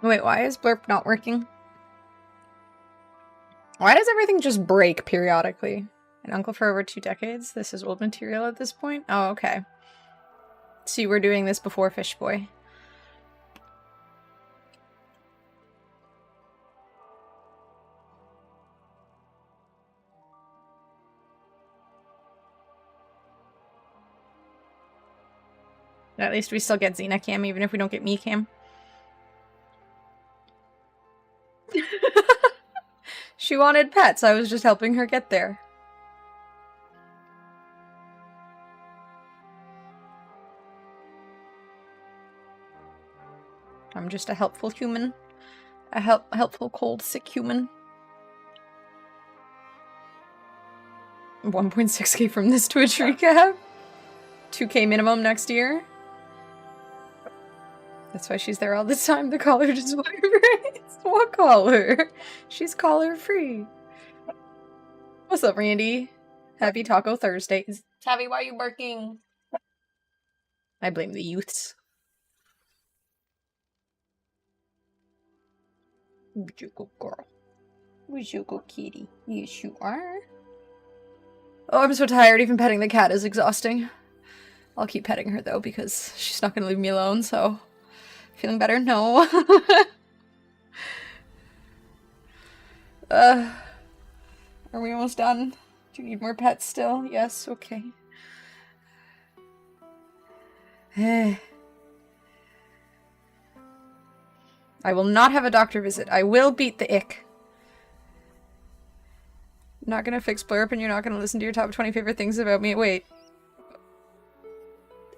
Wait, why is Blurp not working? Why does everything just break periodically? An uncle for over 2 decades? This is old material at this point? Oh, okay. See, we're doing this before Fish Boy. At least we still get Xena Cam, even if we don't get me Cam. She wanted pets, I was just helping her get there. I'm just a helpful human. A helpful cold sick human. 1.6k from this Twitch recap. 2k minimum next year. That's why she's there all the time. The collar just vibrates. What collar? She's collar free. What's up, Randy? Happy Taco Thursdays. Tabby, why are you barking? I blame the youths. Would you go, girl? Would you go, kitty? Yes, you are. Oh, I'm so tired. Even petting the cat is exhausting. I'll keep petting her, though, because she's not gonna leave me alone, so... Feeling better? No. Are we almost done? Do you need more pets still? Yes, okay. I will not have a doctor visit. I will beat the ick. Not gonna fix Blurp and you're not gonna listen to your top 20 favorite things about me. Wait.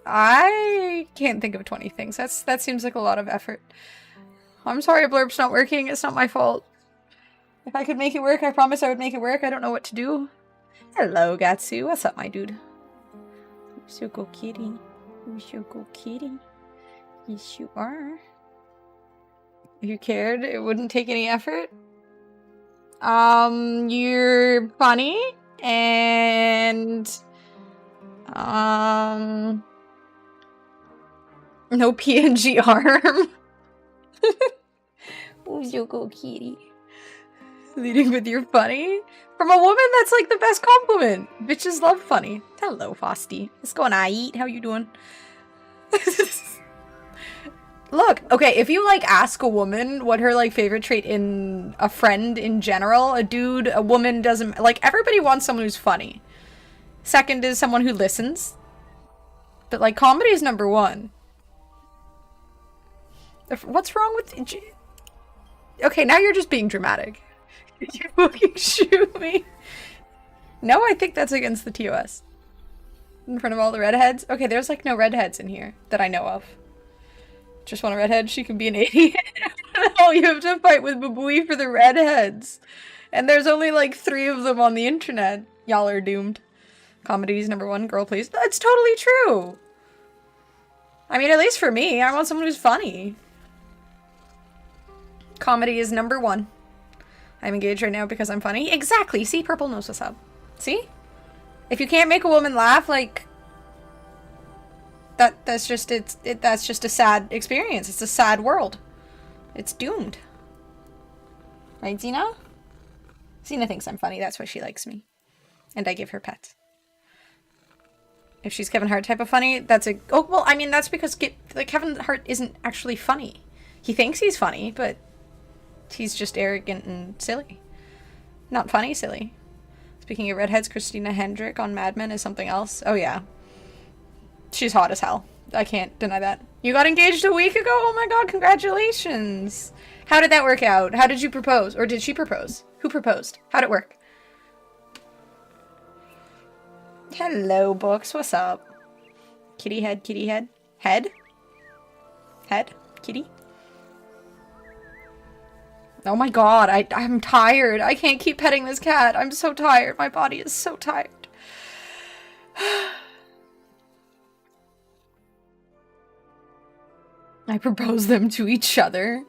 I can't think of 20 things. That seems like a lot of effort. I'm sorry Blurp's not working. It's not my fault. If I could make it work, I promise I would make it work. I don't know what to do. Hello, Gatsu. What's up, my dude? So go kitty. So go kitty. Yes, you are. If you cared, it wouldn't take any effort. You're funny. And... no PNG arm. You go, kitty. Leading with your funny? From a woman, that's like the best compliment. Bitches love funny. Hello, Fosty. What's going on, Eat? How you doing? Look, okay, if you, like, ask a woman what her, like, favorite trait in a friend in general, a dude, a woman doesn't... Like, everybody wants someone who's funny. Second is someone who listens. But, like, comedy is number 1. What's wrong with... Okay, now you're just being dramatic. You fucking shoot me. No, I think that's against the TOS. In front of all the redheads? Okay, there's, like, no redheads in here that I know of. Just want a redhead? She can be an idiot. No, you have to fight with Babui for the redheads. And there's only, like, 3 of them on the internet. Y'all are doomed. Comedy's number 1, girl, please. That's totally true. I mean, at least for me, I want someone who's funny. Comedy is number 1. I'm engaged right now because I'm funny. Exactly. See, Purple knows what's up. See? If you can't make a woman laugh, like... That's just a sad experience. It's a sad world. It's doomed. Right, Xena? Xena thinks I'm funny. That's why she likes me. And I give her pets. If she's Kevin Hart type of funny, that's a... Oh, well, I mean, that's because Kevin Hart isn't actually funny. He thinks he's funny, but he's just arrogant and silly. Not funny, silly. Speaking of redheads, Christina Hendrick on Mad Men is something else. Oh, yeah. She's hot as hell. I can't deny that. You got engaged a week ago? Oh my god, congratulations. How did that work out? How did you propose? Or did she propose? Who proposed? How'd it work? Hello, Books. What's up? Kitty head, kitty head. Head? Head? Kitty? Oh my god, I'm tired. I can't keep petting this cat. I'm so tired. My body is so tired. I propose them to each other.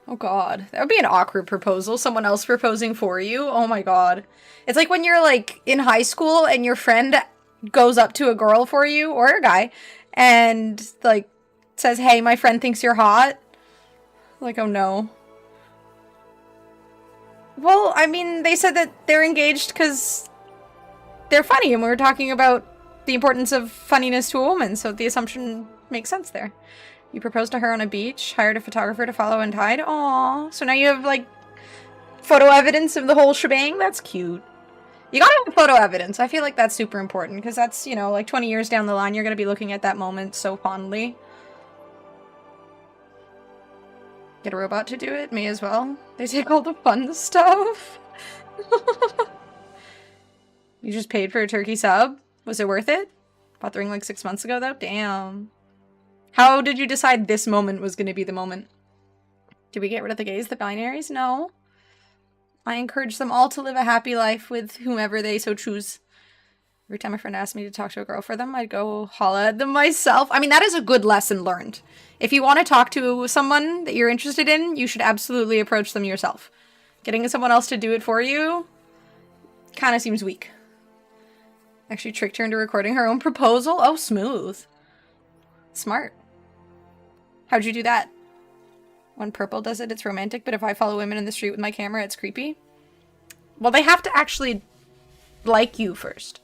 Oh god. That would be an awkward proposal. Someone else proposing for you. Oh my god. It's like when you're like in high school and your friend goes up to a girl for you, or a guy, and like says, hey, my friend thinks you're hot. Like, oh no. Well, I mean, they said that they're engaged because they're funny, and we were talking about the importance of funniness to a woman, so the assumption makes sense there. You proposed to her on a beach, hired a photographer to follow and hide. Aww. So now you have, like, photo evidence of the whole shebang? That's cute. You gotta have photo evidence. I feel like that's super important, because that's, you know, like 20 years down the line, you're gonna be looking at that moment so fondly. Get a robot to do it? May as well. They take all the fun stuff. You just paid for a turkey sub? Was it worth it? Bought the ring like 6 months ago, though? Damn. How did you decide this moment was going to be the moment? Did we get rid of the gays, the binaries? No. I encourage them all to live a happy life with whomever they so choose. Every time a friend asked me to talk to a girl for them, I'd go holla at them myself. I mean, that is a good lesson learned. If you want to talk to someone that you're interested in, you should absolutely approach them yourself. Getting someone else to do it for you kind of seems weak. Actually tricked her into recording her own proposal? Oh, smooth. Smart. How'd you do that? When Purple does it, it's romantic, but if I follow women in the street with my camera, it's creepy. Well, they have to actually like you first.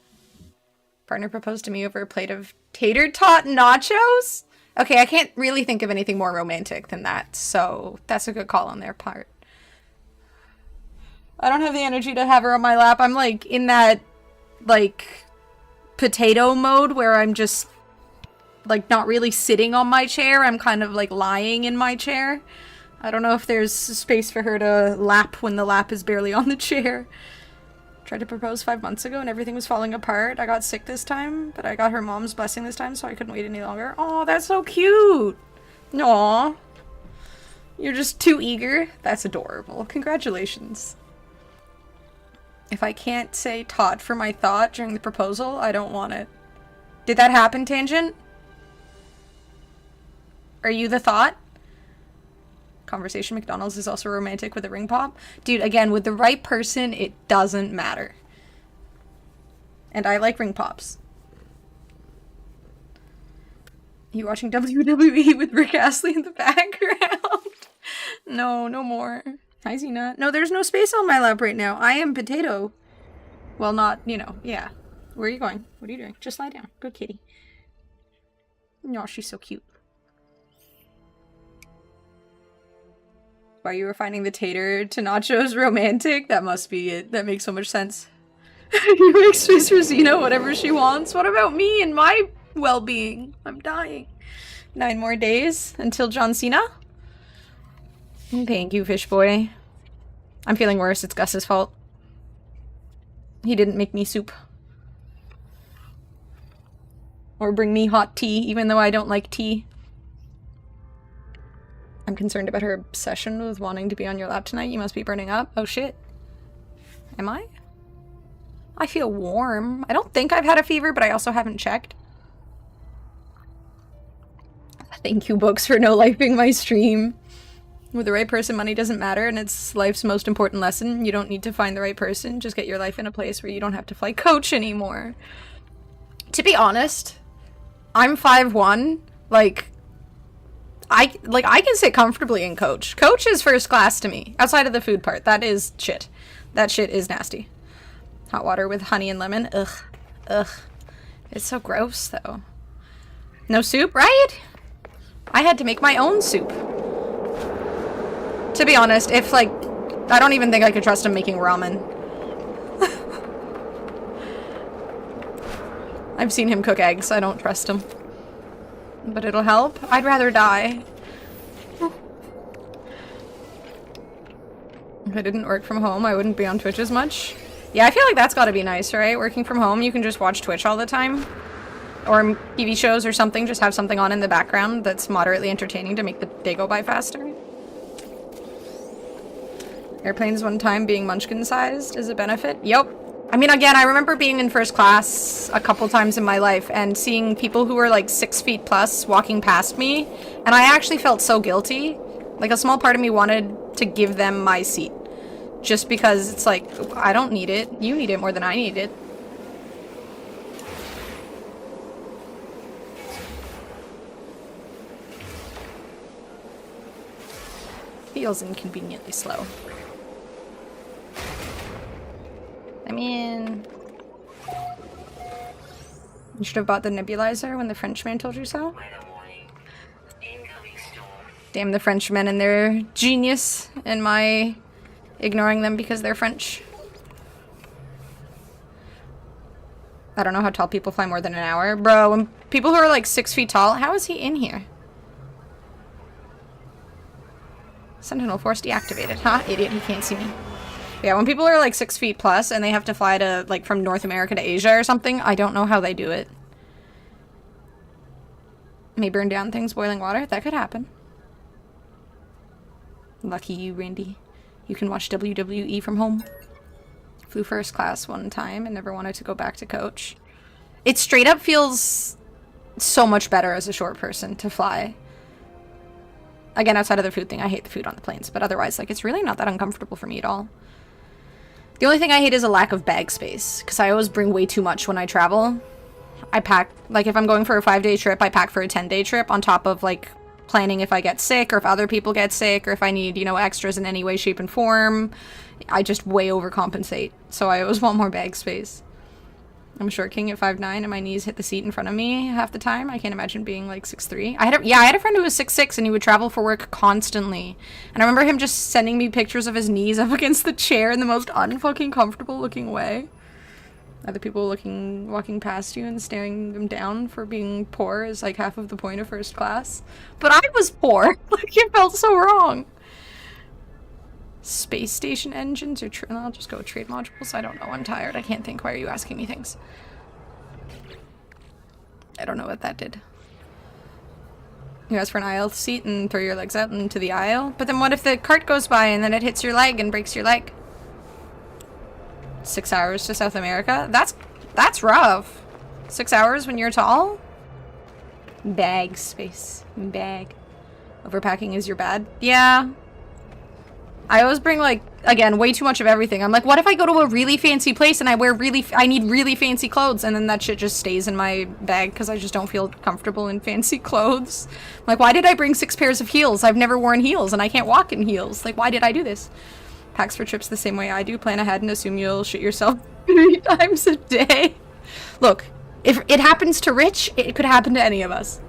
Partner proposed to me over a plate of tater tot nachos? Okay, I can't really think of anything more romantic than that, so that's a good call on their part. I don't have the energy to have her on my lap. I'm, like, in that, like, potato mode where I'm just, like, not really sitting on my chair. I'm kind of, like, lying in my chair. I don't know if there's space for her to lap when the lap is barely on the chair. Tried to propose 5 months ago and everything was falling apart. I got sick this time, but I got her mom's blessing this time, so I couldn't wait any longer. Oh, that's so cute! Aww. You're just too eager? That's adorable. Congratulations. If I can't say tot for my thought during the proposal, I don't want it. Did that happen, Tangent? Are you the thought? Conversation McDonald's is also romantic with a ring pop. Dude, again, with the right person, it doesn't matter. And I like ring pops. You watching WWE with Rick Astley in the background? No, no more. Hi, Xena. No, there's no space on my lap right now. I am potato. Well, not, you know, yeah. Where are you going? What are you doing? Just lie down. Good kitty. No, she's so cute. Why you were finding the tater to nachos romantic? That must be it. That makes so much sense. You make space for Xena, whatever she wants. What about me and my well-being? I'm dying. 9 more days until John Cena? Thank you, fish boy. I'm feeling worse. It's Gus's fault. He didn't make me soup. Or bring me hot tea, even though I don't like tea. I'm concerned about her obsession with wanting to be on your lap tonight. You must be burning up. Oh shit. Am I? I feel warm. I don't think I've had a fever, but I also haven't checked. Thank you, books, for no-lifing my stream. With the right person, money doesn't matter, and it's life's most important lesson. You don't need to find the right person. Just get your life in a place where you don't have to fly coach anymore. To be honest, I'm 5'1". I can sit comfortably in coach. Coach is first class to me. Outside of the food part. That is shit. That shit is nasty. Hot water with honey and lemon. Ugh. Ugh. It's so gross, though. No soup, right? I had to make my own soup. To be honest, if, like, I don't even think I could trust him making ramen. I've seen him cook eggs. I don't trust him. But it'll help. I'd rather die. If I didn't work from home, I wouldn't be on Twitch as much. Yeah, I feel like that's gotta be nice, right? Working from home, you can just watch Twitch all the time. Or TV shows or something, just have something on in the background that's moderately entertaining to make the day go by faster. Airplanes one time being munchkin-sized is a benefit. Yep. I mean, again, I remember being in first class a couple times in my life and seeing people who were like 6 feet plus walking past me, and I actually felt so guilty. Like, a small part of me wanted to give them my seat. Just because it's like, I don't need it. You need it more than I need it. feels inconveniently slow. I mean... You should have bought the nebulizer when the Frenchman told you so. Damn the Frenchmen and their genius and my ignoring them because they're French. I don't know how tall people fly more than an hour. Bro, when people who are like 6 feet tall, how is he in here? Sentinel force deactivated. Huh? Idiot, he can't see me. Yeah, when people are like 6 feet plus and they have to fly to like from North America to Asia or something, I don't know how they do it. May burn down things, boiling water. That could happen. Lucky you, Randy. You can watch WWE from home. Flew first class one time and never wanted to go back to coach. It straight up feels so much better as a short person to fly. Again, outside of the food thing, I hate the food on the planes, but otherwise, like, it's really not that uncomfortable for me at all. The only thing I hate is a lack of bag space, because I always bring way too much when I travel. I pack, like, if I'm going for a 5-day trip, I pack for a 10-day trip on top of, like, planning if I get sick, or if other people get sick, or if I need, you know, extras in any way, shape, and form. I just way overcompensate, so I always want more bag space. I'm a short king at 5'9", and my knees hit the seat in front of me half the time. I can't imagine being like 6'3". I had a friend who was 6'6", and he would travel for work constantly. And I remember him just sending me pictures of his knees up against the chair in the most unfucking comfortable looking way. Other people walking past you and staring them down for being poor is like half of the point of first class. But I was poor. Like, it felt so wrong. Space station engines or I'll just go with trade modules. I don't know. I'm tired. I can't think. Why are you asking me things? I don't know what that did. You ask for an aisle seat and throw your legs out into the aisle. But then what if the cart goes by and then it hits your leg and breaks your leg? 6 hours to South America? That's rough. 6 hours when you're tall? Bag space. Bag. Overpacking is your bad? Yeah. I always bring, like, again, way too much of everything. I'm like, what if I go to a really fancy place and I need really fancy clothes, and then that shit just stays in my bag because I just don't feel comfortable in fancy clothes. I'm like, why did I bring 6 pairs of heels? I've never worn heels and I can't walk in heels. Like, why did I do this? Packs for trips the same way I do. Plan ahead and assume you'll shit yourself 3 times a day. Look, if it happens to Rich, it could happen to any of us.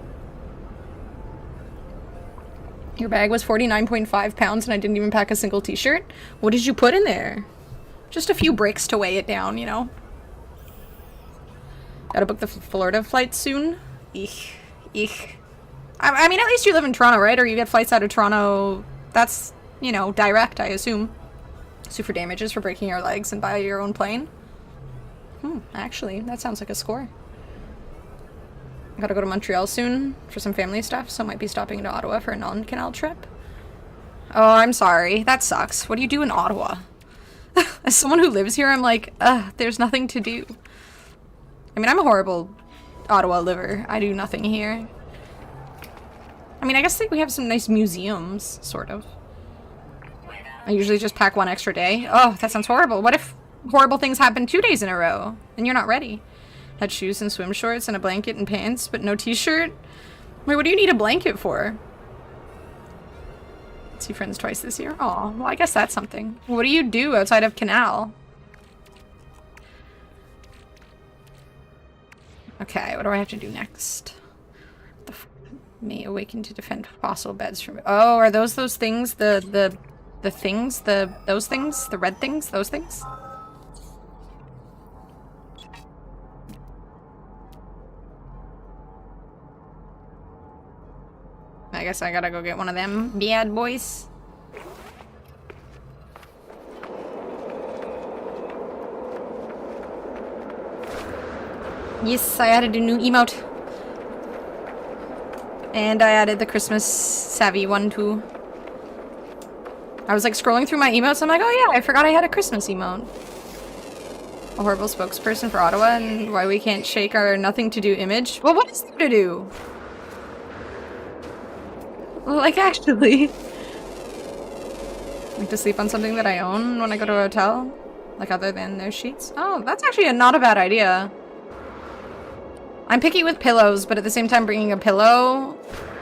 Your bag was 49.5 pounds and I didn't even pack a single t-shirt? What did you put in there? Just a few bricks to weigh it down, you know? Gotta book the Florida flight soon? Eek. Eek. I mean, at least you live in Toronto, right? Or you get flights out of Toronto. That's, you know, direct, I assume. Sue for damages for breaking your legs and buy your own plane? Actually, that sounds like a score. Gotta go to Montreal soon for some family stuff, so might be stopping into Ottawa for a non-canal trip. Oh, I'm sorry. That sucks. What do you do in Ottawa? As someone who lives here, I'm like, there's nothing to do. I mean, I'm a horrible Ottawa liver. I do nothing here. I mean, I guess we have some nice museums, sort of. I usually just pack 1 extra day. Oh, that sounds horrible. What if horrible things happen 2 days in a row and you're not ready? Had shoes and swim shorts and a blanket and pants, but no t-shirt? Wait, what do you need a blanket for? See friends twice this year? Aw, well, I guess that's something. What do you do outside of Canal? Okay, what do I have to do next? The may awaken to defend fossil beds from... Oh, are those things? The things? Those things? The red things? Those things? I guess I gotta go get one of them bad boys. Yes, I added a new emote. And I added the Christmas savvy one too. I was like scrolling through my emotes, I'm like, oh yeah, I forgot I had a Christmas emote. A horrible spokesperson for Ottawa and why we can't shake our nothing to do image. Well, what is there to do? Like, actually. Like to sleep on something that I own when I go to a hotel? Like, other than those sheets? Oh, that's actually not a bad idea. I'm picky with pillows, but at the same time bringing a pillow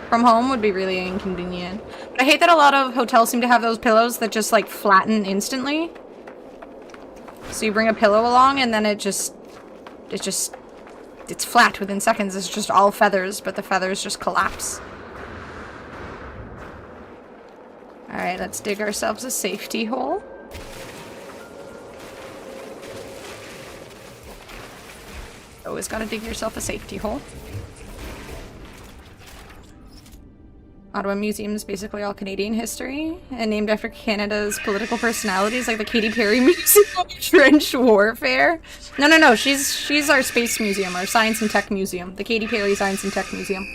from home would be really inconvenient. But I hate that a lot of hotels seem to have those pillows that just, like, flatten instantly. So you bring a pillow along and then it's flat within seconds. It's just all feathers, but the feathers just collapse. Alright, let's dig ourselves a safety hole. Always gotta dig yourself a safety hole. Ottawa Museum is basically all Canadian history and named after Canada's political personalities, like the Katy Perry Museum of Trench Warfare. No, she's our space museum, our science and tech museum, the Katy Perry Science and Tech Museum.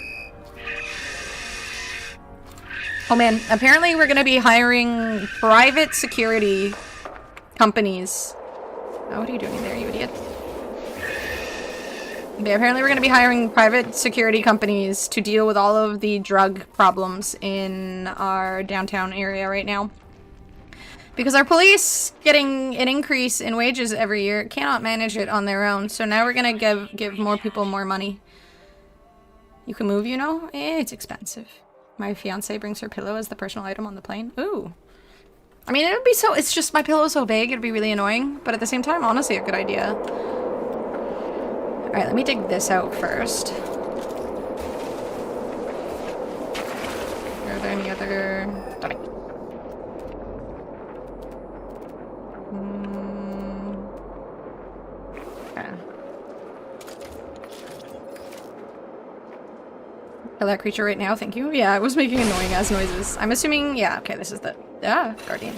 Oh man, apparently we're gonna be hiring private security companies. Oh, what are you doing there, you idiot? Okay, apparently we're going to be hiring private security companies to deal with all of the drug problems in our downtown area right now. Because our police, getting an increase in wages every year, cannot manage it on their own. So now we're going to give more people more money. You can move, you know? It's expensive. My fiance brings her pillow as the personal item on the plane. Ooh. I mean, it would be so... It's just my pillow's so big, it'd be really annoying. But at the same time, honestly, a good idea. Alright, let me dig this out first. Are there any other... Okay. Kill that creature right now, thank you. Yeah, it was making annoying ass noises. I'm assuming... Yeah, okay, this is the... Ah, Guardian.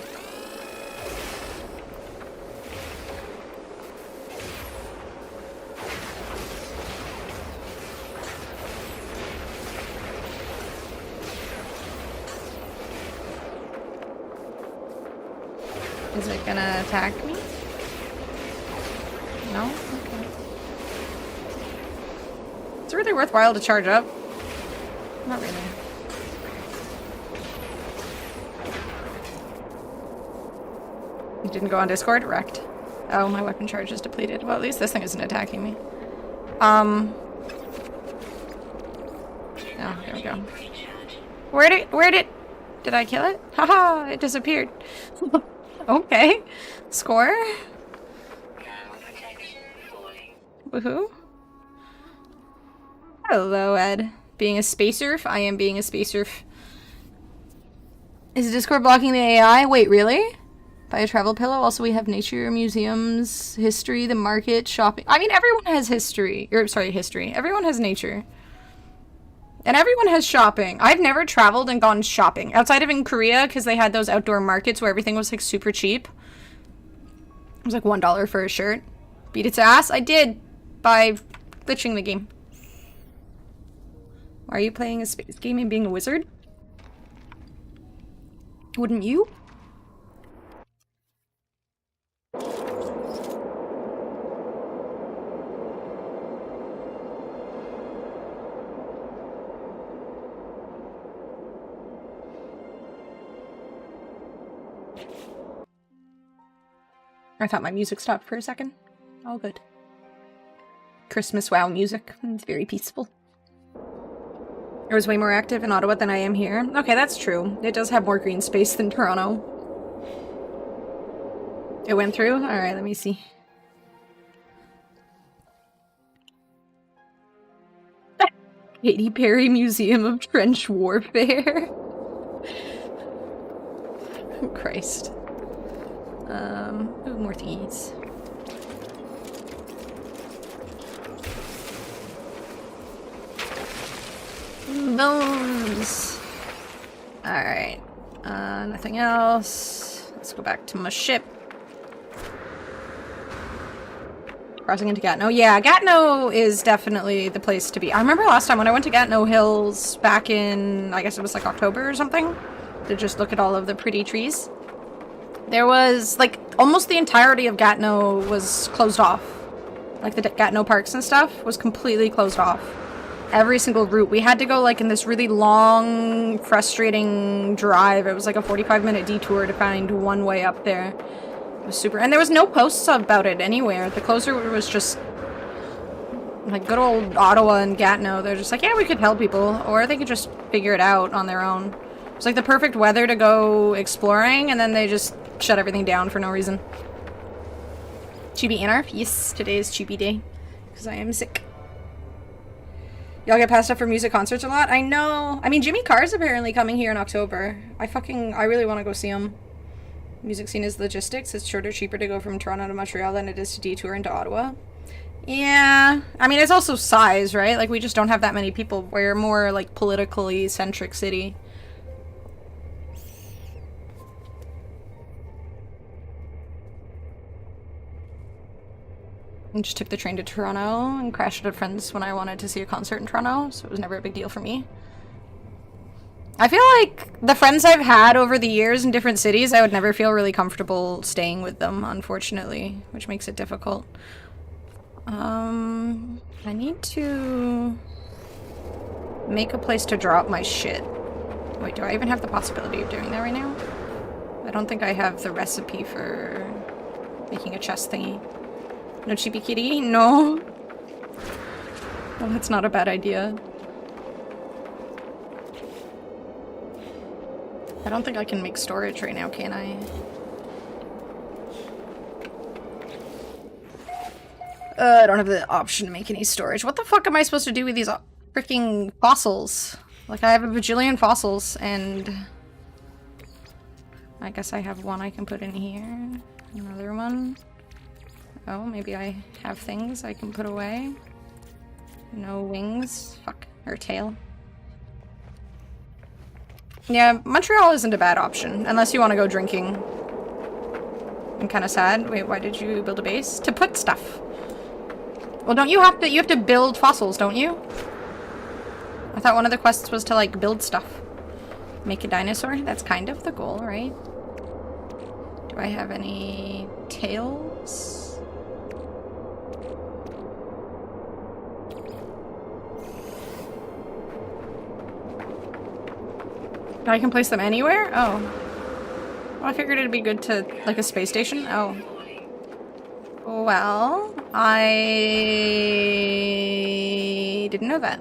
Is it gonna attack me? No? Okay. It's really worthwhile to charge up. Not really. You didn't go on Discord? Wrecked. Oh, my weapon charge is depleted. Well, at least this thing isn't attacking me. Oh, there we go. Did I kill it? Haha, it disappeared. Okay. Score? Woohoo. Hello, Ed. Being a spacerf? I am being a spacerf. Is Discord blocking the AI? Wait, really? Buy a travel pillow? Also, we have nature, museums, history, the market, shopping. I mean, everyone has history. History. Everyone has nature. And everyone has shopping. I've never traveled and gone shopping. Outside of in Korea, because they had those outdoor markets where everything was, like, super cheap. It was, like, $1 for a shirt. Beat its ass? I did. By glitching the game. Why are you playing a space game and being a wizard? Wouldn't you? I thought my music stopped for a second. All good. Christmas WoW music. It's very peaceful. I was way more active in Ottawa than I am here. Okay, that's true. It does have more green space than Toronto. It went through? Alright, let me see. Katy Perry Museum of Trench Warfare. Oh, Christ. Ooh, more thieves. Bones! Alright. Nothing else. Let's go back to my ship. Crossing into Gatineau. Yeah, Gatineau is definitely the place to be. I remember last time when I went to Gatineau Hills back in, I guess it was like October or something, to just look at all of the pretty trees. There was, like, almost the entirety of Gatineau was closed off. Like, the Gatineau parks and stuff was completely closed off. Every single route. We had to go, like, in this really long, frustrating drive. It was like a 45-minute detour to find one way up there. It was super... And there was no posts about it anywhere. The closer was just... Like, good old Ottawa and Gatineau, they're just like, yeah, we could tell people, or they could just figure it out on their own. It's like the perfect weather to go exploring, and then they just shut everything down for no reason. Chibi Anarf? Yes, today is Chibi Day. Because I am sick. Y'all get passed up for music concerts a lot? I know. I mean, Jimmy Carr's apparently coming here in October. I really want to go see him. Music scene is logistics. It's shorter, cheaper to go from Toronto to Montreal than it is to detour into Ottawa. Yeah. I mean, it's also size, right? Like, we just don't have that many people. We're more, like, politically centric city. I just took the train to Toronto and crashed at a friend's when I wanted to see a concert in Toronto, so it was never a big deal for me. I feel like the friends I've had over the years in different cities, I would never feel really comfortable staying with them, unfortunately, which makes it difficult. I need to make a place to drop my shit. Wait, do I even have the possibility of doing that right now? I don't think I have the recipe for making a chest thingy. No chibi kitty? No. Well, that's not a bad idea. I don't think I can make storage right now, can I? I don't have the option to make any storage. What the fuck am I supposed to do with these freaking fossils? Like, I have a bajillion fossils, and I guess I have one I can put in here. Another one. Oh, maybe I have things I can put away. No wings. Fuck. Or tail. Yeah, Montreal isn't a bad option, unless you want to go drinking. I'm kind of sad. Wait, why did you build a base? To put stuff. Well, don't you have to build fossils, don't you? I thought one of the quests was to, like, build stuff. Make a dinosaur? That's kind of the goal, right? Do I have any tails? I can place them anywhere? Oh. Well, I figured it'd be good to, like, a space station. Oh. Well, I didn't know that.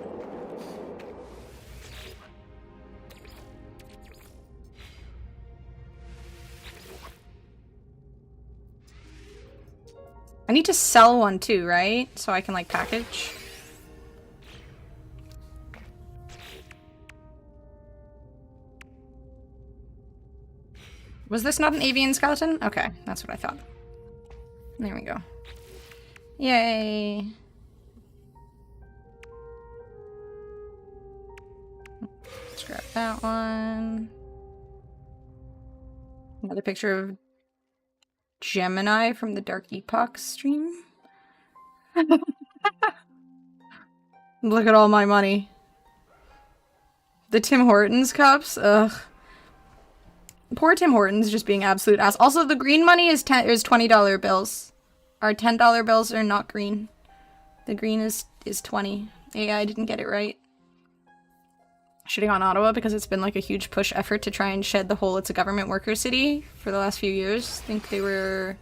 I need to sell one too, right? So I can, like, package. Was this not an avian skeleton? Okay, that's what I thought. There we go. Yay! Let's grab that one. Another picture of Gemini from the Dark Epoch stream. Look at all my money. The Tim Hortons cups? Ugh. Poor Tim Hortons just being absolute ass. Also, the green money is $20 bills. Our $10 bills are not green. The green is 20. AI didn't get it right. Shitting on Ottawa because it's been like a huge push effort to try and shed the whole it's a government worker city for the last few years. I think they were...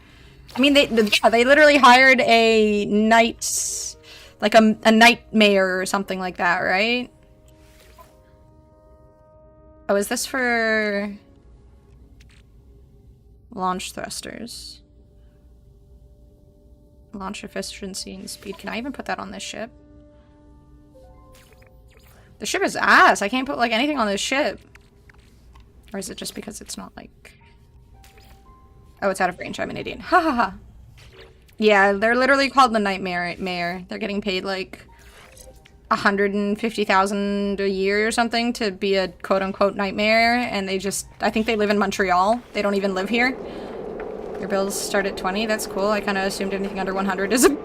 I mean, they literally hired a night... like a night mayor or something like that, right? Oh, is this for... launch thrusters? Launch efficiency and speed. Can I even put that on this ship? The ship is ass. I can't put, like, anything on this ship. Or is it just because it's not, like... Oh, it's out of range. I'm an idiot. Ha ha ha. Yeah, they're literally called the Nightmare Mayor. They're getting paid, like, $150,000 a year or something to be a quote-unquote nightmare, and they just... I think they live in Montreal. They don't even live here. Your bills start at 20. That's cool. I kind of assumed anything under 100 is a...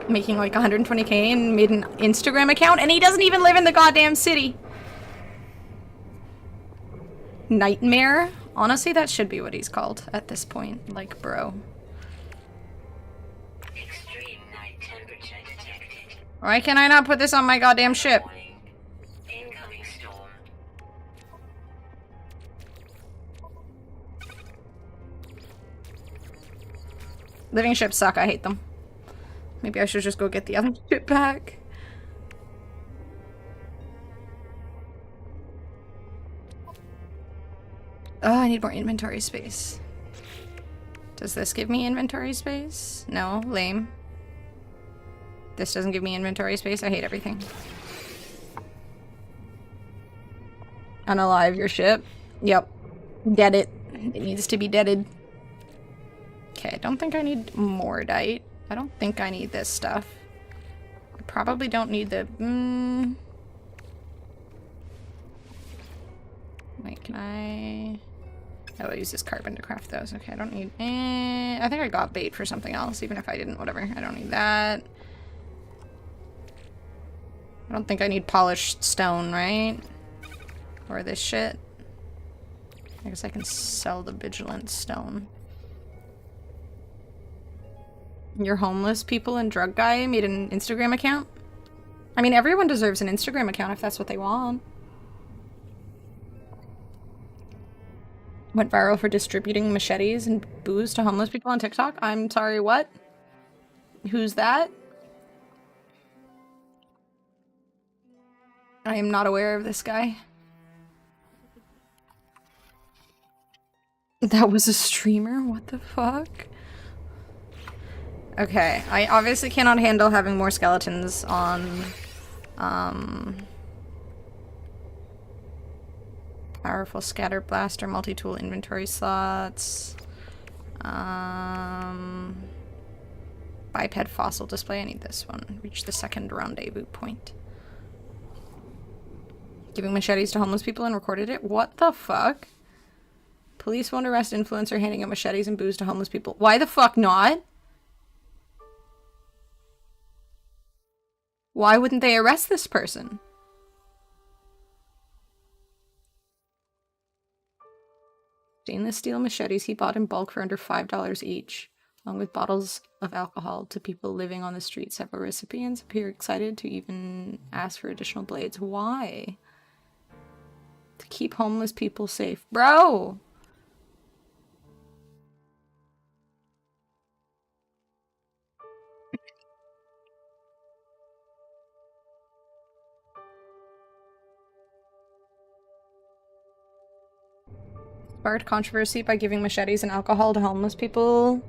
Making like 120k and made an Instagram account, and he doesn't even live in the goddamn city. Nightmare? Honestly, that should be what he's called at this point. Like, bro. Extreme night temperature detected. Why can I not put this on my goddamn ship? Incoming storm. Living ships suck. I hate them. Maybe I should just go get the other ship back. Oh, I need more inventory space. Does this give me inventory space? No, lame. This doesn't give me inventory space. I hate everything. Unalive your ship. Yep. Dead it. It needs to be deaded. Okay, I don't think I need Mordite. I don't think I need this stuff. I probably don't need the... Wait, can I... Oh, I'll use this carbon to craft those. Okay, I don't need... I think I got bait for something else, even if I didn't. Whatever. I don't need that. I don't think I need polished stone, right? Or this shit. I guess I can sell the vigilant stone. Your homeless people and drug guy made an Instagram account? I mean, everyone deserves an Instagram account if that's what they want. Went viral for distributing machetes and booze to homeless people on TikTok? I'm sorry, what? Who's that? I am not aware of this guy. That was a streamer? What the fuck? Okay, I obviously cannot handle having more skeletons on, powerful scatter blaster, multi-tool inventory slots, biped fossil display, I need this one. Reach the second rendezvous point. Giving machetes to homeless people and recorded it? What the fuck? Police won't arrest influencer handing out machetes and booze to homeless people. Why the fuck not? Why wouldn't they arrest this person? Stainless steel machetes he bought in bulk for under $5 each, along with bottles of alcohol to people living on the street. Several recipients appear excited to even ask for additional blades. Why? To keep homeless people safe. Bro! Sparked controversy by giving machetes and alcohol to homeless people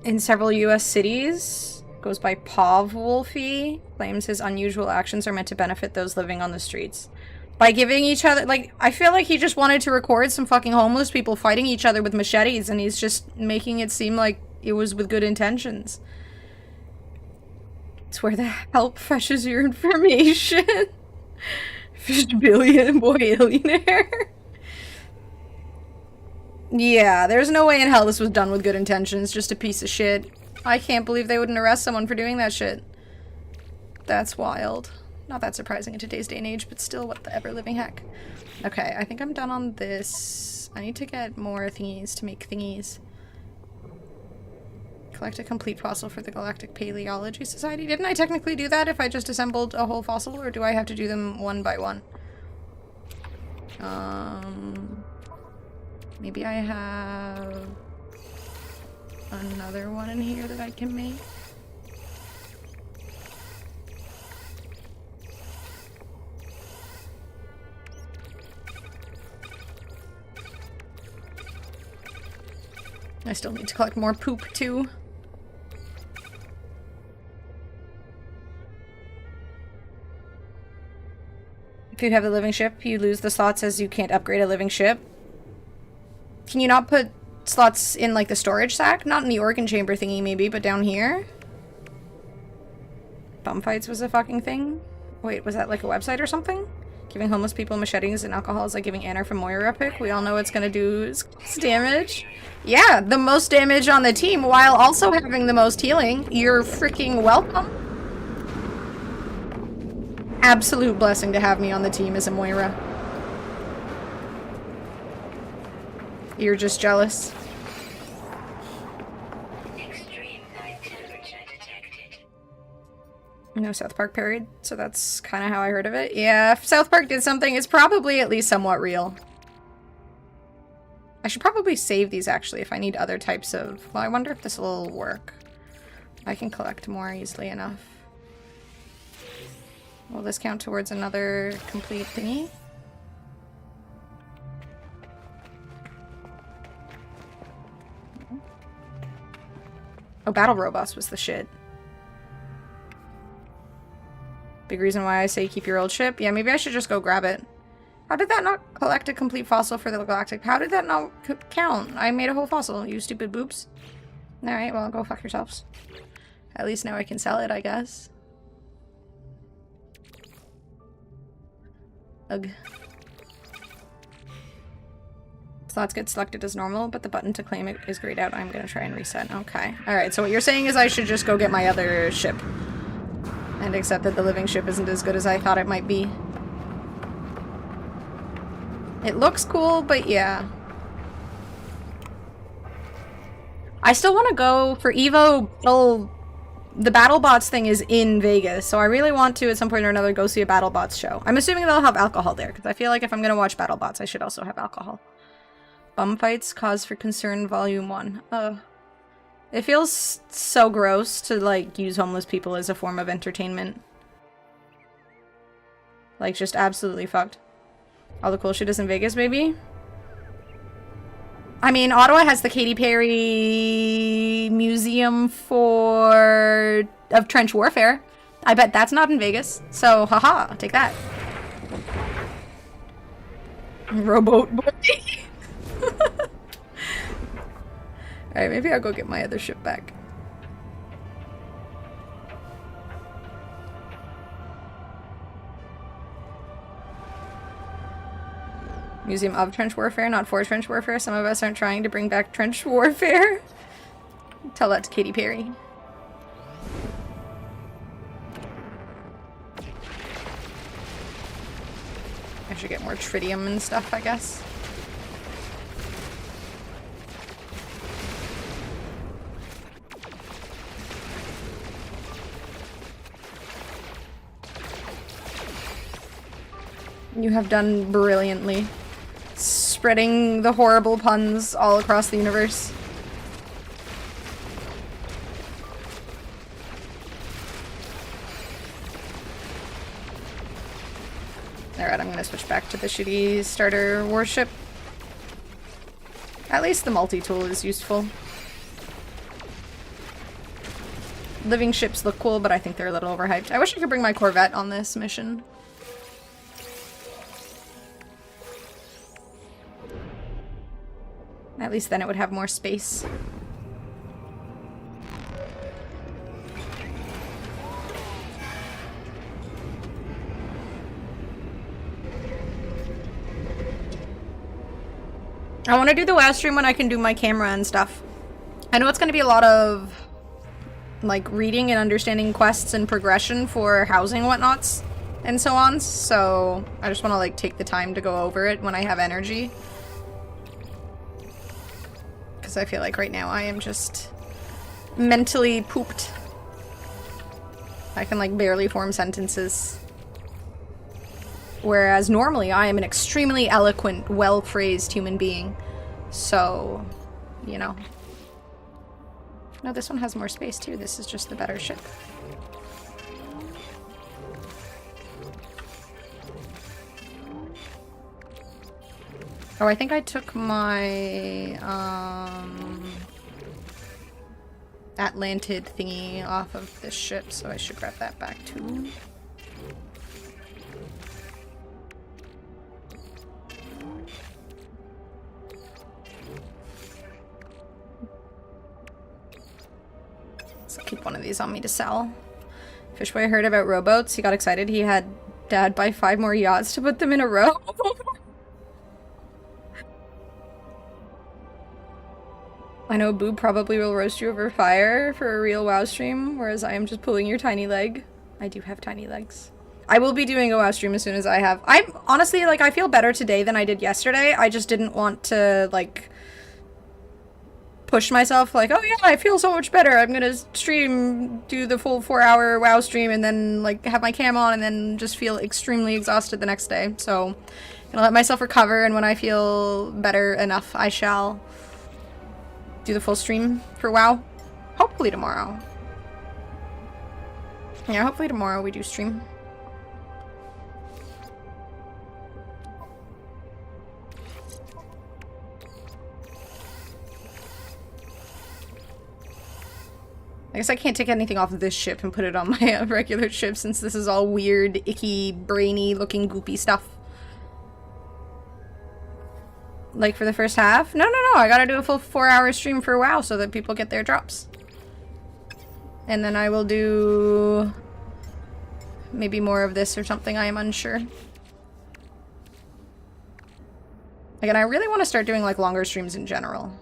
in several US cities. Goes by Pav Wolfie. Claims his unusual actions are meant to benefit those living on the streets. By giving each other, like, I feel like he just wanted to record some fucking homeless people fighting each other with machetes, and he's just making it seem like it was with good intentions. It's where the help fetches your information. Fish billion boy billionaire. Yeah, there's no way in hell this was done with good intentions. Just a piece of shit. I can't believe they wouldn't arrest someone for doing that shit. That's wild. Not that surprising in today's day and age, but still, what the ever-living heck. Okay, I think I'm done on this. I need to get more thingies to make thingies. Collect a complete fossil for the Galactic Paleology Society. Didn't I technically do that if I just assembled a whole fossil, or do I have to do them one by one? Maybe I have another one in here that I can make. I still need to collect more poop too. If you have a living ship, you lose the slots as you can't upgrade a living ship. Can you not put slots in, like, the storage sack? Not in the organ chamber thingy, maybe, but down here? Bum fights was a fucking thing? Wait, was that, like, a website or something? Giving homeless people machetes and alcohol is like giving Anna from Moira a pick. We all know it's gonna do is damage. Yeah, the most damage on the team while also having the most healing. You're freaking welcome. Absolute blessing to have me on the team as a Moira. You're just jealous. Extreme night temperature detected. No South Park parried, so that's kind of how I heard of it. Yeah, if South Park did something, it's probably at least somewhat real. I should probably save these, actually, if I need other types of... Well, I wonder if this will work. I can collect more easily enough. Will this count towards another complete thingy? Oh, battle robots was the shit. Big reason why I say keep your old ship. Yeah, maybe I should just go grab it. How did that not collect a complete fossil for the galactic? How did that not count? I made a whole fossil, you stupid boobs. Alright, well, go fuck yourselves. At least now I can sell it, I guess. Ugh. Slots get selected as normal, but the button to claim it is grayed out. I'm gonna try and reset. Okay. Alright, so what you're saying is I should just go get my other ship. And accept that the living ship isn't as good as I thought it might be. It looks cool, but yeah. I still want to go for Evo the BattleBots thing is in Vegas, so I really want to at some point or another go see a BattleBots show. I'm assuming they'll have alcohol there, because I feel like if I'm going to watch BattleBots, I should also have alcohol. Bum fights, cause for concern, volume 1. It feels so gross to, like, use homeless people as a form of entertainment. Like, just absolutely fucked. All the cool shit is in Vegas, maybe? I mean, Ottawa has the Katy Perry Museum of Trench Warfare. I bet that's not in Vegas. So, haha, take that. Rowboat boy. Alright, maybe I'll go get my other ship back. Museum of Trench Warfare, not for Trench Warfare. Some of us aren't trying to bring back Trench Warfare. Tell that to Katy Perry. I should get more tritium and stuff, I guess. You have done brilliantly. Spreading the horrible puns all across the universe. Alright, I'm gonna switch back to the shitty starter warship. At least the multi-tool is useful. Living ships look cool, but I think they're a little overhyped. I wish I could bring my Corvette on this mission. At least then it would have more space. I want to do the WoW stream when I can do my camera and stuff. I know it's going to be a lot of like reading and understanding quests and progression for housing whatnots and so on, so I just want to like take the time to go over it when I have energy. Because I feel like right now I am just mentally pooped. I can like barely form sentences. Whereas normally I am an extremely eloquent, well-phrased human being. So, you know. No, this one has more space too. This is just the better ship. Oh, I think I took my, Atlantid thingy off of this ship, so I should grab that back too. So I'll keep one of these on me to sell. Fishboy heard about rowboats. He got excited. He had Dad buy 5 more yachts to put them in a row. I know Boob probably will roast you over fire for a real WoW stream, whereas I am just pulling your tiny leg. I do have tiny legs. I will be doing a WoW stream as soon as I have. I'm honestly, like, I feel better today than I did yesterday. I just didn't want to, like, push myself, like, oh yeah, I feel so much better. I'm gonna stream, do the full 4-hour WoW stream, and then, like, have my cam on, and then just feel extremely exhausted the next day. So, Gonna let myself recover, and when I feel better enough, I shall do the full stream for WoW. Hopefully tomorrow. Yeah, hopefully tomorrow we do stream. I guess I can't take anything off of this ship and put it on my regular ship since this is all weird, icky, brainy looking goopy stuff. Like for the first half? No, I gotta do a full 4-hour stream for WoW so that people get their drops. And then I will do maybe more of this or something, I am unsure. Again, I really want to start doing like longer streams in general.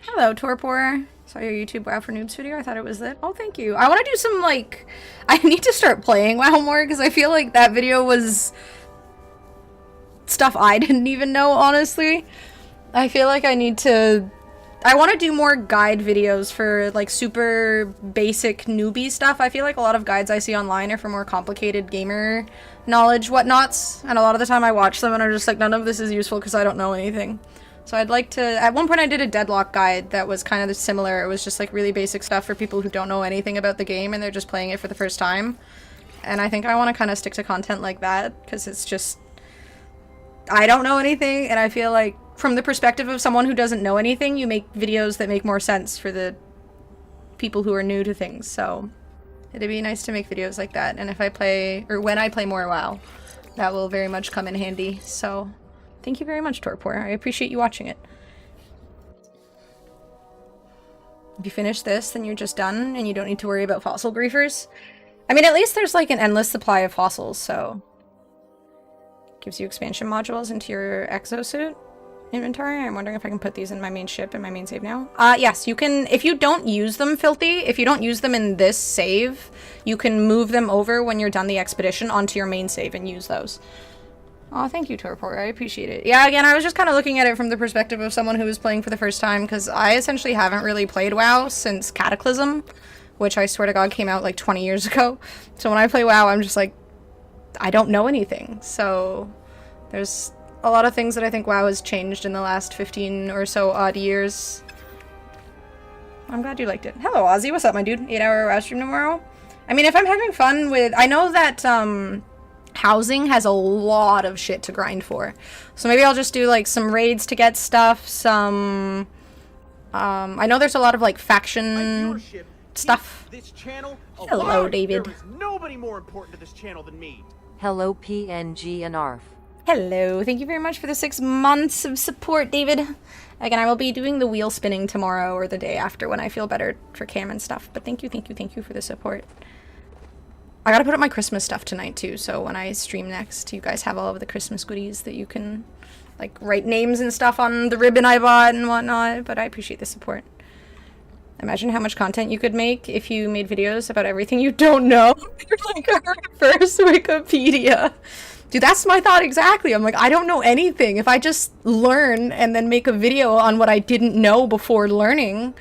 Hello, Torpor. Saw your YouTube WoW for Noobs video. I thought it was lit. Oh, thank you. I want to do some, like... I need to start playing WoW more, because I feel like that video was... stuff I didn't even know, honestly. I feel like I need to... I want to do more guide videos for, like, super basic newbie stuff. I feel like a lot of guides I see online are for more complicated gamer knowledge whatnots, and a lot of the time I watch them and I'm just like, none of this is useful because I don't know anything. So I'd like to... At one point I did a Deadlock guide that was kind of similar. It was just like really basic stuff for people who don't know anything about the game and they're just playing it for the first time. And I think I want to kind of stick to content like that because it's just... I don't know anything, and I feel like from the perspective of someone who doesn't know anything, you make videos that make more sense for the people who are new to things. So it'd be nice to make videos like that. And if I play... or when I play more WoW, that will very much come in handy. So... Thank you very much, Torpor. I appreciate you watching it. If you finish this, then you're just done, and you don't need to worry about fossil griefers. I mean, at least there's, like, an endless supply of fossils, so... Gives you expansion modules into your exosuit inventory. I'm wondering if I can put these in my main ship and my main save now. Yes, you can... If you don't use them, Filthy, if you don't use them in this save, you can move them over when you're done the expedition onto your main save and use those. Oh, thank you, Torpor. I appreciate it. Yeah, again, I was just kind of looking at it from the perspective of someone who was playing for the first time, because I essentially haven't really played WoW since Cataclysm, which I swear to God came out like 20 years ago. So when I play WoW, I'm just like, I don't know anything. So there's a lot of things that I think WoW has changed in the last 15 or so odd years. I'm glad you liked it. Hello, Ozzy. What's up, my dude? 8-hour WoW stream tomorrow? I mean, if I'm having fun with... I know that, housing has a lot of shit to grind for. So maybe I'll just do, like, some raids to get stuff, some... I know there's a lot of, like, faction stuff. Hello, David. There is nobody more important to this channel than me. Hello, PNG and ARF. Hello. Thank you very much for the 6 months of support, David. Again, I will be doing the wheel spinning tomorrow or the day after when I feel better for cam and stuff. But thank you for the support. I gotta put up my Christmas stuff tonight, too, so when I stream next, you guys have all of the Christmas goodies that you can, like, write names and stuff on the ribbon I bought and whatnot, but I appreciate the support. Imagine how much content you could make if you made videos about everything you don't know. You're like a reverse Wikipedia. Dude, that's my thought exactly. I'm like, I don't know anything. If I just learn and then make a video on what I didn't know before learning,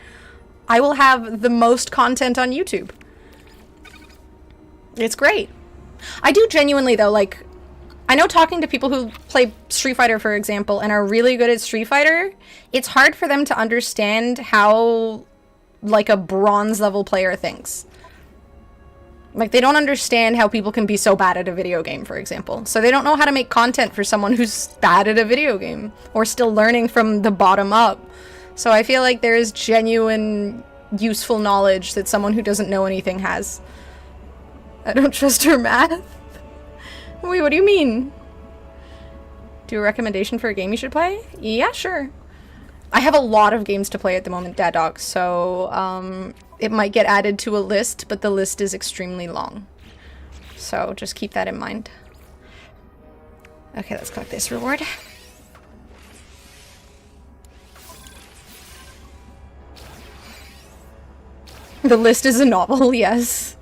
I will have the most content on YouTube. It's great. I do genuinely, though, like, I know talking to people who play Street Fighter, for example, and are really good at Street Fighter, it's hard for them to understand how, like, a bronze level player thinks. Like, they don't understand how people can be so bad at a video game, for example. So they don't know how to make content for someone who's bad at a video game, or still learning from the bottom up. So I feel like there is genuine, useful knowledge that someone who doesn't know anything has. I don't trust her math. Wait, what do you mean? Do a recommendation for a game you should play? Yeah, sure. I have a lot of games to play at the moment, Dad Dog, so it might get added to a list, but the list is extremely long. So just keep that in mind. Okay, let's collect this reward. The list is a novel, yes.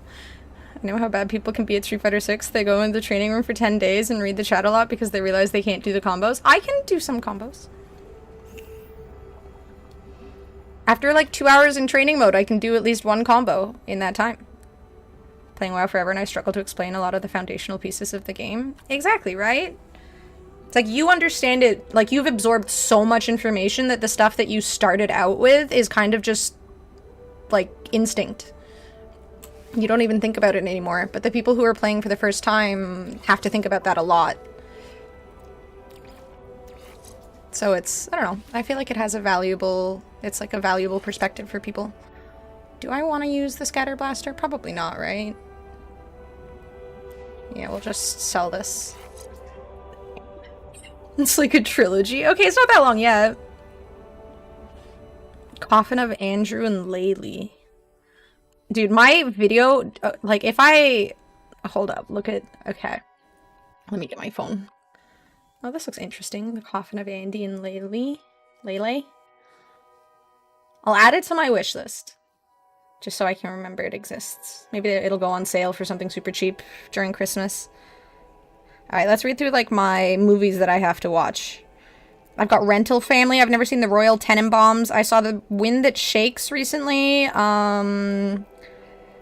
I know how bad people can be at Street Fighter 6. They go in the training room for 10 days and read the chat a lot because they realize they can't do the combos. I can do some combos. After like 2 hours in training mode, I can do at least one combo in that time. playing WoW forever and I struggle to explain a lot of the foundational pieces of the game. Exactly, right? It's like you understand it, like you've absorbed so much information that the stuff that you started out with is kind of just like instinct. You don't even think about it anymore. But the people who are playing for the first time have to think about that a lot. So it's, I don't know, I feel like it has a valuable, it's like a valuable perspective for people. Do I want to use the scatter blaster? Probably not, right? Yeah, we'll just sell this. It's like a trilogy. Okay, it's not that long yet. Coffin of Andrew and Laylee. Dude, my video, like if I... Hold up, look at... Okay. Let me get my phone. Oh, this looks interesting. The Coffin of Andy and Laylee. Lele. I'll add it to my wish list. Just so I can remember it exists. Maybe it'll go on sale for something super cheap during Christmas. Alright, let's read through, like, my movies that I have to watch. I've got Rental Family. I've never seen The Royal Tenenbaums. I saw The Wind That Shakes recently.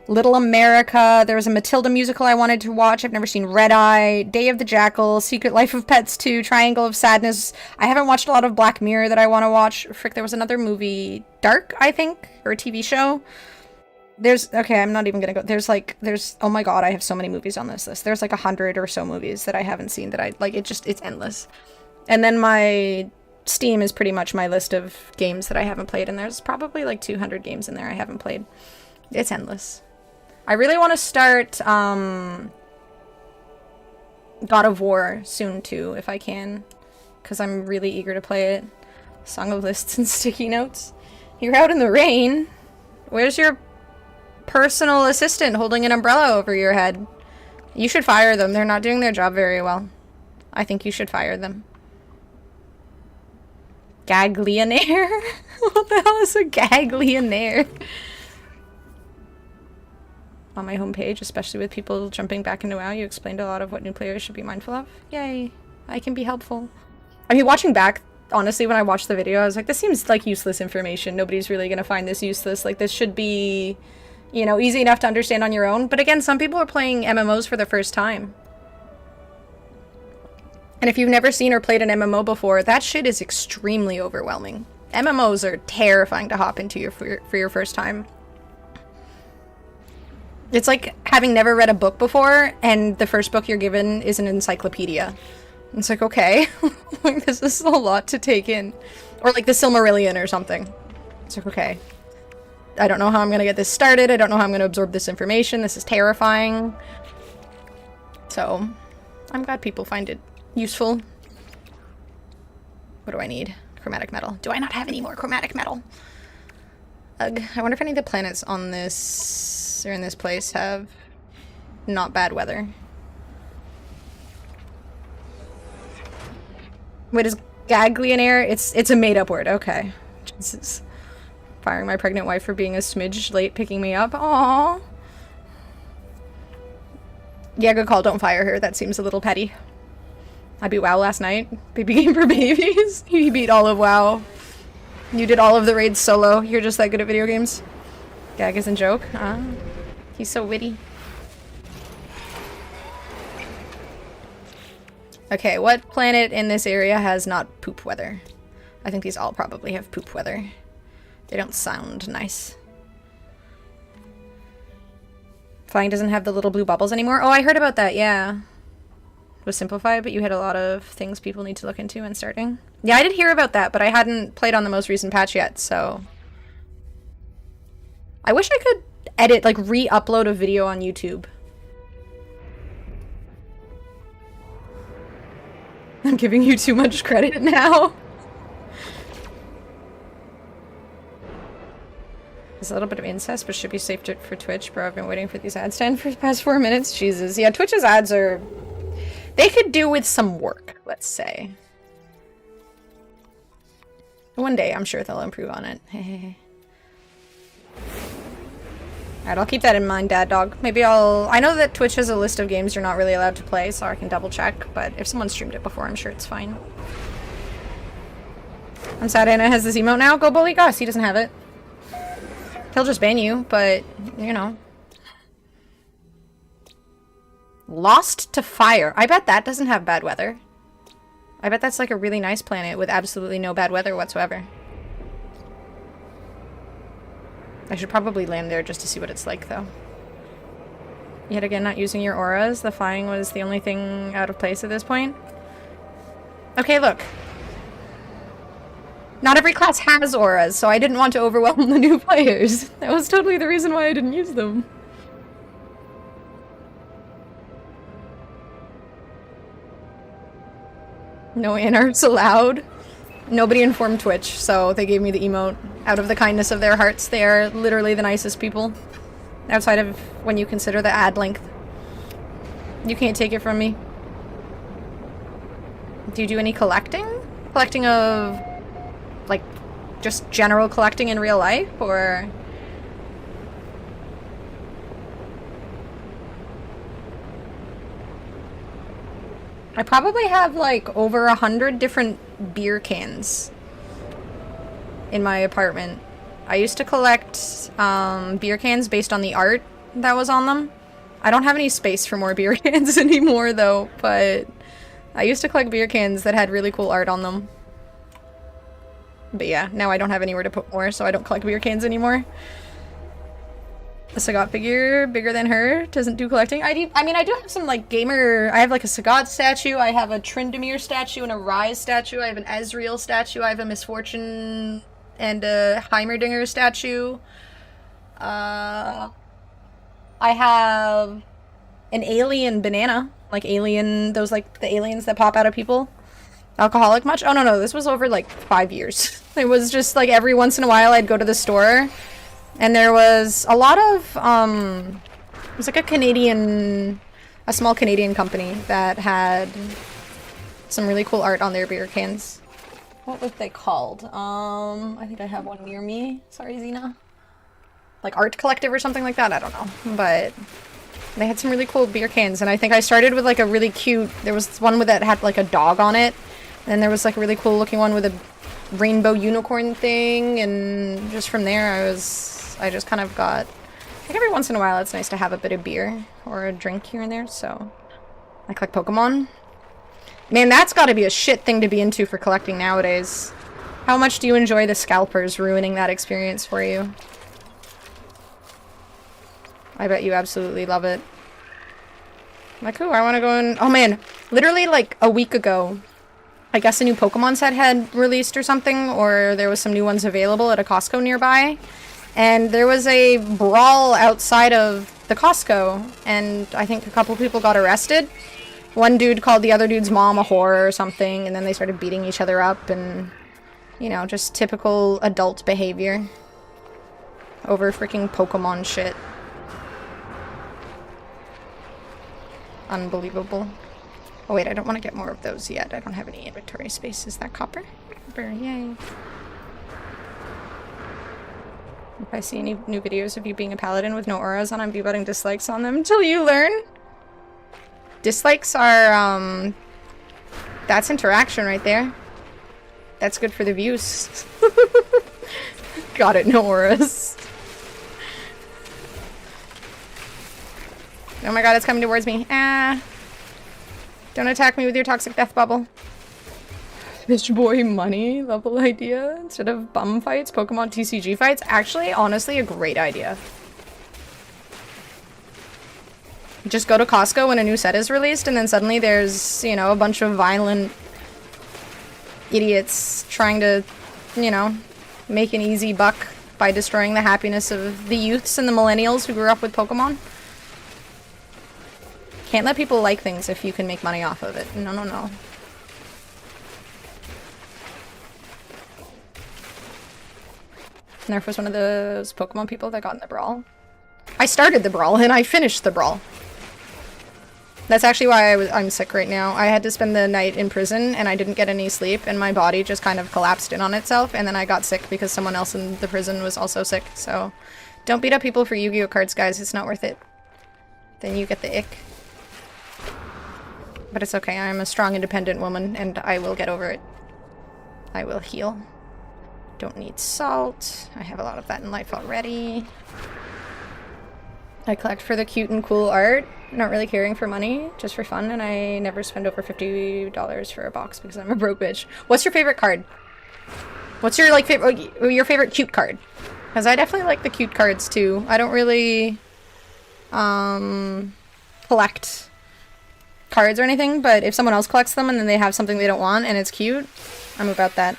Little America. There was a Matilda musical I wanted to watch. I've never seen Red Eye. Day of the Jackal. Secret Life of Pets 2. Triangle of Sadness. I haven't watched a lot of Black Mirror that I want to watch. Frick, there was another movie. Dark, I think? Or a TV show. Okay, I'm not even gonna go. Oh my god, I have so many movies on this list. There's like 100 or so movies that I haven't seen that it's endless. And then my Steam is pretty much my list of games that I haven't played, and there's probably like 200 games in there I haven't played. It's endless. I really want to start, God of War soon too, if I can, because I'm really eager to play it. Song of Lists and Sticky Notes. You're out in the rain. Where's your personal assistant holding an umbrella over your head? You should fire them. They're not doing their job very well. I think you should fire them. Gaglionaire? What the hell is a gaglionaire? On my homepage, especially with people jumping back into WoW, you explained a lot of what new players should be mindful of. Yay. I can be helpful. I mean, watching back, honestly, when I watched the video, I was like, this seems like useless information. Nobody's really gonna find this useless. Like, this should be, you know, easy enough to understand on your own. But again, some people are playing MMOs for the first time. And if you've never seen or played an MMO before, that shit is extremely overwhelming. MMOs are terrifying to hop into for your first time. It's like having never read a book before, and the first book you're given is an encyclopedia. It's like, okay, like, this is a lot to take in. Or like the Silmarillion or something. It's like, okay. I don't know how I'm gonna get this started. I don't know how I'm gonna absorb this information. This is terrifying. So, I'm glad people find it useful. What do I need? Chromatic metal. Do I not have any more chromatic metal? Ugh. I wonder if any of the planets on this, or in this place, have not bad weather. What is gaglionaire? It's a made-up word. Okay. Jesus. Firing my pregnant wife for being a smidge late picking me up. Aww. Yeah, good call. Don't fire her. That seems a little petty. I beat WoW last night. Baby game for babies. You beat all of WoW. You did all of the raids solo. You're just that good at video games. Gag isn't joke. Ah. He's so witty. Okay, what planet in this area has not poop weather? I think these all probably have poop weather. They don't sound nice. Flying doesn't have the little blue bubbles anymore? Oh, I heard about that, yeah. It was simplified, but you had a lot of things people need to look into when starting. Yeah, I did hear about that, but I hadn't played on the most recent patch yet, so... I wish I could edit, like, re-upload a video on YouTube. I'm giving you too much credit now. There's a little bit of incest, but should be safe for Twitch. Bro, I've been waiting for these ads to end for the past 4 minutes. Jesus. Yeah, Twitch's ads are... They could do with some work, let's say. One day, I'm sure they'll improve on it. Alright, I'll keep that in mind, Dad Dog. Maybe I know that Twitch has a list of games you're not really allowed to play, so I can double check, but if someone streamed it before, I'm sure it's fine. I'm sad Anna has this emote now. Go bully Gus, he doesn't have it. He'll just ban you, but, you know. Lost to fire. I bet that doesn't have bad weather. I bet that's like a really nice planet with absolutely no bad weather whatsoever. I should probably land there just to see what it's like, though. Yet again, not using your auras. The flying was the only thing out of place at this point. Okay, look. Not every class has auras, so I didn't want to overwhelm the new players. That was totally the reason why I didn't use them. No anarchs allowed. Nobody informed Twitch, so they gave me the emote. Out of the kindness of their hearts, they are literally the nicest people. Outside of when you consider the ad length. You can't take it from me. Do you do any collecting? Collecting of, like, just general collecting in real life, or... I probably have, like, over 100 different beer cans in my apartment. I used to collect beer cans based on the art that was on them. I don't have any space for more beer cans anymore, though, but I used to collect beer cans that had really cool art on them. But yeah, now I don't have anywhere to put more, so I don't collect beer cans anymore. A Sagat figure bigger than her doesn't do collecting. I mean, I do have some, like, gamer... I have, like, a Sagat statue, I have a Tryndamere statue and a Rise statue, I have an Ezreal statue, I have a Misfortune and a Heimerdinger statue. I have an alien banana. Like, alien... Those, like, the aliens that pop out of people. Alcoholic much? Oh, no, this was over, like, 5 years. It was just, like, every once in a while I'd go to the store... And there was a lot of, it was like a small Canadian company that had some really cool art on their beer cans. What was they called? I think I have one near me. Sorry, Xena. Like Art Collective or something like that? I don't know. But they had some really cool beer cans, and I think I started with like a really cute, there was one that had like a dog on it, and then there was like a really cool looking one with a rainbow unicorn thing, and just from there I just kind of got, like every once in a while it's nice to have a bit of beer or a drink here and there, so I collect Pokemon. Man, that's gotta be a shit thing to be into for collecting nowadays. How much do you enjoy the scalpers ruining that experience for you? I bet you absolutely love it. Like, ooh, I want to go in... Oh man, literally like a week ago, I guess a new Pokemon set had released or something, or there was some new ones available at a Costco nearby. And there was a brawl outside of the Costco, and I think a couple people got arrested. One dude called the other dude's mom a whore or something, and then they started beating each other up, and, you know, just typical adult behavior. Over freaking Pokemon shit. Unbelievable. Oh wait, I don't want to get more of those yet. I don't have any inventory space. Is that copper? Copper, yay. If I see any new videos of you being a paladin with no auras on, I'm butting dislikes on them until you learn. Dislikes are, that's interaction right there. That's good for the views. Got it, no auras. Oh my god, it's coming towards me. Ah. Don't attack me with your toxic death bubble. Bitch boy money level idea instead of bum fights, Pokemon TCG fights. Actually, honestly, a great idea. Just go to Costco when a new set is released, and then suddenly there's, you know, a bunch of violent idiots trying to, you know, make an easy buck by destroying the happiness of the youths and the millennials who grew up with Pokemon. Can't let people like things if you can make money off of it. No, no, no. Nerf was one of those Pokemon people that got in the brawl. I started the brawl and I finished the brawl. That's actually why I'm sick right now. I had to spend the night in prison and I didn't get any sleep and my body just kind of collapsed in on itself, and then I got sick because someone else in the prison was also sick. So don't beat up people for Yu-Gi-Oh cards, guys. It's not worth it. Then you get the ick. But it's okay. I'm a strong, independent woman and I will get over it. I will heal. Don't need salt. I have a lot of that in life already. I collect for the cute and cool art, not really caring for money, just for fun, and I never spend over $50 for a box because I'm a broke bitch. What's your favorite card? What's your your favorite cute card? Because I definitely like the cute cards too. I don't really collect cards or anything, but if someone else collects them and then they have something they don't want and it's cute, I'm about that.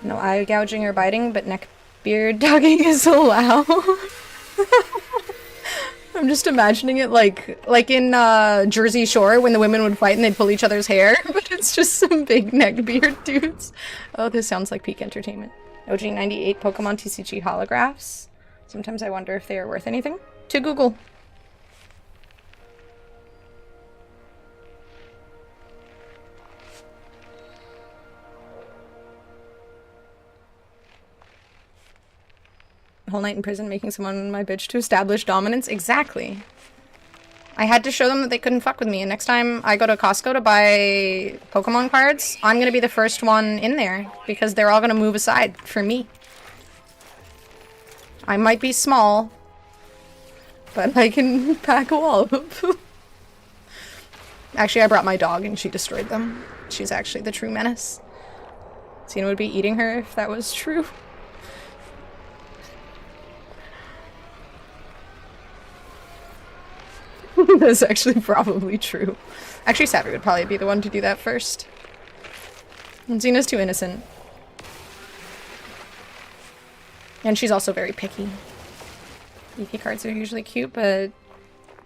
No eye gouging or biting, but neck beard dogging is allowed. I'm just imagining it like in Jersey Shore when the women would fight and they'd pull each other's hair, but it's just some big neck beard dudes. Oh, this sounds like peak entertainment. OG98 Pokemon TCG holographs. Sometimes I wonder if they are worth anything. To Google. Whole night in prison making someone my bitch to establish dominance. Exactly. I had to show them that they couldn't fuck with me, and next time I go to Costco to buy Pokemon cards, I'm gonna be the first one in there because they're all gonna move aside for me. I might be small, but I can pack a wallop. Actually, I brought my dog and she destroyed them. She's actually the true menace. Cena would be eating her if that was true. That's actually probably true. Actually, Savvy would probably be the one to do that first. And Xena's too innocent. And she's also very picky. Eevee cards are usually cute, but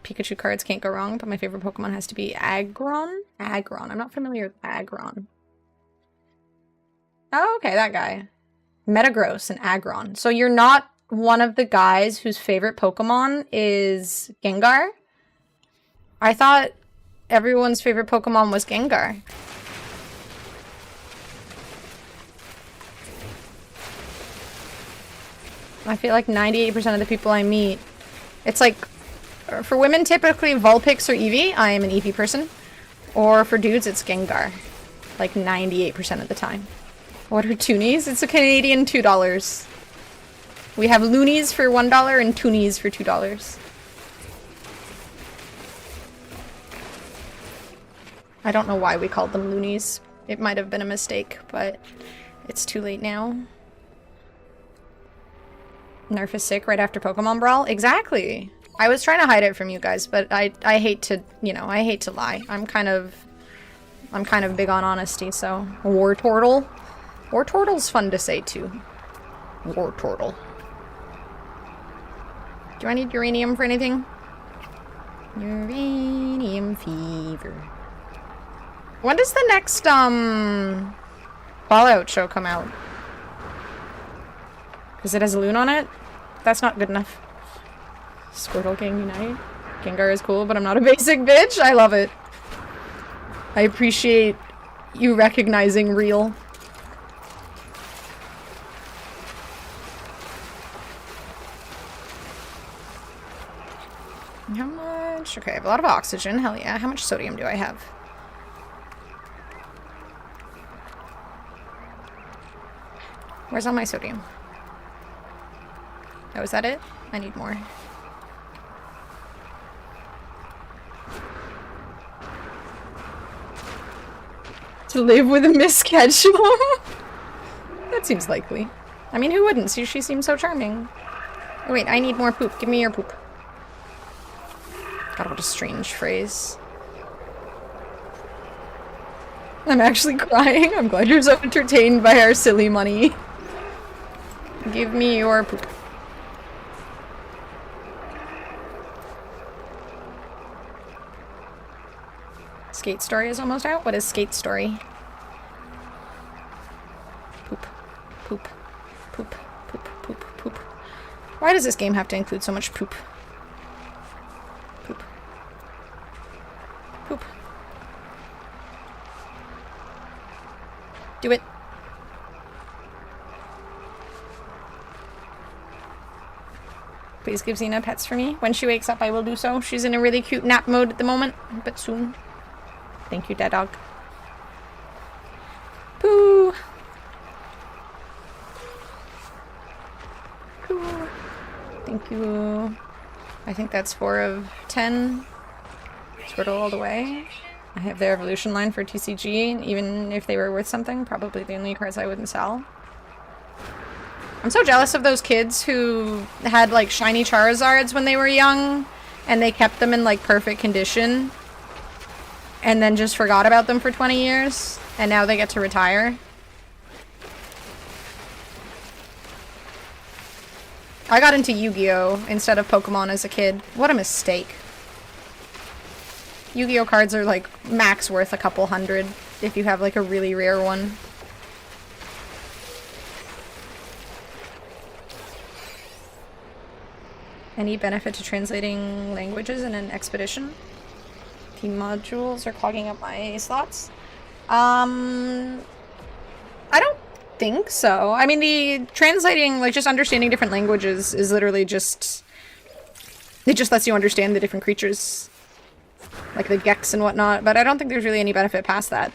Pikachu cards can't go wrong. But my favorite Pokemon has to be Aggron? Aggron. I'm not familiar with Aggron. Oh, okay, that guy. Metagross and Aggron. So you're not one of the guys whose favorite Pokemon is Gengar? I thought everyone's favorite Pokemon was Gengar. I feel like 98% of the people I meet, it's like, for women typically Vulpix or Eevee, I am an Eevee person. Or for dudes, it's Gengar. Like 98% of the time. What are toonies? It's a Canadian $2. We have loonies for $1 and toonies for $2. I don't know why we called them loonies. It might have been a mistake, but it's too late now. Nerf is sick right after Pokemon Brawl? Exactly! I was trying to hide it from you guys, but I hate to, you know, I hate to lie. I'm kind of big on honesty, so... Wartortle? Wartortle's fun to say, too. Wartortle. Do I need uranium for anything? Uranium fever. When does the next, Fallout show come out? Because it has a loon on it? That's not good enough. Squirtle Gang Unite. Gengar is cool, but I'm not a basic bitch. I love it. I appreciate you recognizing real. How much? Okay, I have a lot of oxygen. Hell yeah. How much sodium do I have? Where's all my sodium? Oh, is that it? I need more. To live with a Miss Ketchum? That seems likely. I mean, who wouldn't? She seems so charming. Oh, wait, I need more poop. Give me your poop. God, what a strange phrase. I'm actually crying. I'm glad you're so entertained by our silly money. Give me your poop. Skate Story is almost out? What is Skate Story? Poop. Poop. Poop. Poop. Poop. Poop. Why does this game have to include so much poop? Poop. Poop. Do it. Please give Xena pets for me. When she wakes up, I will do so. She's in a really cute nap mode at the moment, but soon. Thank you, dead dog. Pooh. Pooh. Thank you. I think that's 4 of 10. Squirtle all the way. I have their evolution line for TCG, even if they were worth something. Probably the only cards I wouldn't sell. I'm so jealous of those kids who had like shiny Charizards when they were young and they kept them in like perfect condition and then just forgot about them for 20 years and now they get to retire. I got into Yu-Gi-Oh! Instead of Pokemon as a kid. What a mistake. Yu-Gi-Oh! Cards are like max worth a couple hundred if you have like a really rare one. Any benefit to translating languages in an expedition? The modules are clogging up my slots. I don't think so. I mean, the translating, like just understanding different languages is literally just... It just lets you understand the different creatures. Like the Gex and whatnot, but I don't think there's really any benefit past that.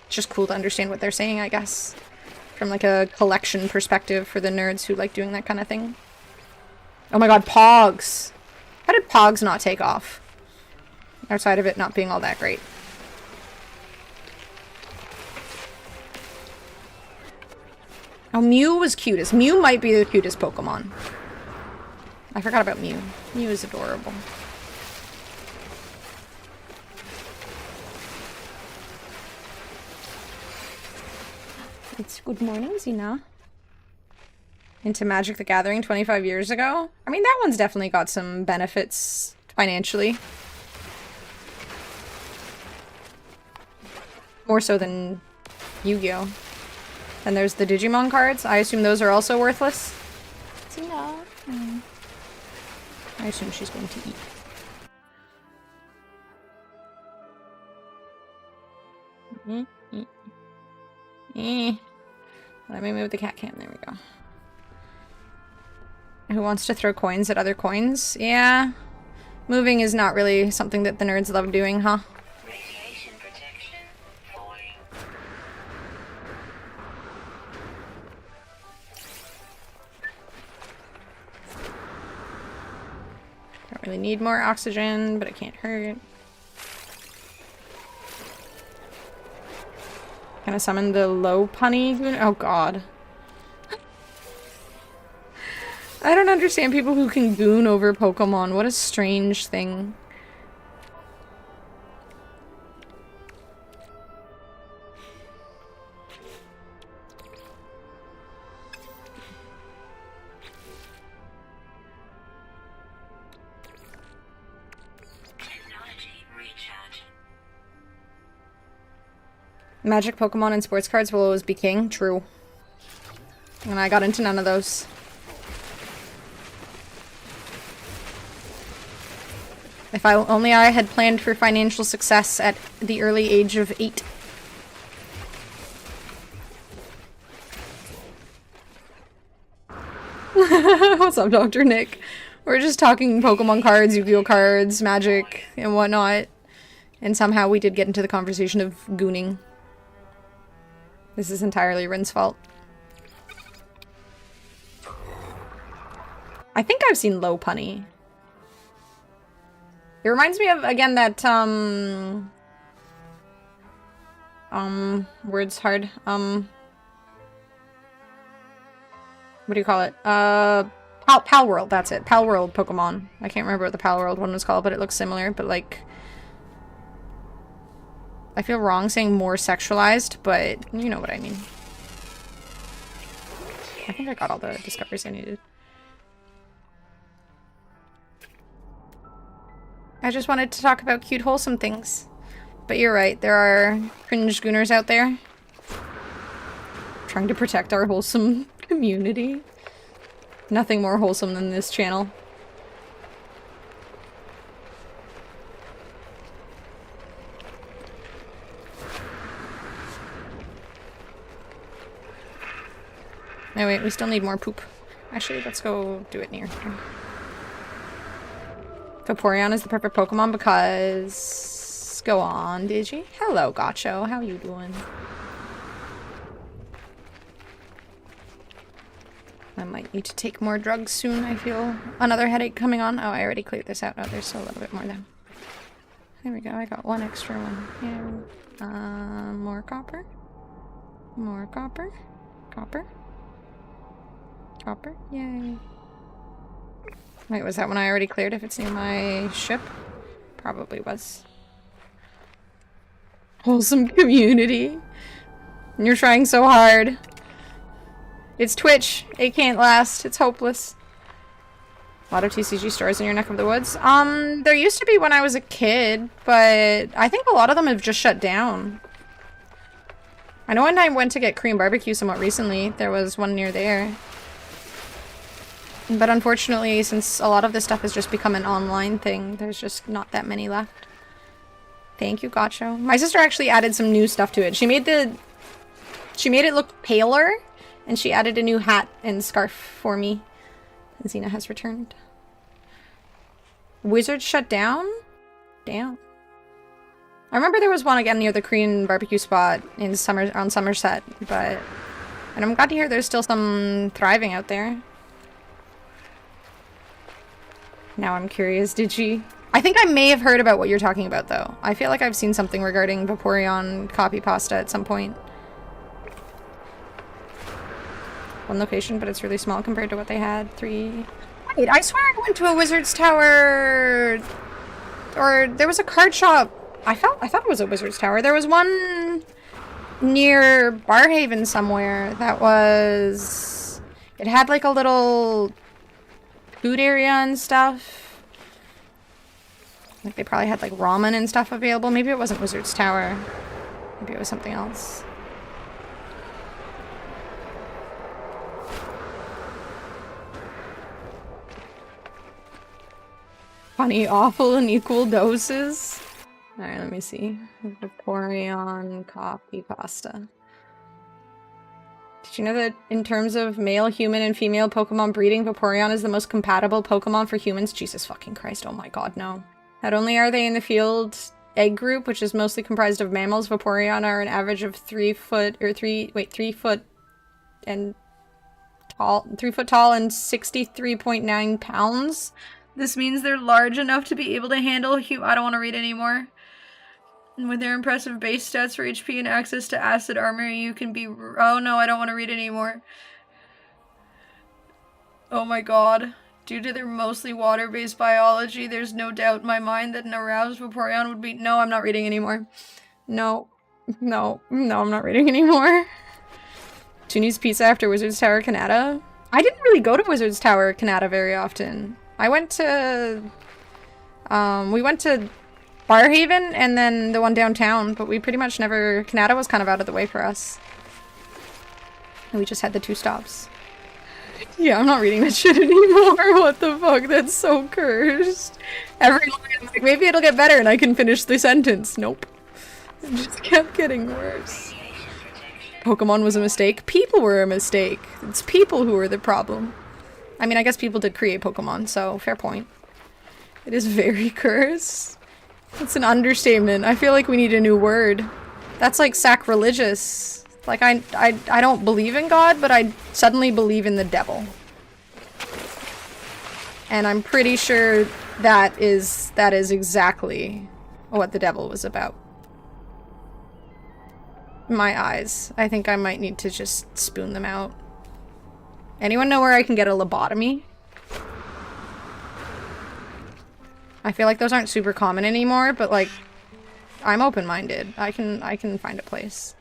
It's just cool to understand what they're saying, I guess. From like a collection perspective for the nerds who like doing that kind of thing. Oh my god, Pogs! How did Pogs not take off? Outside of it not being all that great. Oh, Mew was cutest. Mew might be the cutest Pokemon. I forgot about Mew. Mew is adorable. It's good morning, Xena. Into Magic the Gathering 25 years ago. I mean, that one's definitely got some benefits financially. More so than Yu-Gi-Oh! And there's the Digimon cards. I assume those are also worthless. Xena. I assume she's going to eat. Let me move the cat cam. There we go. Who wants to throw coins at other coins? Yeah. Moving is not really something that the nerds love doing, huh? Radiation protection falling. Don't really need more oxygen, but it can't hurt. Can I summon the low punny? Oh god. I don't understand people who can goon over Pokemon. What a strange thing. Technology recharge. Magic, Pokemon, and sports cards will always be king. True. And I got into none of those. If only I had planned for financial success at the early age of 8. What's up, Dr. Nick? We're just talking Pokemon cards, Yu-Gi-Oh cards, Magic, and whatnot. And somehow we did get into the conversation of gooning. This is entirely Rin's fault. I think I've seen low punny. It reminds me of, again, that, word's hard. What do you call it? Pal World, that's it. Pal World Pokemon. I can't remember what the Pal World one was called, but it looks similar, but, like... I feel wrong saying more sexualized, but you know what I mean. I think I got all the discoveries I needed. I just wanted to talk about cute, wholesome things. But you're right, there are cringe gooners out there. Trying to protect our wholesome community. Nothing more wholesome than this channel. No, wait, we still need more poop. Actually, let's go do it near here. Vaporeon is the perfect Pokemon because... Go on, Digi. Hello, Gotcho. How you doing? I might need to take more drugs soon. I feel another headache coming on. Oh, I already cleared this out. Oh, there's still a little bit more though. There we go. I got one extra one. Yeah. More copper. More copper. Copper. Copper. Yay. Wait, was that one I already cleared if it's near my ship? Probably was. Wholesome community. You're trying so hard. It's Twitch. It can't last. It's hopeless. A lot of TCG stores in your neck of the woods. There used to be when I was a kid, but I think a lot of them have just shut down. I know when I went to get Korean barbecue somewhat recently, there was one near there. But unfortunately, since a lot of this stuff has just become an online thing, there's just not that many left. Thank you, Gotcho. My sister actually added some new stuff to it. She made it look paler, and she added a new hat and scarf for me. And Xena has returned. Wizards shut down? Damn. I remember there was one again near the Korean barbecue spot in on Somerset, and I'm glad to hear there's still some thriving out there. Now I'm curious, did she? I think I may have heard about what you're talking about, though. I feel like I've seen something regarding Vaporeon copy pasta at some point. One location, but it's really small compared to what they had. 3... Wait, I swear I went to a Wizard's Tower... Or there was a card shop. I thought it was a Wizard's Tower. There was one near Barhaven somewhere that was... It had like a little food area and stuff. Like they probably had like ramen and stuff available. Maybe it wasn't Wizard's Tower. Maybe it was something else. Funny, awful, in equal doses. Alright, let me see. Vaporeon copy pasta. Did you know that in terms of male, human, and female Pokemon breeding, Vaporeon is the most compatible Pokemon for humans? Jesus fucking Christ, oh my god, no. Not only are they in the field egg group, which is mostly comprised of mammals, Vaporeon are an average of 3 foot tall and 63.9 pounds. This means they're large enough to be able to handle I don't want to read anymore. And with their impressive base stats for HP and access to acid armor, you can be... Oh no, I don't want to read anymore. Oh my god. Due to their mostly water-based biology, there's no doubt in my mind that an aroused Vaporeon would be... No, I'm not reading anymore. No. No. No, I'm not reading anymore. Toonie's Pizza after Wizard's Tower, Canada? I didn't really go to Wizard's Tower, Canada very often. I went to... we went to Barhaven and then the one downtown, but we pretty much never... Canada was kind of out of the way for us. And we just had the 2 stops. Yeah, I'm not reading that shit anymore. What the fuck? That's so cursed. Every line, I'm like, maybe it'll get better and I can finish the sentence. Nope. It just kept getting worse. Pokemon was a mistake. People were a mistake. It's people who were the problem. I mean, I guess people did create Pokemon, so fair point. It is very cursed. It's an understatement. I feel like we need a new word. That's like sacrilegious. Like, I don't believe in God, but I suddenly believe in the devil. And I'm pretty sure that is exactly what the devil was about. My eyes. I think I might need to just spoon them out. Anyone know where I can get a lobotomy? I feel like those aren't super common anymore, but like, I'm open-minded. I can find a place.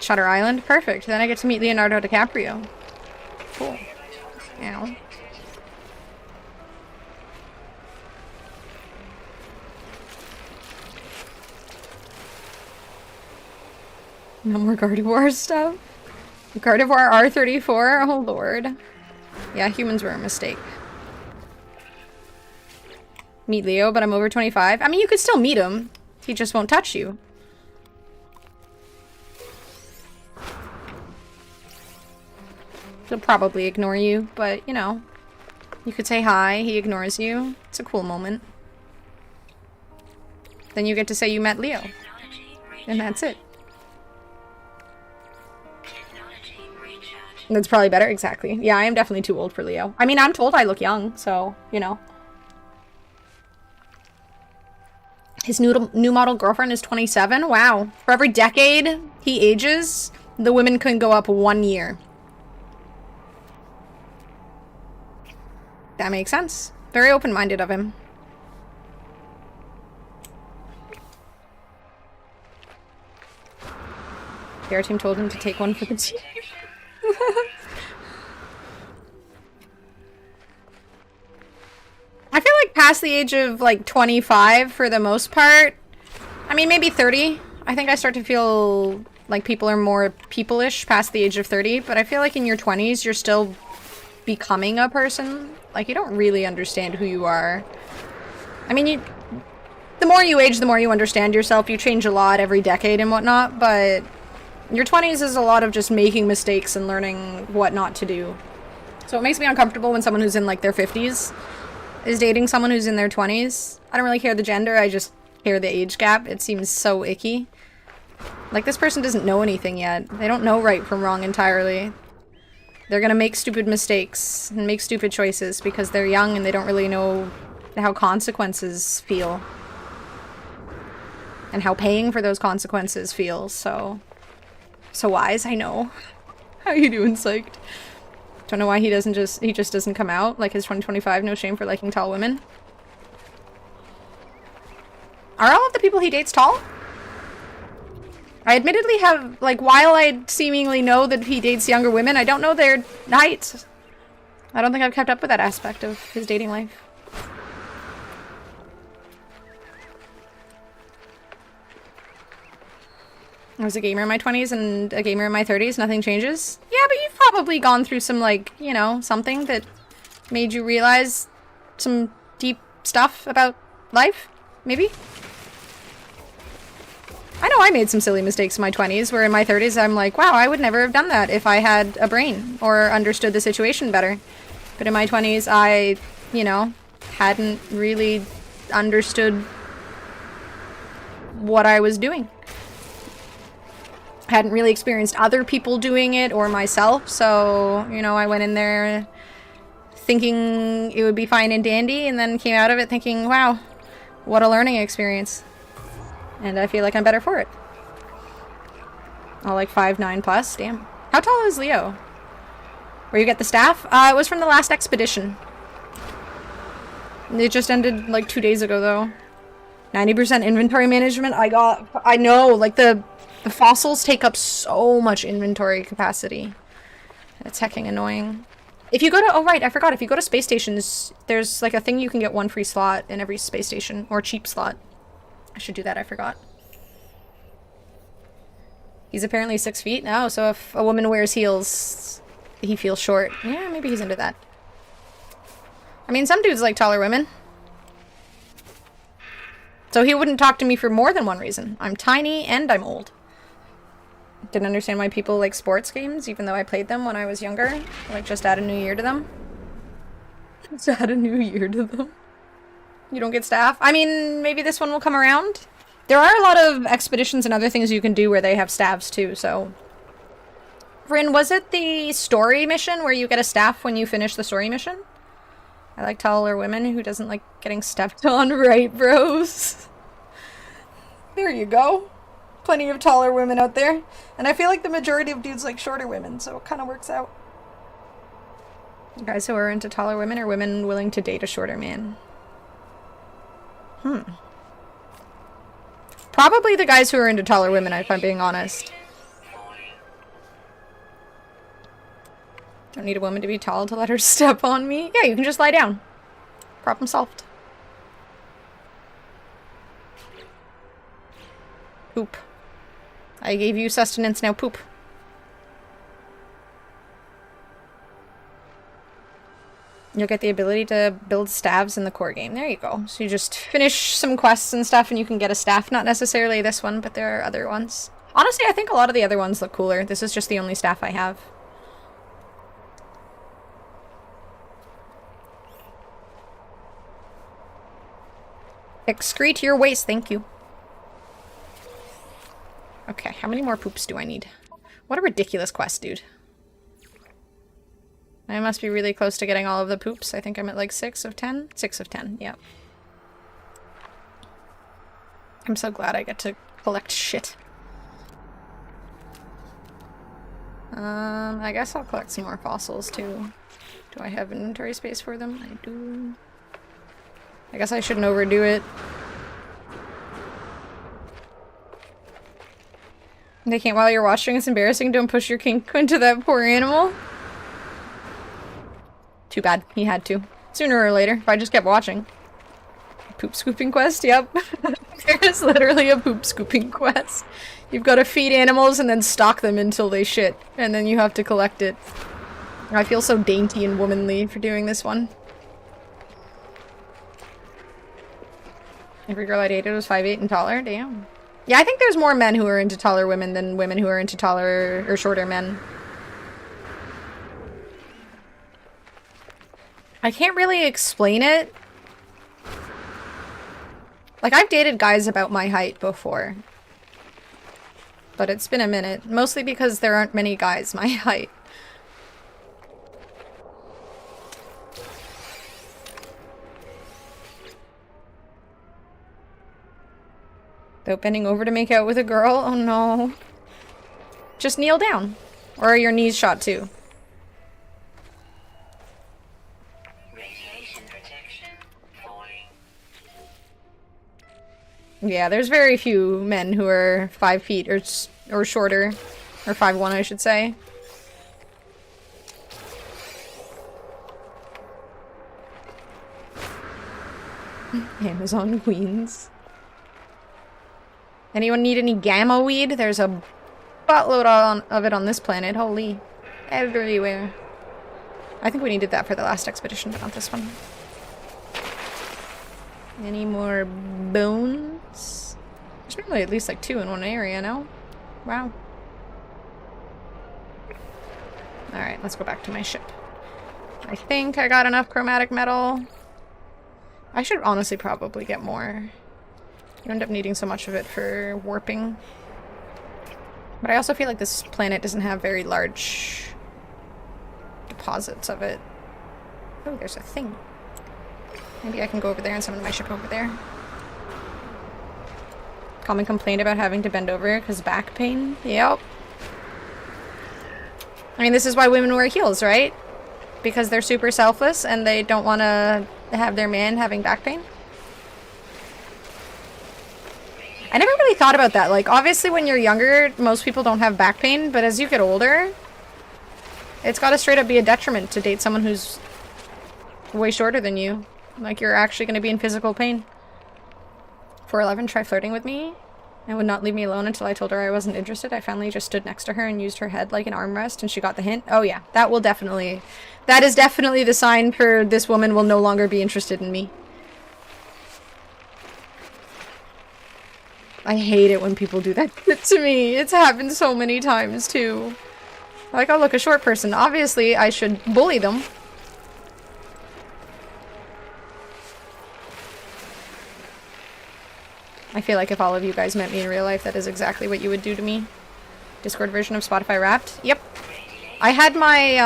Shutter Island? Perfect. Then I get to meet Leonardo DiCaprio. Cool. Ow. No more Gardevoir stuff? Gardevoir R34? Oh lord. Yeah, humans were a mistake. Meet Leo, but I'm over 25. I mean, you could still meet him. He just won't touch you. He'll probably ignore you, but, you know. You could say hi, he ignores you. It's a cool moment. Then you get to say you met Leo. Technology And that's it. Technology recharge. That's probably better, exactly. Yeah, I am definitely too old for Leo. I mean, I'm told I look young, so, you know. His new model girlfriend is 27. Wow. For every decade he ages, the women can go up 1 year. That makes sense. Very open-minded of him. Their team told him to take one for the team. I feel like past the age of like 25 for the most part. I mean, maybe 30. I think I start to feel like people are more people-ish past the age of 30, but I feel like in your 20s you're still becoming a person. Like, you don't really understand who you are. I mean, the more you age, the more you understand yourself. You change a lot every decade and whatnot, but your 20s is a lot of just making mistakes and learning what not to do. So it makes me uncomfortable when someone who's in like their 50s is dating someone who's in their 20s. I don't really care the gender, I just care the age gap. It seems so icky. Like, this person doesn't know anything yet. They don't know right from wrong entirely. They're gonna make stupid mistakes and make stupid choices because they're young and they don't really know how consequences feel. And how paying for those consequences feels, so wise, I know. How you doing, psyched? Don't know why he just doesn't come out, like his 2025 no shame for liking tall women. Are all of the people he dates tall? I admittedly have, like, while I seemingly know that he dates younger women, I don't know their heights. I don't think I've kept up with that aspect of his dating life. I was a gamer in my 20s and a gamer in my 30s. Nothing changes. Yeah, but you've probably gone through some, like, you know, something that made you realize some deep stuff about life, maybe? I know I made some silly mistakes in my 20s, where in my 30s I'm like, wow, I would never have done that if I had a brain or understood the situation better. But in my 20s, I, you know, hadn't really understood what I was doing. Hadn't really experienced other people doing it or myself, so, you know, I went in there thinking it would be fine and dandy, and then came out of it thinking, wow, what a learning experience. And I feel like I'm better for it. Oh, like 5'9" plus? Damn. How tall is Leo? Where you get the staff? It was from the last expedition. It just ended like 2 days ago, though. 90% inventory management. I know, like the fossils take up so much inventory capacity. It's hecking annoying. If you go to, oh right, I forgot, if you go to space stations, there's like a thing you can get 1 free slot in every space station, or cheap slot. I should do that, I forgot. He's apparently 6 feet now, so if a woman wears heels, he feels short. Yeah, maybe he's into that. I mean, some dudes like taller women. So he wouldn't talk to me for more than one reason. I'm tiny and I'm old. Didn't understand why people like sports games, even though I played them when I was younger. Like, just add a new year to them. Just add a new year to them. You don't get staff? I mean, maybe this one will come around. There are a lot of expeditions and other things you can do where they have staffs too, so... Rin, was it the story mission where you get a staff when you finish the story mission? I like taller women. Who doesn't like getting stepped on, right, bros? There you go. Plenty of taller women out there. And I feel like the majority of dudes like shorter women, so it kind of works out. Guys who are into taller women, or women willing to date a shorter man? Probably the guys who are into taller women, if I'm being honest. Don't need a woman to be tall to let her step on me. Yeah, you can just lie down. Problem solved. Poop. I gave you sustenance, now poop. You'll get the ability to build staffs in the core game. There you go. So you just finish some quests and stuff and you can get a staff. Not necessarily this one, but there are other ones. Honestly, I think a lot of the other ones look cooler. This is just the only staff I have. Excrete your waste, thank you. Okay, how many more poops do I need? What a ridiculous quest, dude. I must be really close to getting all of the poops. I think I'm at like 6 of 10? 6 of 10, yep. I'm so glad I get to collect shit. I guess I'll collect some more fossils too. Do I have inventory space for them? I do. I guess I shouldn't overdo it. They can't while you're watching. It's embarrassing. Don't push your kink into that poor animal. Too bad. He had to. Sooner or later, if I just kept watching. Poop scooping quest? Yep. There's literally a poop scooping quest. You've got to feed animals and then stalk them until they shit. And then you have to collect it. I feel so dainty and womanly for doing this one. Every girl I dated was 5'8" and taller? Damn. Yeah, I think there's more men who are into taller women than women who are into taller or shorter men. I can't really explain it. Like, I've dated guys about my height before. But it's been a minute. Mostly because there aren't many guys my height. Without bending over to make out with a girl? Oh no. Just kneel down. Or are your knees shot too? Radiation protection falling. Yeah, there's very few men who are 5 feet or shorter. Or 5'1", I should say. Amazon Queens. Anyone need any gamma weed? There's a buttload of it on this planet. Holy. Everywhere. I think we needed that for the last expedition, but not this one. Any more bones? There's normally at least like 2 in one area, no? Wow. Alright, let's go back to my ship. I think I got enough chromatic metal. I should honestly probably get more. You end up needing so much of it for warping. But I also feel like this planet doesn't have very large deposits of it. Oh, there's a thing. Maybe I can go over there and summon my ship over there. Common complaint about having to bend over because back pain? Yep. I mean, this is why women wear heels, right? Because they're super selfless and they don't want to have their man having back pain. I never really thought about that. Like, obviously when you're younger, most people don't have back pain, but as you get older, it's gotta straight up be a detriment to date someone who's way shorter than you. Like, you're actually gonna be in physical pain. 411 tried flirting with me and would not leave me alone until I told her I wasn't interested. I finally just stood next to her and used her head like an armrest, and she got the hint. Oh yeah, that is definitely the sign for this woman will no longer be interested in me. I hate it when people do that to me. It's happened so many times too. Like, oh look, a short person. Obviously, I should bully them. I feel like if all of you guys met me in real life, that is exactly what you would do to me. Discord version of Spotify Wrapped? Yep. I had my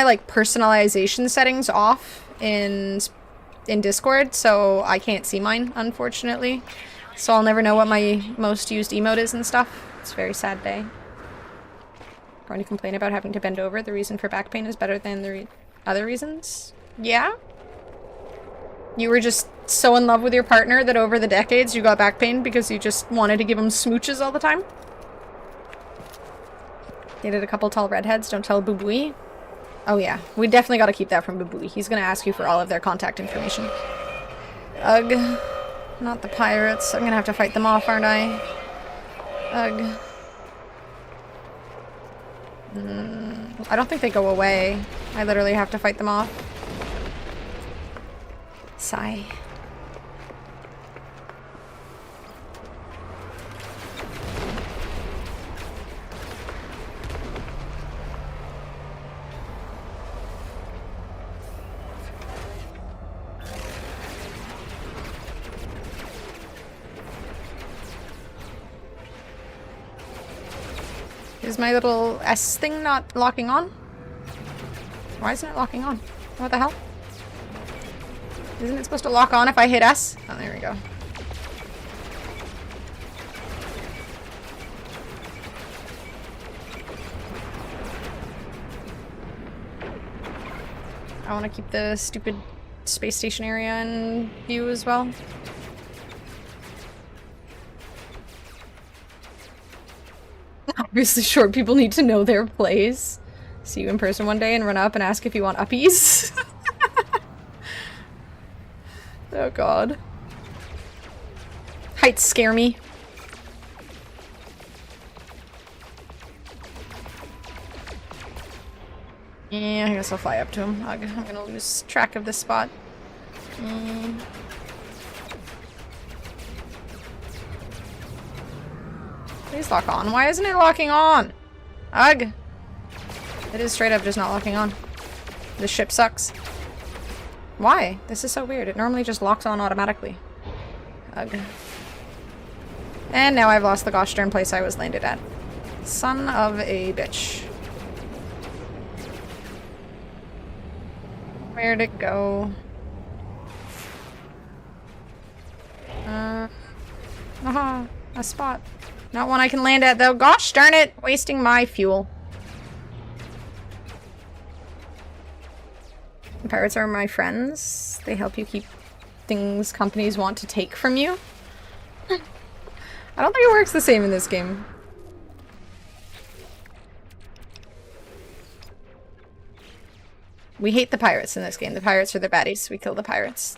like personalization settings off in Discord, so I can't see mine, unfortunately. So I'll never know what my most used emote is and stuff. It's a very sad day. Going to complain about having to bend over. The reason for back pain is better than the other reasons? Yeah? You were just so in love with your partner that over the decades you got back pain because you just wanted to give him smooches all the time? Dated a couple tall redheads, don't tell Boo-Booey. Oh yeah, we definitely gotta keep that from Boo-Booey. He's gonna ask you for all of their contact information. Ugh. Not the pirates. I'm gonna have to fight them off, aren't I? Ugh. I don't think they go away. I literally have to fight them off. Sigh. Is my little S thing not locking on? Why isn't it locking on? What the hell? Isn't it supposed to lock on if I hit S? Oh, there we go. I want to keep the stupid space station area in view as well. Obviously, short people need to know their place. See you in person one day and run up and ask if you want uppies. Oh god. Heights scare me. Yeah, I guess I'll fly up to him. I'm gonna lose track of this spot. Please lock on. Why isn't it locking on? Ugh. It is straight up just not locking on. This ship sucks. Why? This is so weird. It normally just locks on automatically. Ugh. And now I've lost the gosh darn place I was landed at. Son of a bitch. Where'd it go? Aha, a spot. Not one I can land at though. Gosh darn it! Wasting my fuel. Pirates are my friends. They help you keep things companies want to take from you. I don't think it works the same in this game. We hate the pirates in this game. The pirates are the baddies. We kill the pirates.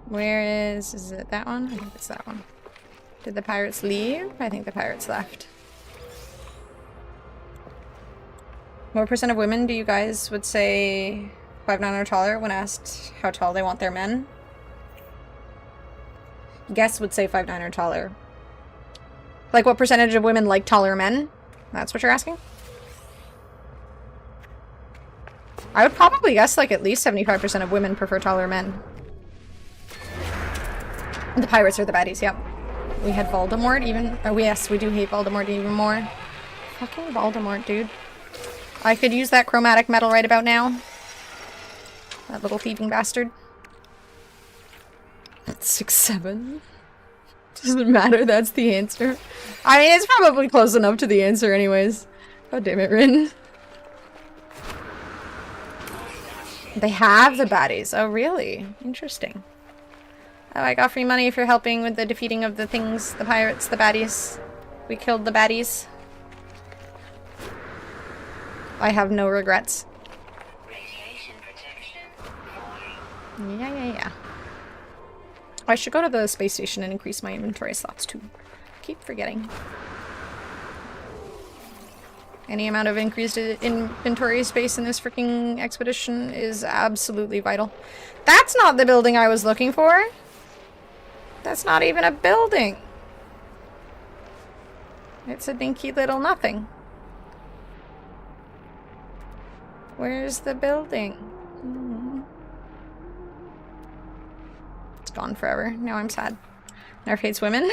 Where is it that one? I think it's that one. Did the pirates leave? I think the pirates left. What percent of women do you guys would say 5'9" or taller when asked how tall they want their men? Guess would say 5'9" or taller. Like what percentage of women like taller men? That's what you're asking? I would probably guess like at least 75% of women prefer taller men. The pirates are the baddies, yep. We had Voldemort even. Oh yes, we do hate Voldemort even more. Fucking Voldemort, dude. I could use that chromatic metal right about now. That little thieving bastard. 6'7". Doesn't matter, that's the answer. I mean, it's probably close enough to the answer anyways. God damn it, Rin. They have the baddies. Oh, really? Interesting. Oh, I got free money for helping with the defeating of the things, the pirates, the baddies. We killed the baddies. I have no regrets. Radiation protection. Yeah. I should go to the space station and increase my inventory slots too. Keep forgetting. Any amount of increased inventory space in this freaking expedition is absolutely vital. That's not the building I was looking for. That's not even a building. It's a dinky little nothing. Where's the building? It's gone forever. Now I'm sad. Nerf hates women.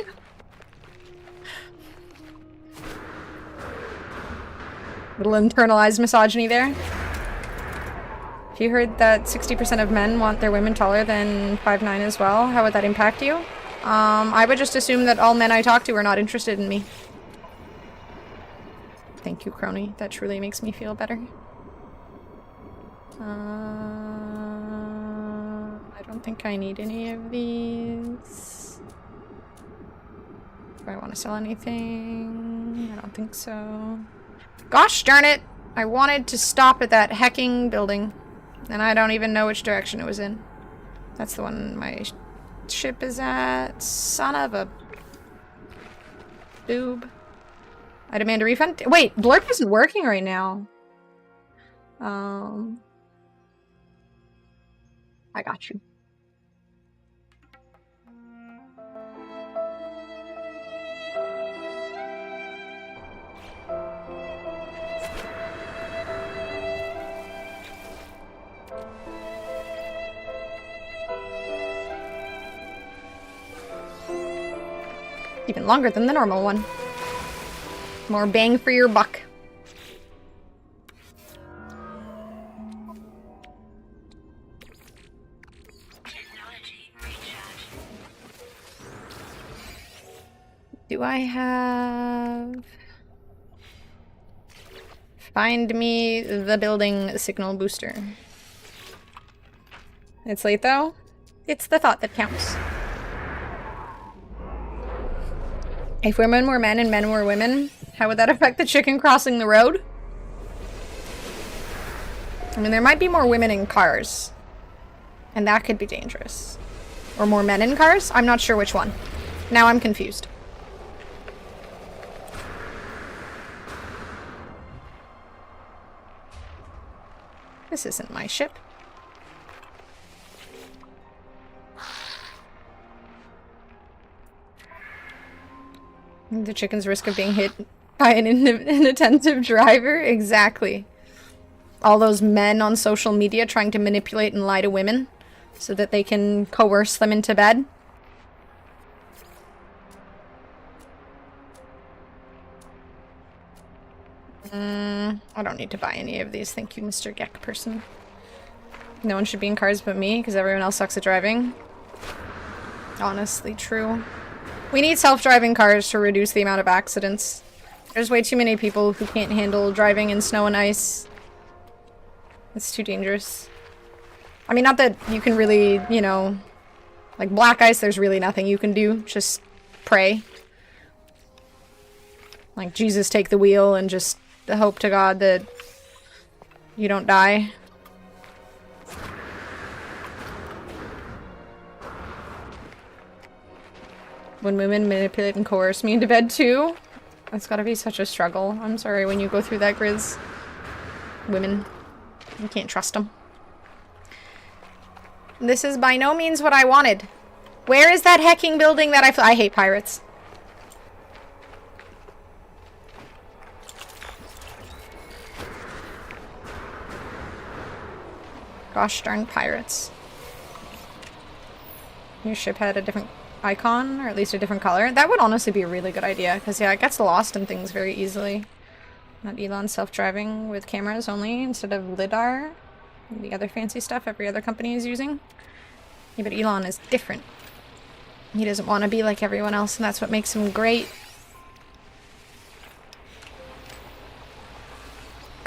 Little internalized misogyny there. If you heard that 60% of men want their women taller than 5'9" as well, how would that impact you? I would just assume that all men I talk to are not interested in me. Thank you, Crony. That truly makes me feel better. I don't think I need any of these. Do I want to sell anything? I don't think so. Gosh darn it! I wanted to stop at that hecking building. And I don't even know which direction it was in. That's the one my ship is at. Son of a boob. I demand a refund. Wait, Blurp isn't working right now. I got you. Even longer than the normal one. More bang for your buck. Technology recharge. Do I have... Find me the building signal booster. It's late though. It's the thought that counts. If women were men and men were women, how would that affect the chicken crossing the road? I mean, there might be more women in cars. And that could be dangerous. Or more men in cars? I'm not sure which one. Now I'm confused. This isn't my ship. The chicken's risk of being hit by an inattentive driver? Exactly. All those men on social media trying to manipulate and lie to women so that they can coerce them into bed. I don't need to buy any of these. Thank you, Mr. Geck person. No one should be in cars but me because everyone else sucks at driving. Honestly, true. We need self-driving cars to reduce the amount of accidents. There's way too many people who can't handle driving in snow and ice. It's too dangerous. I mean, not that you can really, you know, like black ice, there's really nothing you can do. Just pray. Like, Jesus, take the wheel and just hope to God that you don't die. When women manipulate and coerce me into bed too? That's gotta be such a struggle. I'm sorry when you go through that, Grizz. Women. You can't trust them. This is by no means what I wanted. Where is that hecking building that I hate pirates. Gosh darn pirates. Your ship had a different icon, or at least a different color. That would honestly be a really good idea, because yeah, it gets lost in things very easily. Not Elon self-driving with cameras only instead of LiDAR. And the other fancy stuff every other company is using. Yeah, but Elon is different. He doesn't want to be like everyone else, and that's what makes him great.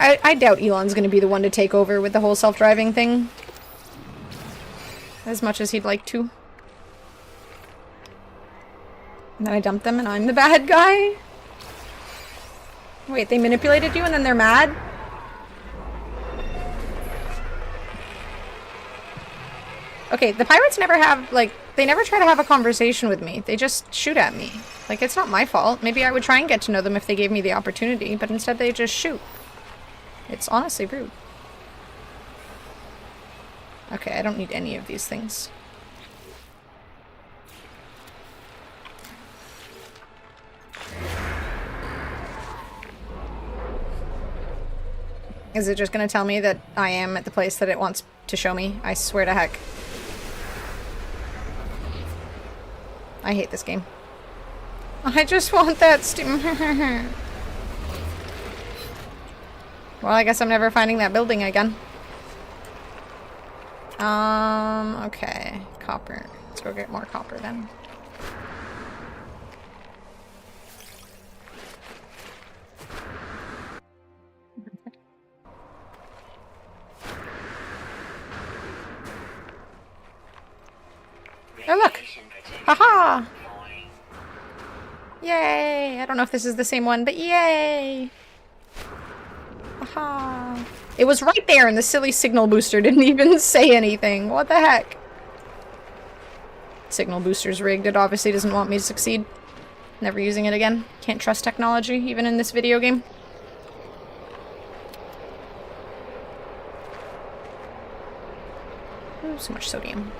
I doubt Elon's going to be the one to take over with the whole self-driving thing. As much as he'd like to. And then I dump them and I'm the bad guy? Wait, they manipulated you and then they're mad? Okay, the pirates never have, like, they never try to have a conversation with me. They just shoot at me. Like, it's not my fault. Maybe I would try and get to know them if they gave me the opportunity, but instead they just shoot. It's honestly rude. Okay, I don't need any of these things. Is it just gonna tell me that I am at the place that it wants to show me? I swear to heck. I hate this game. I just want that Well, I guess I'm never finding that building again. Okay. Copper. Let's go get more copper then. Oh, look! Haha! Yay! I don't know if this is the same one, but yay! Haha! It was right there and the silly signal booster didn't even say anything. What the heck? Signal booster's rigged. It obviously doesn't want me to succeed. Never using it again. Can't trust technology, even in this video game. Ooh, so much sodium.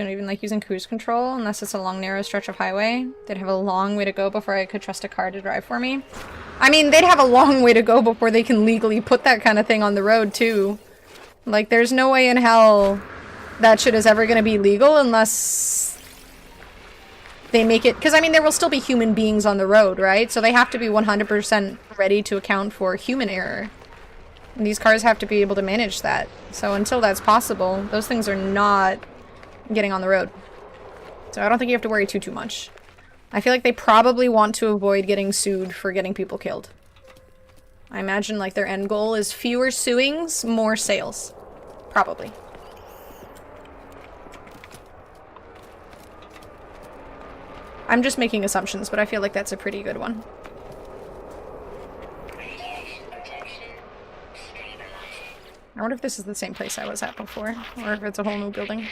don't even like using cruise control unless it's a long, narrow stretch of highway. They'd have a long way to go before I could trust a car to drive for me. I mean, they'd have a long way to go before they can legally put that kind of thing on the road, too. Like, there's no way in hell that shit is ever gonna be legal unless they make it... Because, I mean, there will still be human beings on the road, right? So they have to be 100% ready to account for human error. And these cars have to be able to manage that. So until that's possible, those things are not getting on the road. So I don't think you have to worry too much. I feel like they probably want to avoid getting sued for getting people killed. I imagine like their end goal is fewer suings, more sales. Probably. I'm just making assumptions, but I feel like that's a pretty good one. Radiation protection stabilizing. I wonder if this is the same place I was at before, or if it's a whole new building.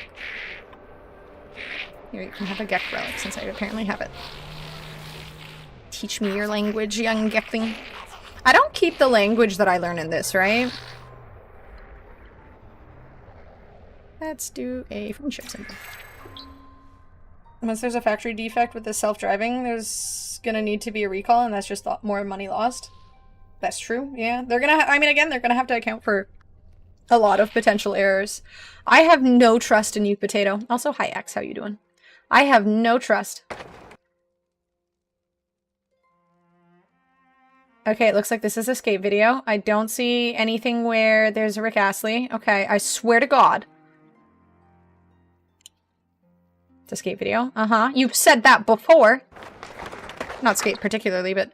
Here, you can have a Gek relic, since I apparently have it. Teach me your language, young Gekling. I don't keep the language that I learn in this, right? Let's do a friendship symbol. Unless there's a factory defect with the self-driving, there's gonna need to be a recall, and that's just more money lost. That's true, yeah. They're gonna I mean, again, they're gonna have to account for a lot of potential errors. I have no trust in you, Potato. Also, hi, X, how you doing? I have no trust. Okay, it looks like this is a skate video. I don't see anything where there's a Rick Astley. Okay, I swear to God. It's a skate video. Uh-huh. You've said that before. Not skate particularly, but...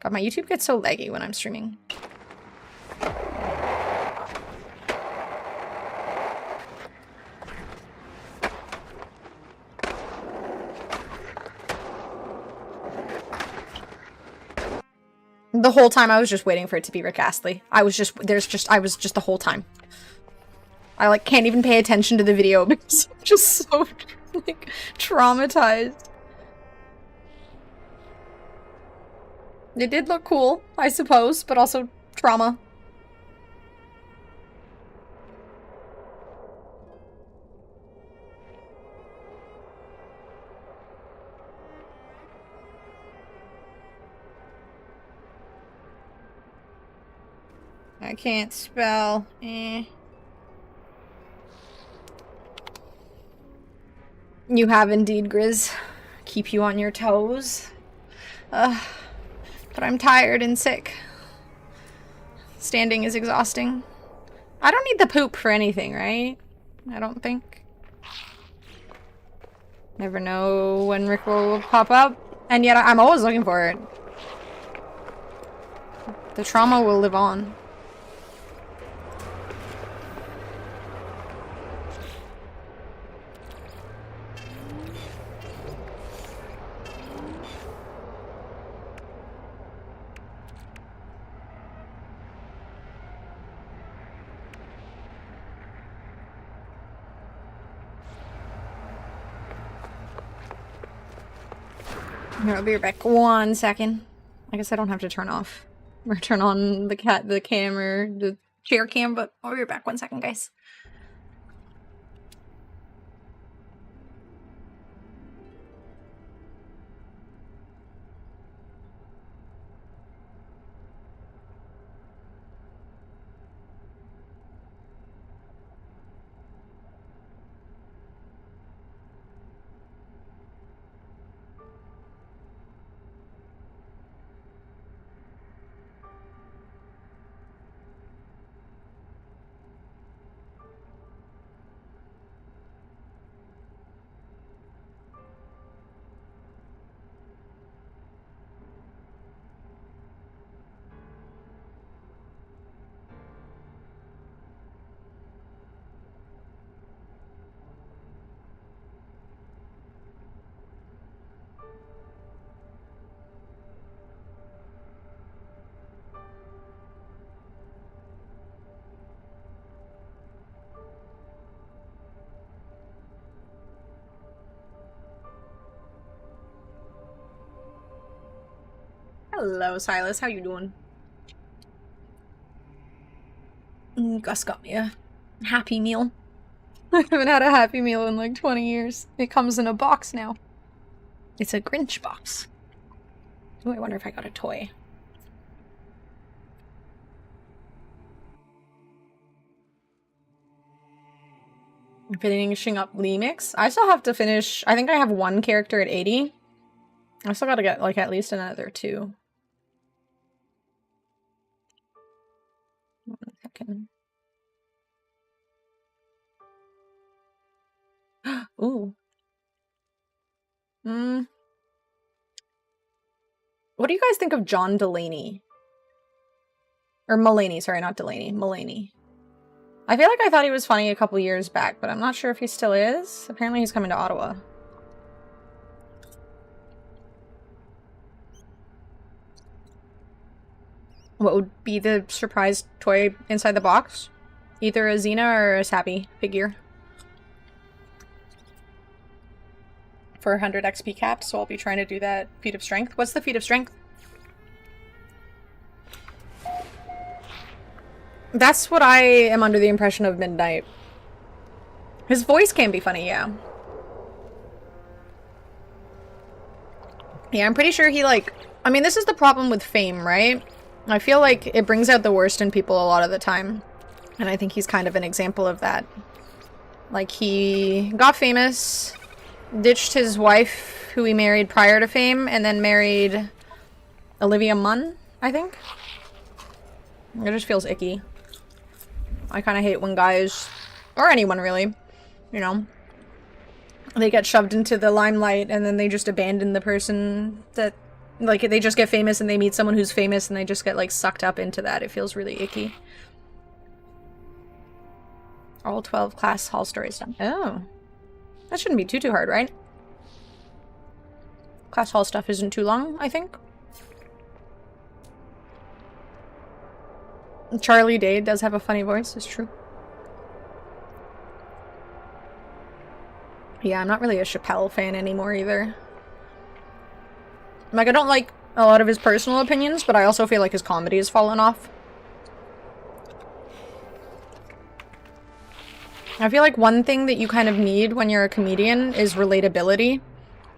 God, my YouTube gets so laggy when I'm streaming. The whole time I was just waiting for it to be Rick Astley. I was just the whole time. I like can't even pay attention to the video because I'm just so like traumatized. It did look cool, I suppose, but also trauma. I can't spell. Eh. You have indeed, Grizz. Keep you on your toes. But I'm tired and sick. Standing is exhausting. I don't need the poop for anything, right? I don't think. Never know when Rick will pop up. And yet I'm always looking for it. The trauma will live on. Here, I'll be right back. 1 second. I guess I don't have to turn off or turn on the camera, the chair cam, but I'll be right back. 1 second, guys. Hello, Silas. How you doing? Gus got me a Happy Meal. I haven't had a Happy Meal in like 20 years. It comes in a box now. It's a Grinch box. Oh, I wonder if I got a toy. Finishing up Lemix. I still have to finish. I think I have one character at 80. I still gotta get like at least another 2. 1 second. Ooh. What do you guys think of John Delaney? Or Mulaney, sorry, not Delaney. Mulaney. I feel like I thought he was funny a couple years back, but I'm not sure if he still is. Apparently he's coming to Ottawa. What would be the surprise toy inside the box? Either a Xena or a Sappy figure. For 100 XP capped, so I'll be trying to do that feat of strength. What's the feat of strength? That's what I am under the impression of Midnight. His voice can be funny, yeah. Yeah, I'm pretty sure he like... I mean, this is the problem with fame, right? I feel like it brings out the worst in people a lot of the time. And I think he's kind of an example of that. Like, he got famous, ditched his wife, who he married prior to fame, and then married Olivia Munn, I think? It just feels icky. I kind of hate when guys, or anyone really, you know, they get shoved into the limelight and then they just abandon the person that, like, they just get famous and they meet someone who's famous and they just get, like, sucked up into that. It feels really icky. All 12 class hall stories done. Oh. That shouldn't be too hard, right? Class hall stuff isn't too long, I think. Charlie Day does have a funny voice, it's true. Yeah, I'm not really a Chappelle fan anymore either. Like, I don't like a lot of his personal opinions, but I also feel like his comedy has fallen off. I feel like one thing that you kind of need when you're a comedian is relatability.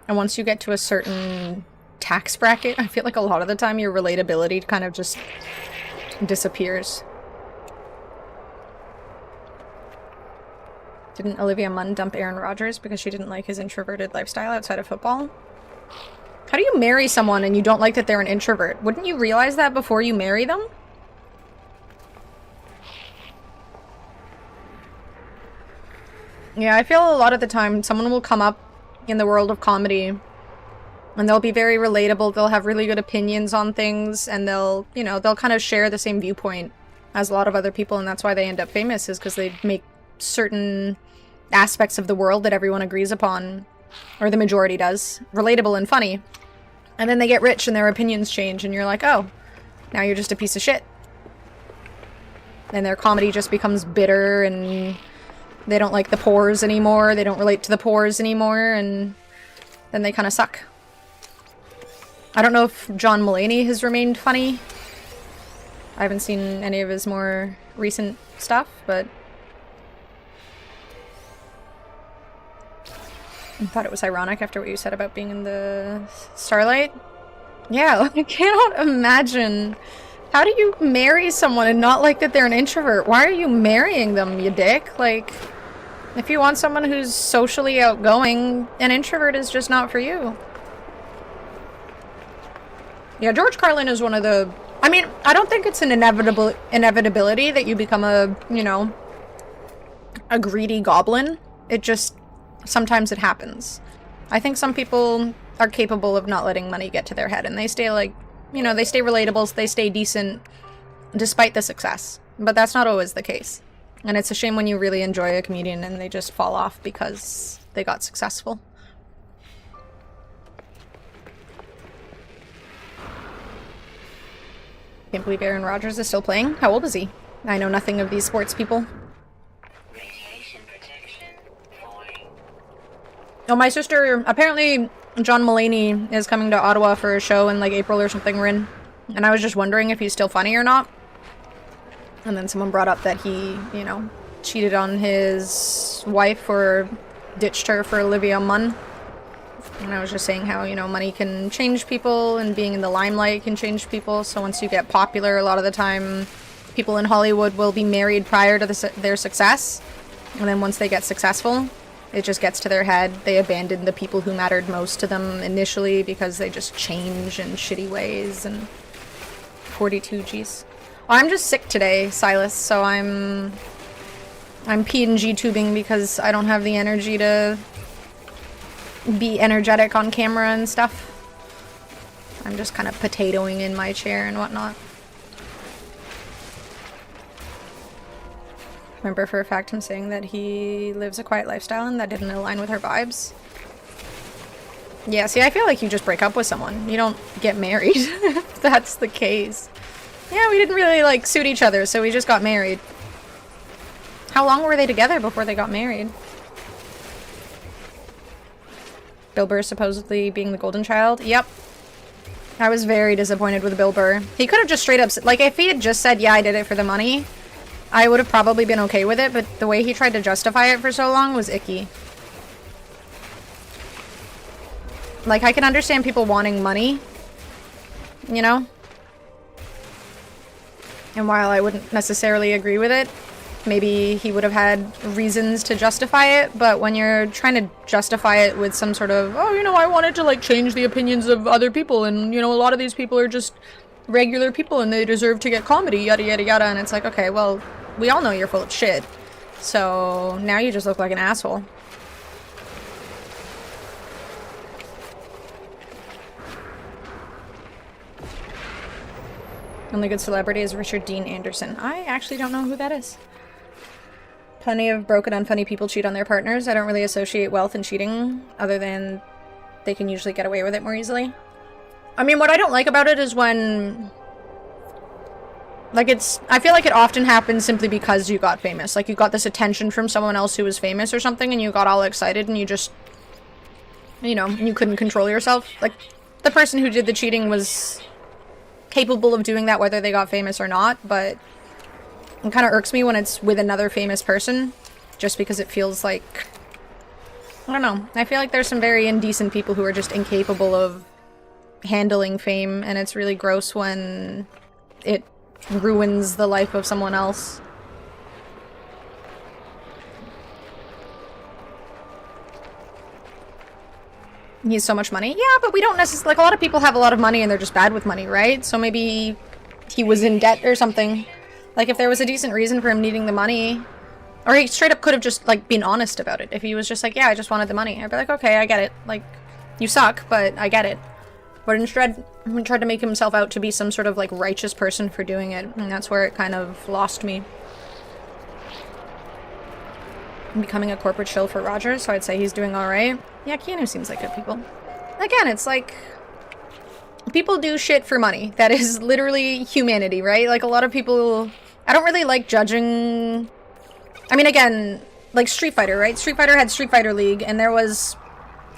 And once you get to a certain tax bracket, I feel like a lot of the time your relatability kind of just disappears. Didn't Olivia Munn dump Aaron Rodgers because she didn't like his introverted lifestyle outside of football? How do you marry someone and you don't like that they're an introvert? Wouldn't you realize that before you marry them? Yeah, I feel a lot of the time someone will come up in the world of comedy and they'll be very relatable, they'll have really good opinions on things, and they'll, you know, they'll kind of share the same viewpoint as a lot of other people, and that's why they end up famous, is because they make certain aspects of the world that everyone agrees upon, or the majority does, relatable and funny. And then they get rich and their opinions change, and you're like, oh, now you're just a piece of shit. And their comedy just becomes bitter, and they don't like the poors anymore, they don't relate to the poors anymore, and then they kind of suck. I don't know if John Mulaney has remained funny. I haven't seen any of his more recent stuff, but I thought it was ironic after what you said about being in the Starlight. Yeah, I cannot imagine. How do you marry someone and not like that they're an introvert? Why are you marrying them, you dick? Like, if you want someone who's socially outgoing, an introvert is just not for you. Yeah, George Carlin is one of the... I mean, I don't think it's an inevitability that you become a, you know, a greedy goblin. It just... sometimes it happens. I think some people are capable of not letting money get to their head, and they stay, like, you know, they stay relatable, they stay decent despite the success. But that's not always the case. And it's a shame when you really enjoy a comedian and they just fall off because they got successful. Can't believe Aaron Rodgers is still playing. How old is he? I know nothing of these sports people. Radiation protection falling. Oh, my sister, apparently John Mulaney is coming to Ottawa for a show in like April or something we're in. And I was just wondering if he's still funny or not. And then someone brought up that he, you know, cheated on his wife or ditched her for Olivia Munn. And I was just saying how, you know, money can change people and being in the limelight can change people. So once you get popular, a lot of the time people in Hollywood will be married prior to their success. And then once they get successful, it just gets to their head. They abandon the people who mattered most to them initially because they just change in shitty ways. And 42 G's. Oh, I'm just sick today, Silas, so I'm PNG tubing because I don't have the energy to be energetic on camera and stuff. I'm just kind of potatoing in my chair and whatnot. Remember for a fact him saying that he lives a quiet lifestyle and that didn't align with her vibes. Yeah, see, I feel like you just break up with someone. You don't get married, if that's the case. Yeah, we didn't really, like, suit each other, so we just got married. How long were they together before they got married? Bill Burr supposedly being the golden child? Yep. I was very disappointed with Bill Burr. He could have just straight up... Like, if he had just said, yeah, I did it for the money, I would have probably been okay with it, but the way he tried to justify it for so long was icky. Like, I can understand people wanting money, you know? And while I wouldn't necessarily agree with it, maybe he would have had reasons to justify it, but when you're trying to justify it with some sort of, oh, you know, I wanted to, like, change the opinions of other people, and, you know, a lot of these people are just regular people, and they deserve to get comedy, yada yada yada, and it's like, okay, well, we all know you're full of shit, so now you just look like an asshole. Only good celebrity is Richard Dean Anderson. I actually don't know who that is. Plenty of broken, unfunny people cheat on their partners. I don't really associate wealth and cheating, other than they can usually get away with it more easily. I mean, what I don't like about it is when... Like, I feel like it often happens simply because you got famous. Like, you got this attention from someone else who was famous or something, and you got all excited, and you just... You know, you couldn't control yourself. Like, the person who did the cheating was capable of doing that whether they got famous or not, but it kind of irks me when it's with another famous person, just because it feels like, I don't know, I feel like there's some very indecent people who are just incapable of handling fame, and it's really gross when it ruins the life of someone else. He has so much money. Yeah, but we don't necessarily... Like, a lot of people have a lot of money and they're just bad with money, right? So maybe he was in debt or something. Like, if there was a decent reason for him needing the money... Or he straight up could have just, like, been honest about it. If he was just like, yeah, I just wanted the money. I'd be like, okay, I get it. Like, you suck, but I get it. But instead, he tried to make himself out to be some sort of, like, righteous person for doing it. And that's where it kind of lost me. Becoming a corporate shill for Rogers, so I'd say he's doing alright. Yeah, Keanu seems like good people. Again, it's like... People do shit for money. That is literally humanity, right? Like, a lot of people... I don't really like judging... I mean, again, like Street Fighter, right? Street Fighter had Street Fighter League, and there was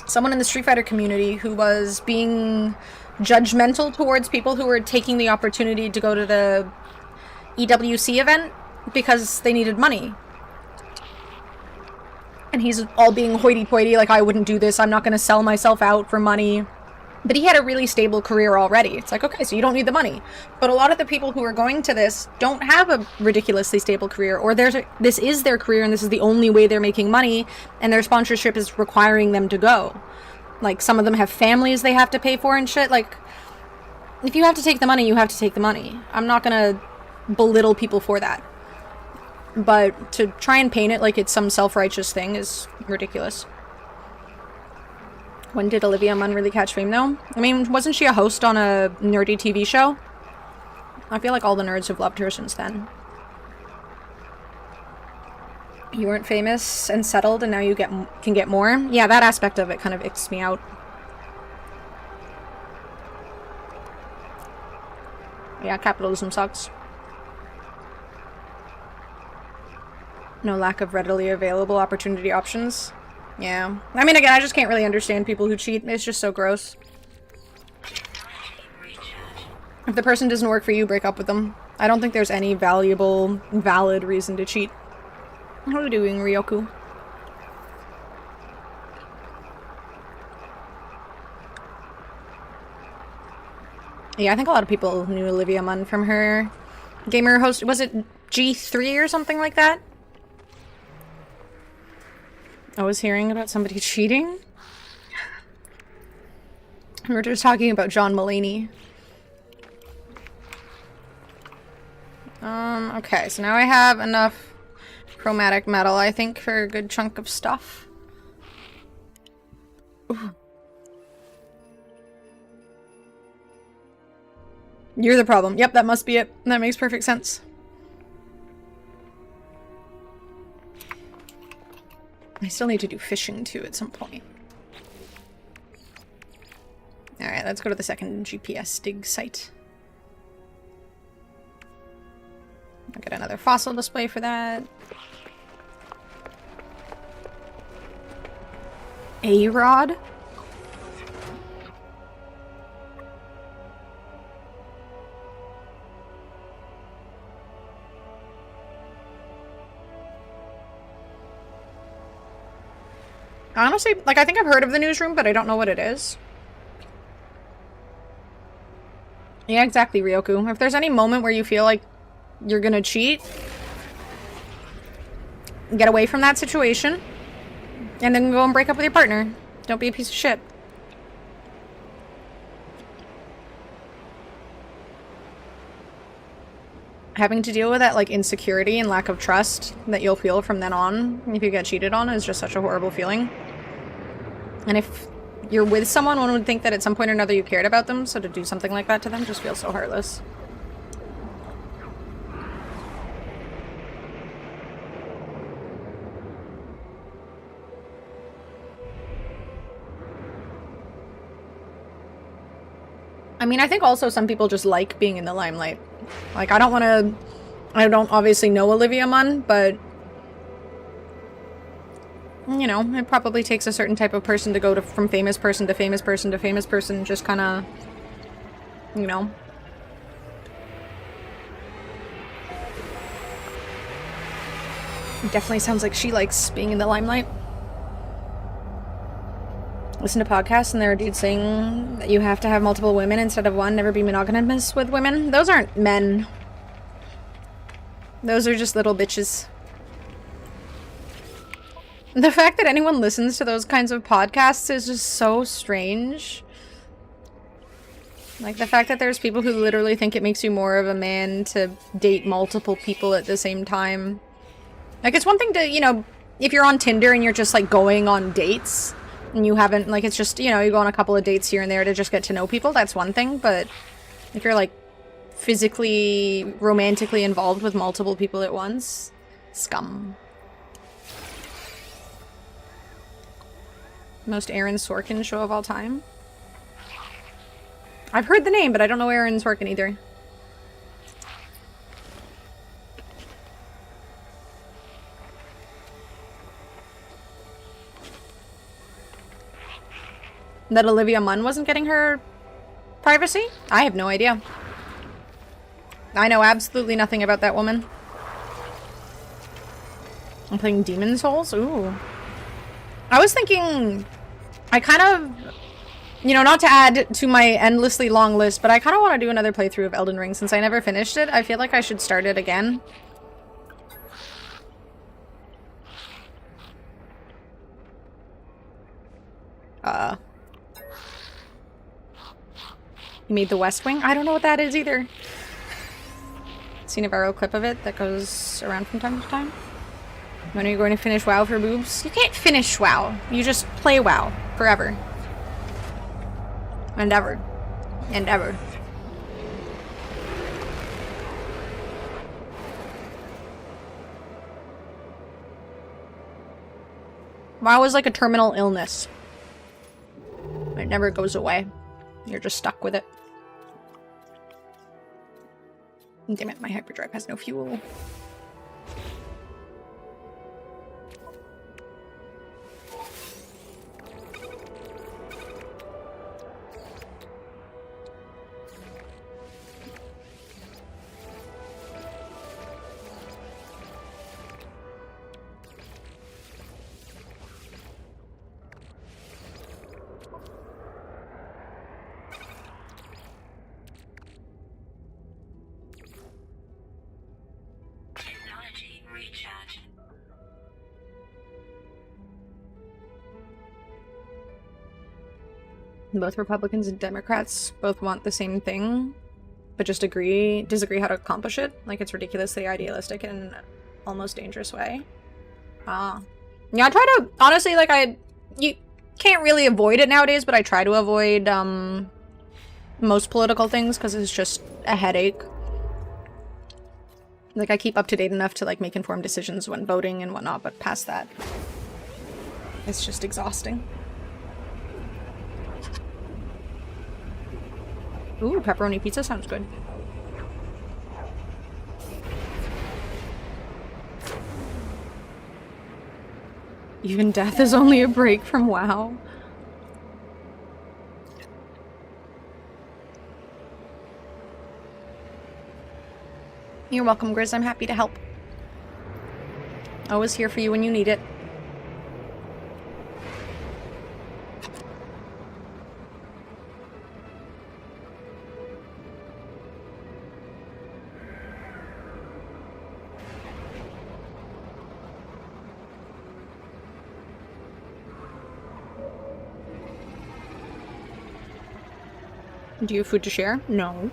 someone in the Street Fighter community who was being judgmental towards people who were taking the opportunity to go to the EWC event because they needed money. And he's all being hoity-toity, like, I wouldn't do this, I'm not gonna sell myself out for money. But he had a really stable career already. It's like, okay, so you don't need the money. But a lot of the people who are going to this don't have a ridiculously stable career, or this is their career and this is the only way they're making money, and their sponsorship is requiring them to go. Like, some of them have families they have to pay for and shit. Like, if you have to take the money, you have to take the money. I'm not gonna belittle people for that. But to try and paint it like it's some self-righteous thing is ridiculous. When did Olivia Munn really catch fame, though? I mean, wasn't she a host on a nerdy TV show? I feel like all the nerds have loved her since then. You weren't famous and settled, and now you can get more? Yeah, that aspect of it kind of icks me out. Yeah, capitalism sucks. No lack of readily available opportunity options. Yeah. I mean, again, I just can't really understand people who cheat. It's just so gross. If the person doesn't work for you, break up with them. I don't think there's any valid reason to cheat. How are you doing, Ryoku? Yeah, I think a lot of people knew Olivia Munn from her gamer host. Was it G3 or something like that? I was hearing about somebody cheating. We were just talking about John Mulaney. Okay, so now I have enough chromatic metal, I think, for a good chunk of stuff. Ooh. You're the problem. Yep, that must be it. That makes perfect sense. I still need to do fishing too at some point. Alright, let's go to the second GPS dig site. I'll get another fossil display for that. A-Rod? Honestly, like, I think I've heard of the newsroom, but I don't know what it is. Yeah, exactly, Ryoku. If there's any moment where you feel like you're gonna cheat, get away from that situation, and then go and break up with your partner. Don't be a piece of shit. Having to deal with that, like, insecurity and lack of trust that you'll feel from then on if you get cheated on is just such a horrible feeling. And if you're with someone, one would think that at some point or another you cared about them, so to do something like that to them just feels so heartless. I mean, I think also some people just like being in the limelight. Like, I don't obviously know Olivia Munn, but you know, it probably takes a certain type of person to go from famous person to famous person to famous person, just kind of, you know. It definitely sounds like she likes being in the limelight. Listen to podcasts and there are dudes saying that you have to have multiple women instead of one, never be monogamous with women. Those aren't men. Those are just little bitches. The fact that anyone listens to those kinds of podcasts is just so strange. Like, the fact that there's people who literally think it makes you more of a man to date multiple people at the same time. Like, it's one thing to, you know, if you're on Tinder and you're just, like, going on dates, and you haven't, like, it's just, you know, you go on a couple of dates here and there to just get to know people, that's one thing, but if you're, like, physically, romantically involved with multiple people at once, scum. Most Aaron Sorkin show of all time? I've heard the name, but I don't know Aaron Sorkin either. That Olivia Munn wasn't getting her privacy? I have no idea. I know absolutely nothing about that woman. I'm playing Demon Souls? Ooh. I was thinking, I kind of, you know, not to add to my endlessly long list, but I kind of want to do another playthrough of Elden Ring since I never finished it. I feel like I should start it again. You made the West Wing? I don't know what that is either. Seen a viral clip of it that goes around from time to time. When are you going to finish WoW for boobs? You can't finish WoW. You just play WoW forever. And ever. And ever. WoW is like a terminal illness. It never goes away. You're just stuck with it. Damn it, my hyperdrive has no fuel. recharge. Both Republicans and Democrats both want the same thing, but just disagree how to accomplish it. Like, it's ridiculously idealistic in an almost dangerous way. Yeah, I try to, honestly, like, you can't really avoid it nowadays, but I try to avoid, most political things, because it's just a headache. Like, I keep up to date enough to, like, make informed decisions when voting and whatnot, but past that, it's just exhausting. Ooh, pepperoni pizza sounds good. Even death is only a break from WoW. You're welcome, Grizz. I'm happy to help. Always here for you when you need it. Do you have food to share? No.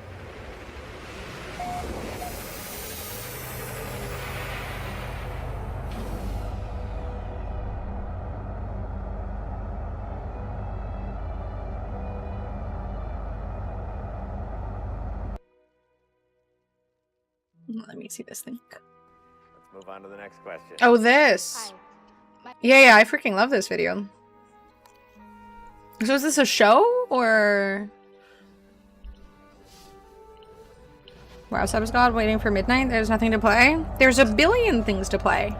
Let me see this thing. Let's move on to the next question. Oh, this! Yeah, I freaking love this video. So is this a show, or...? Wow, subs god waiting for midnight? There's nothing to play? There's a billion things to play.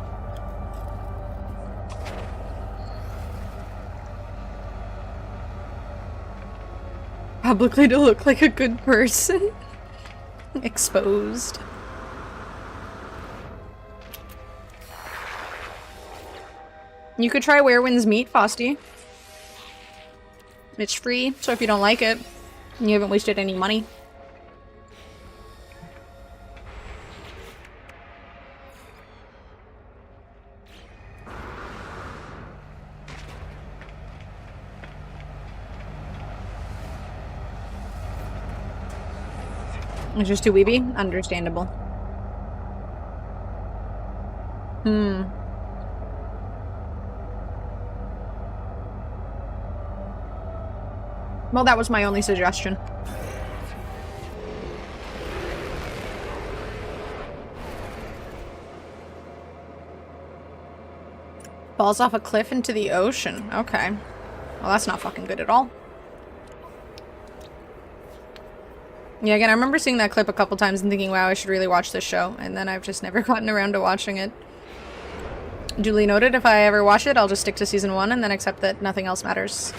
Publicly to look like a good person. Exposed. You could try Where Winds Meet, Fosty. It's free, so if you don't like it, you haven't wasted any money. It's just too weeby? Understandable. Well, that was my only suggestion. Falls off a cliff into the ocean. Okay. Well, that's not fucking good at all. Yeah, again, I remember seeing that clip a couple times and thinking, wow, I should really watch this show. And then I've just never gotten around to watching it. Duly noted, if I ever watch it, I'll just stick to season 1 and then accept that nothing else matters.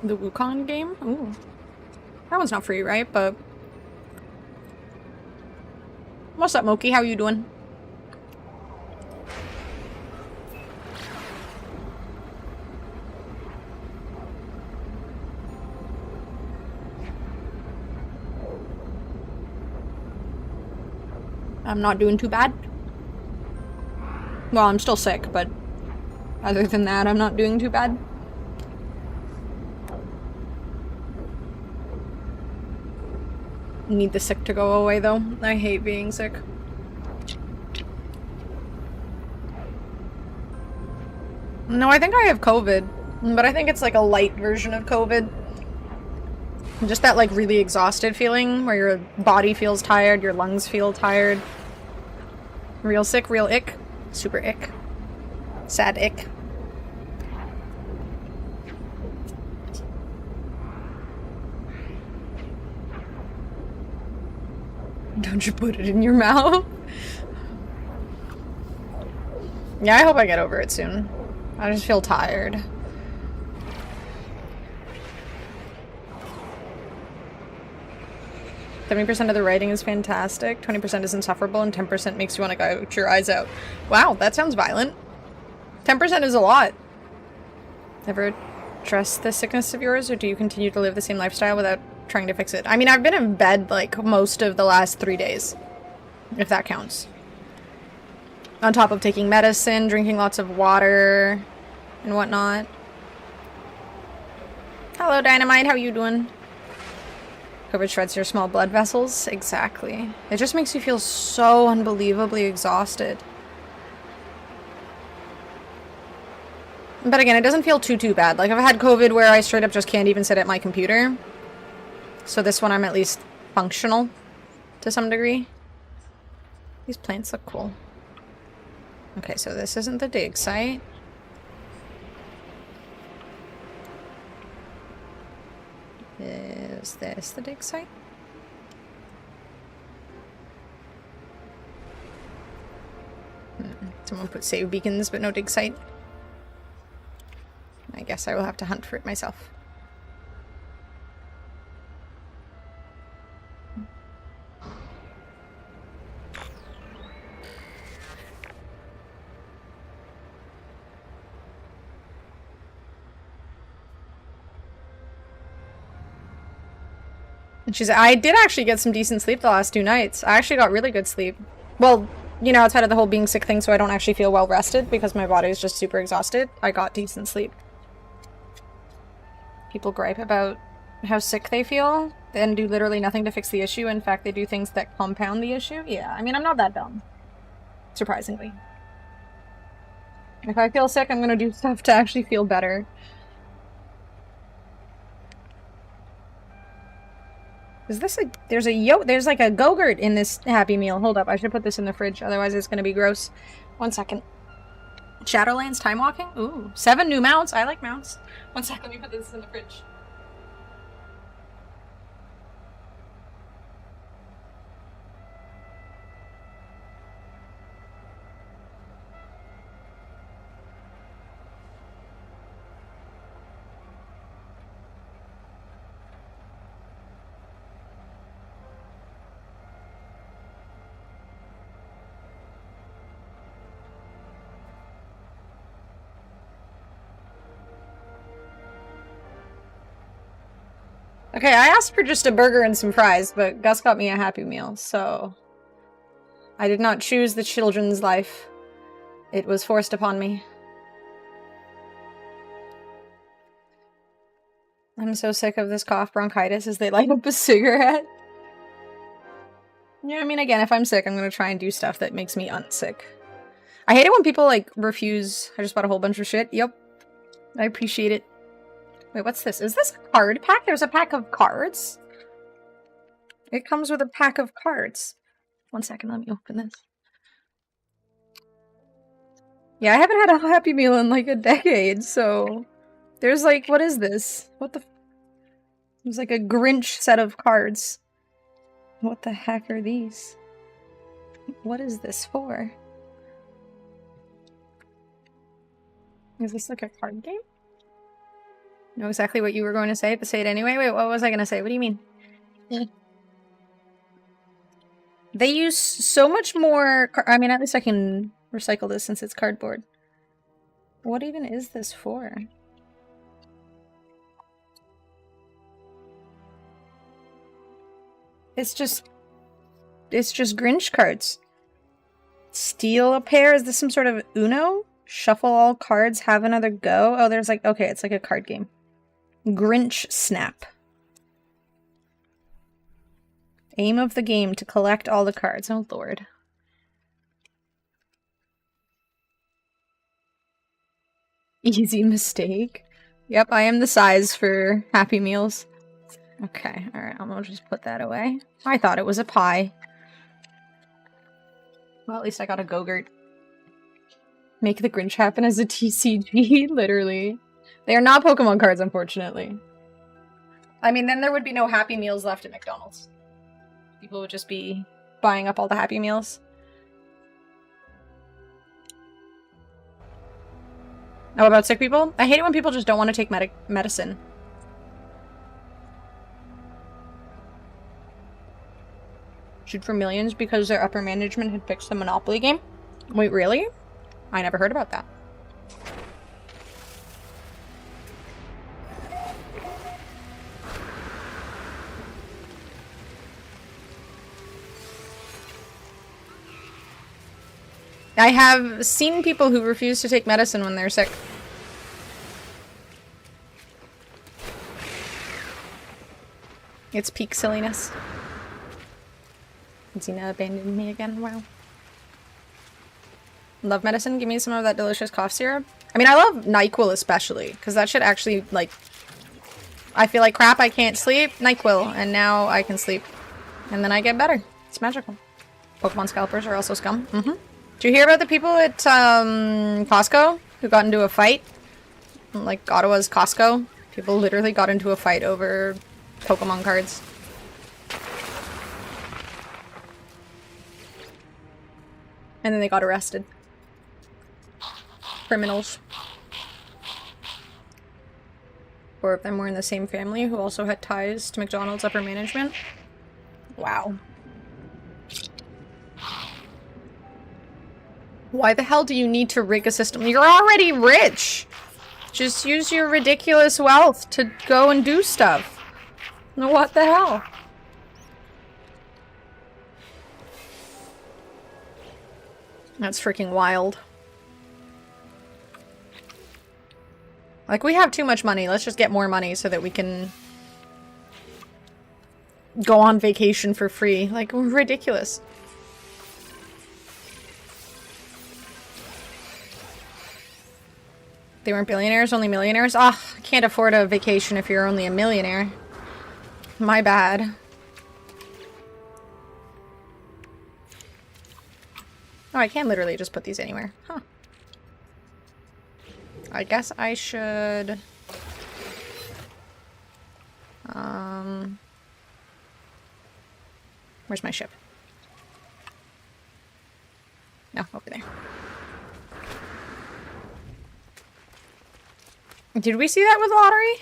The Wukong game? Ooh. That one's not free, right? But... What's up, Moki? How you doing? I'm not doing too bad. Well, I'm still sick, but other than that, I'm not doing too bad. Need the sick to go away, though. I hate being sick. No, I think I have COVID, but I think it's like a light version of COVID. Just that like really exhausted feeling where your body feels tired, your lungs feel tired. Real sick, real ick. Super ick. Sad ick. Don't you put it in your mouth? Yeah, I hope I get over it soon. I just feel tired. "70% of the writing is fantastic, 20% is insufferable, and 10% makes you want to gouge your eyes out." Wow, that sounds violent. 10% is a lot. Ever trust the sickness of yours, or do you continue to live the same lifestyle without trying to fix it? I mean, I've been in bed like most of the last 3 days, if that counts. On top of taking medicine, drinking lots of water, and whatnot. Hello, Dynamite. How you doing? COVID shreds your small blood vessels. Exactly. It just makes you feel so unbelievably exhausted. But again, it doesn't feel too bad. Like, I've had COVID where I straight up just can't even sit at my computer. So this one I'm at least functional to some degree. These plants look cool. Okay, so this isn't the dig site. Is this the dig site? Someone put save beacons but no dig site. I guess I will have to hunt for it myself. And she's, I did actually get some decent sleep the last 2 nights. I actually got really good sleep. Well, you know, outside of the whole being sick thing, so I don't actually feel well rested because my body is just super exhausted. I got decent sleep. People gripe about how sick they feel and do literally nothing to fix the issue. In fact, they do things that compound the issue. Yeah, I mean, I'm not that dumb. Surprisingly. If I feel sick, I'm gonna do stuff to actually feel better. Is this a... There's like a Go-Gurt in this Happy Meal. Hold up, I should put this in the fridge, otherwise it's gonna be gross. 1 second. Shadowlands time walking? Ooh, 7 new mounts. I like mounts. 1 second, let me put this in the fridge. Okay, I asked for just a burger and some fries, but Gus got me a Happy Meal, so... I did not choose the children's life. It was forced upon me. I'm so sick of this cough bronchitis as they light up a cigarette. Yeah, I mean, again, if I'm sick, I'm gonna try and do stuff that makes me unsick. I hate it when people, like, refuse... I just bought a whole bunch of shit. Yep. I appreciate it. Wait, what's this? Is this a card pack? There's a pack of cards? It comes with a pack of cards. 1 second, let me open this. Yeah, I haven't had a Happy Meal in like a decade, so... There's like, what is this? What the... There's like a Grinch set of cards. What the heck are these? What is this for? Is this like a card game? Know exactly what you were going to say, but say it anyway. Wait, what was I going to say? What do you mean? They use so much more... I mean, at least I can recycle this since it's cardboard. What even is this for? It's just Grinch cards. Steal a pair? Is this some sort of Uno? Shuffle all cards, have another go? Oh, there's like... Okay, it's like a card game. Grinch Snap. Aim of the game to collect all the cards. Oh, Lord. Easy mistake. Yep, I am the size for Happy Meals. Okay, alright, I'm gonna just put that away. I thought it was a pie. Well, at least I got a Go-Gurt. Make the Grinch happen as a TCG, literally. They are not Pokemon cards, unfortunately. I mean, then there would be no Happy Meals left at McDonald's. People would just be buying up all the Happy Meals. Oh, about sick people? I hate it when people just don't want to take medicine. Shoot for millions because their upper management had fixed the Monopoly game? Wait, really? I never heard about that. I have seen people who refuse to take medicine when they're sick. It's peak silliness. Xena abandoned me again. Wow. Love medicine. Give me some of that delicious cough syrup. I mean, I love NyQuil especially, because that shit actually, like... I feel like crap, I can't sleep. NyQuil. And now I can sleep. And then I get better. It's magical. Pokemon scalpers are also scum. Mm-hmm. Did you hear about the people at Costco who got into a fight? Like, Ottawa's Costco. People literally got into a fight over Pokemon cards. And then they got arrested. Criminals. 4 of them were in the same family who also had ties to McDonald's upper management. Wow. Why the hell do you need to rig a system? You're already rich! Just use your ridiculous wealth to go and do stuff. What the hell? That's freaking wild. Like, we have too much money. Let's just get more money so that we can go on vacation for free. Like, ridiculous. They weren't billionaires, only millionaires? Ah, I can't afford a vacation if you're only a millionaire. My bad. Oh, I can literally just put these anywhere. Huh. I guess I should... Where's my ship? No, over there. Did we see that with lottery?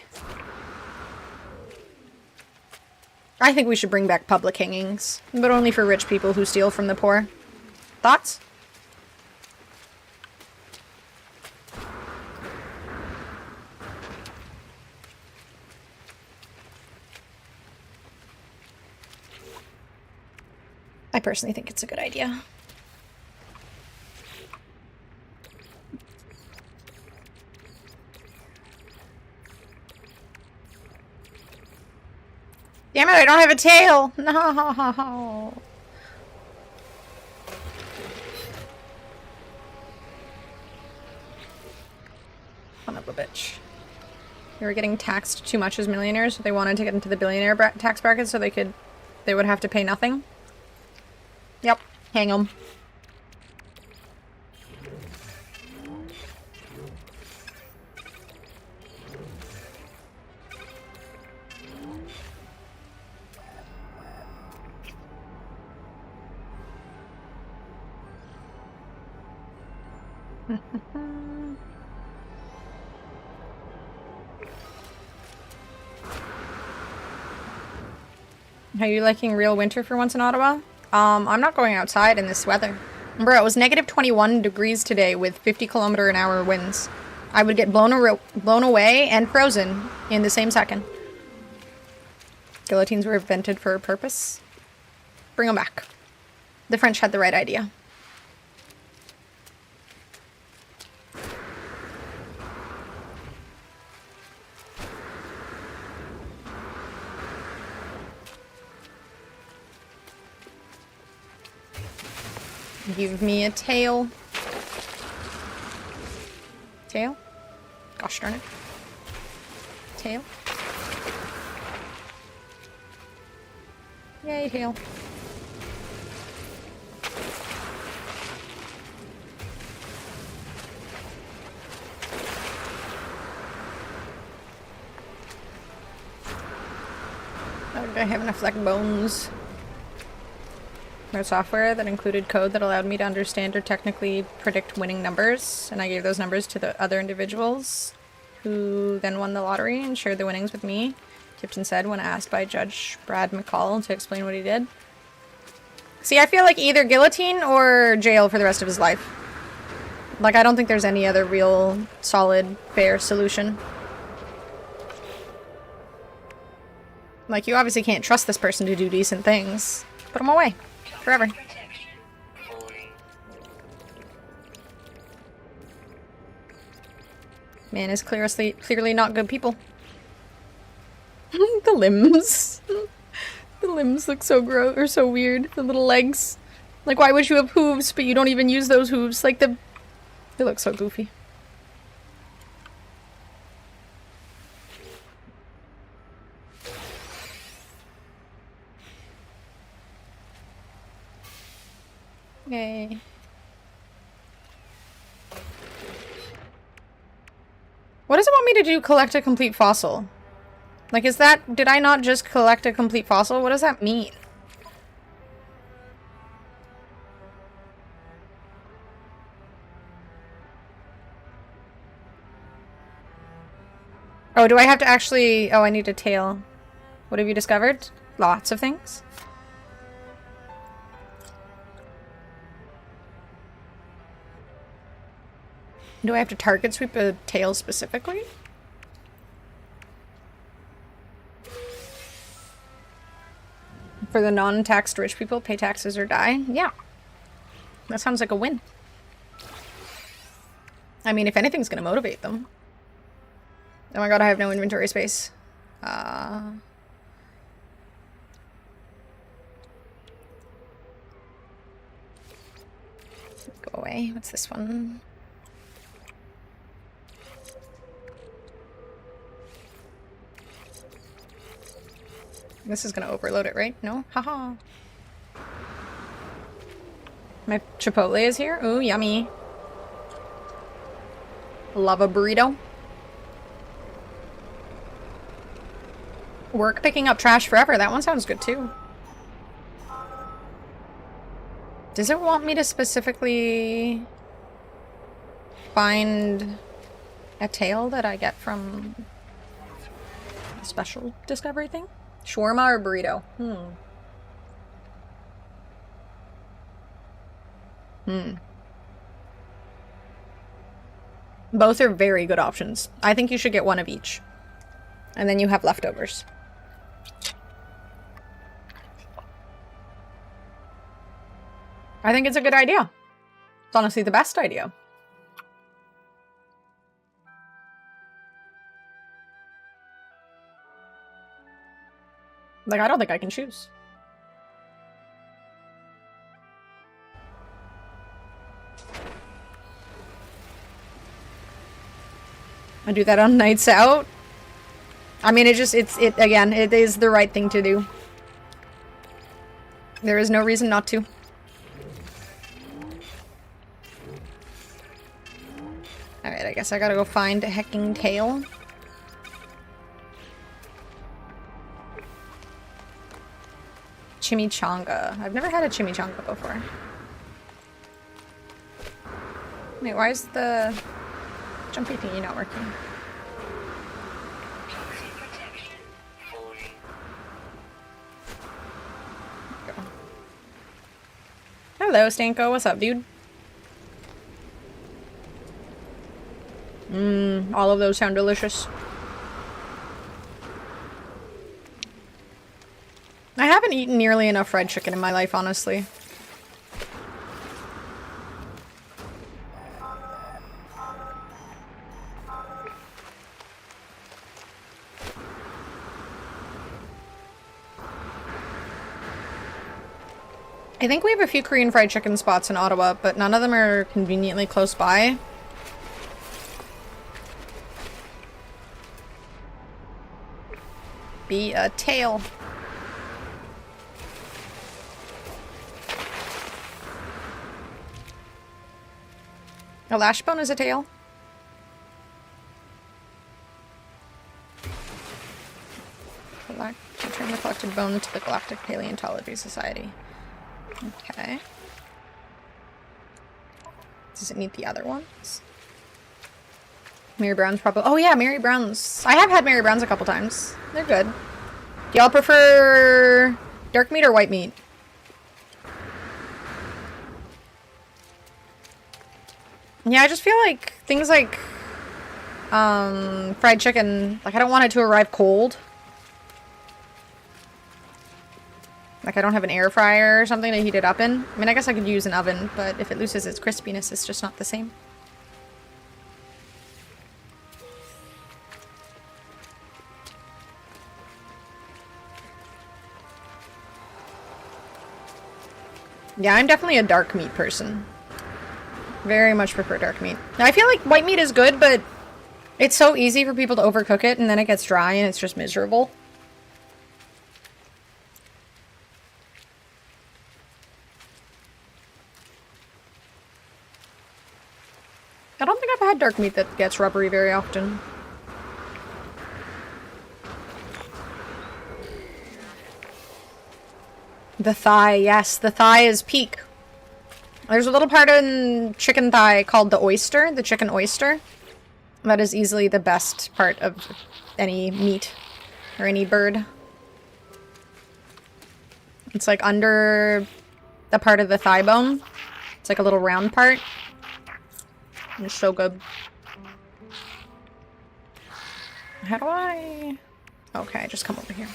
I think we should bring back public hangings, but only for rich people who steal from the poor. Thoughts? I personally think it's a good idea. Damn it, I don't have a tail! No! Son of a bitch. They were getting taxed too much as millionaires, so they wanted to get into the billionaire tax bracket so they would have to pay nothing. Yep, hang 'em. Are you liking real winter for once in Ottawa? I'm not going outside in this weather. Bro, it was negative 21 degrees today with 50-kilometer-an-hour winds. I would get blown away and frozen in the same second. Guillotines were invented for a purpose. Bring them back. The French had the right idea. Give me a tail. Tail? Gosh darn it. Tail. Yay, tail. Oh, do I have enough like bones? Software that included code that allowed me to understand or technically predict winning numbers, and I gave those numbers to the other individuals who then won the lottery and shared the winnings with me, Tipton said when asked by Judge Brad McCall to explain what he did. See, I feel like either guillotine or jail for the rest of his life. Like, I don't think there's any other real, solid, fair solution. Like, you obviously can't trust this person to do decent things. Put him away. Forever. Man is clearly not good people. The limbs. The limbs look so gross or so weird. The little legs. Like, why would you have hooves, but you don't even use those hooves? Like, they look so goofy. Yay. What does it want me to do? Collect a complete fossil? Like, is that... Did I not just collect a complete fossil? What does that mean? Oh, do I have to actually... Oh, I need a tail. What have you discovered? Lots of things. Do I have to target sweep a tail specifically? For the non-taxed rich people, pay taxes or die? Yeah. That sounds like a win. I mean, if anything's gonna motivate them. Oh my god, I have no inventory space. Go away. What's this one? This is gonna overload it, right? No? Haha. My Chipotle is here? Ooh, yummy. Love a burrito. Work picking up trash forever. That one sounds good too. Does it want me to specifically find a tail that I get from a special discovery thing? Shawarma or burrito? Both are very good options. I think you should get one of each. And then you have leftovers. I think it's a good idea. It's honestly the best idea. Like, I don't think I can choose. I do that on nights out. I mean, it is the right thing to do. There is no reason not to. Alright, I guess I gotta go find a hecking tail. Chimichanga. I've never had a chimichanga before. Wait, why is the jumpy thingy not working? Proxy protection falling. Go. Hello, Stanko. What's up, dude? All of those sound delicious. I haven't eaten nearly enough fried chicken in my life, honestly. I think we have a few Korean fried chicken spots in Ottawa, but none of them are conveniently close by. Be a tail. A lash bone is a tail. Return the collected bone to the Galactic Paleontology Society. Okay. Does it need the other ones? Mary Brown's probably... Oh yeah, Mary Brown's. I have had Mary Brown's a couple times. They're good. Do y'all prefer dark meat or white meat? Yeah, I just feel like things like fried chicken, like I don't want it to arrive cold. Like I don't have an air fryer or something to heat it up in. I mean, I guess I could use an oven, but if it loses its crispiness, it's just not the same. Yeah, I'm definitely a dark meat person. Very much prefer dark meat. Now, I feel like white meat is good, but it's so easy for people to overcook it and then it gets dry and it's just miserable. I don't think I've had dark meat that gets rubbery very often. The thigh, yes, the thigh is peak. There's a little part in chicken thigh called the oyster, the chicken oyster. That is easily the best part of any meat or any bird. It's like under the part of the thigh bone. It's like a little round part. It's so good. How do I... Okay, just come over here.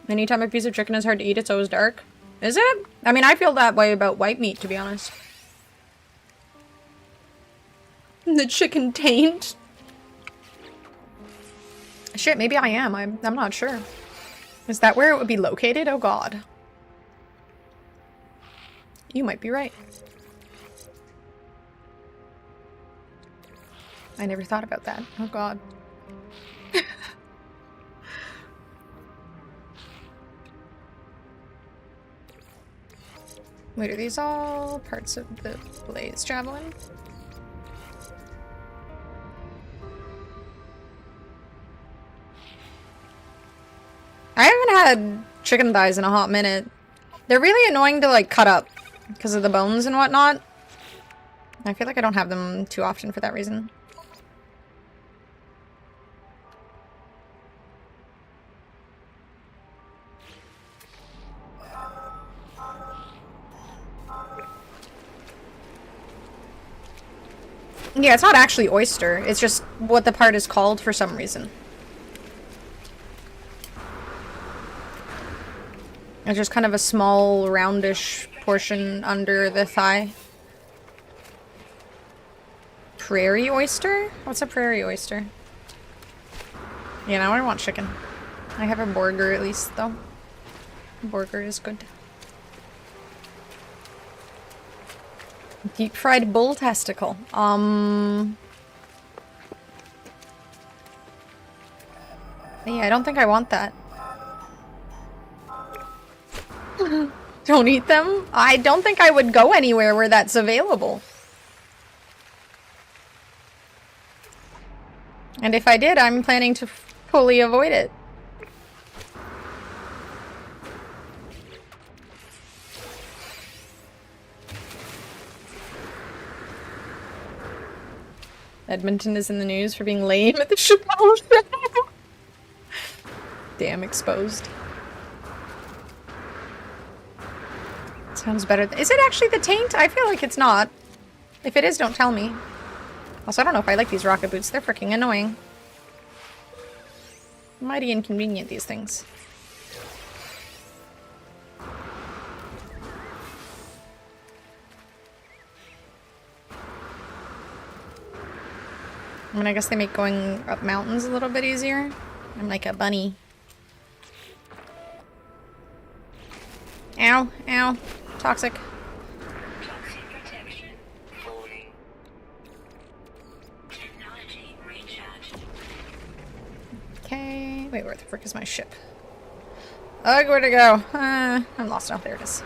Anytime a piece of chicken is hard to eat, it's always dark. Is it? I mean, I feel that way about white meat, to be honest. The chicken taint? Shit, maybe I am. I'm not sure. Is that where it would be located? Oh god. You might be right. I never thought about that. Oh god. Wait, are these all parts of the blaze javelin? I haven't had chicken thighs in a hot minute. They're really annoying to like cut up because of the bones and whatnot. I feel like I don't have them too often for that reason. Yeah, it's not actually oyster. It's just what the part is called for some reason. It's just kind of a small, roundish portion under the thigh. Prairie oyster? What's a prairie oyster? Yeah, now I want chicken. I have a burger at least, though. Burger is good. Deep fried bull testicle. Yeah, I don't think I want that. Don't eat them? I don't think I would go anywhere where that's available. And if I did, I'm planning to fully avoid it. Edmonton is in the news for being lame at the Chappelle show. Damn, exposed. Sounds better. Is it actually the taint? I feel like it's not. If it is, don't tell me. Also, I don't know if I like these rocket boots. They're freaking annoying. Mighty inconvenient, these things. I mean, I guess they make going up mountains a little bit easier. I'm like a bunny. Ow, ow. Toxic. Toxic protection. Falling. Technology recharge. Okay. Wait, where the frick is my ship? Ugh, where'd it go? I'm lost now. There it is.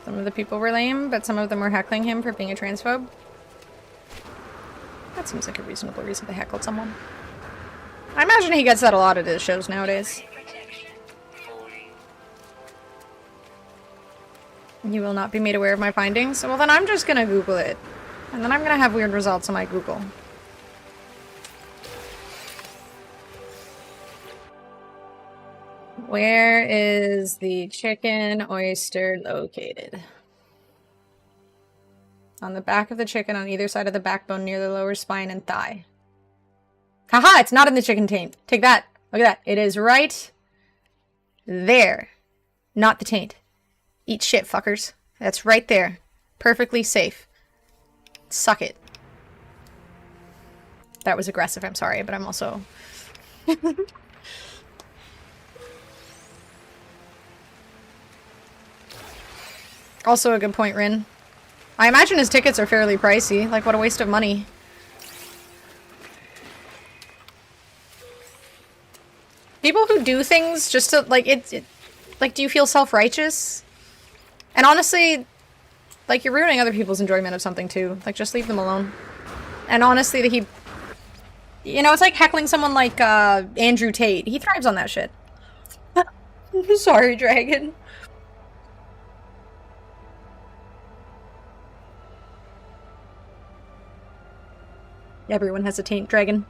Some of the people were lame, but some of them were heckling him for being a transphobe. That seems like a reasonable reason to heckle someone. I imagine he gets that a lot at his shows nowadays. Protection. Falling. You will not be made aware of my findings? Well, then I'm just gonna Google it. And then I'm gonna have weird results on my Google. Where is the chicken oyster located? On the back of the chicken on either side of the backbone near the lower spine and thigh. Haha, it's not in the chicken taint. Take that. Look at that. It is right there. Not the taint. Eat shit, fuckers. That's right there. Perfectly safe. Suck it. That was aggressive, I'm sorry, but I'm also... Also a good point, Rin. I imagine his tickets are fairly pricey. Like, what a waste of money. People who do things just to, like, like, do you feel self-righteous? And honestly, like, you're ruining other people's enjoyment of something, too. Like, just leave them alone. And honestly, that he... You know, it's like heckling someone like, Andrew Tate. He thrives on that shit. Sorry, Dragon. Everyone has a taint, Dragon.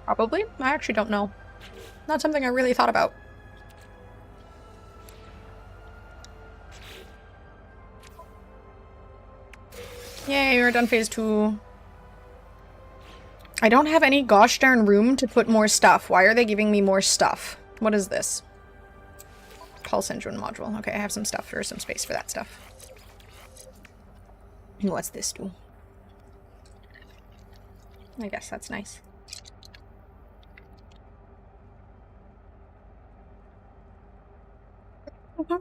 Probably? I actually don't know. Not something I really thought about. Yay, we're done phase 2. I don't have any gosh darn room to put more stuff. Why are they giving me more stuff? What is this? Pulse engine module. Okay, I have some stuff for some space for that stuff. What's this do? I guess that's nice.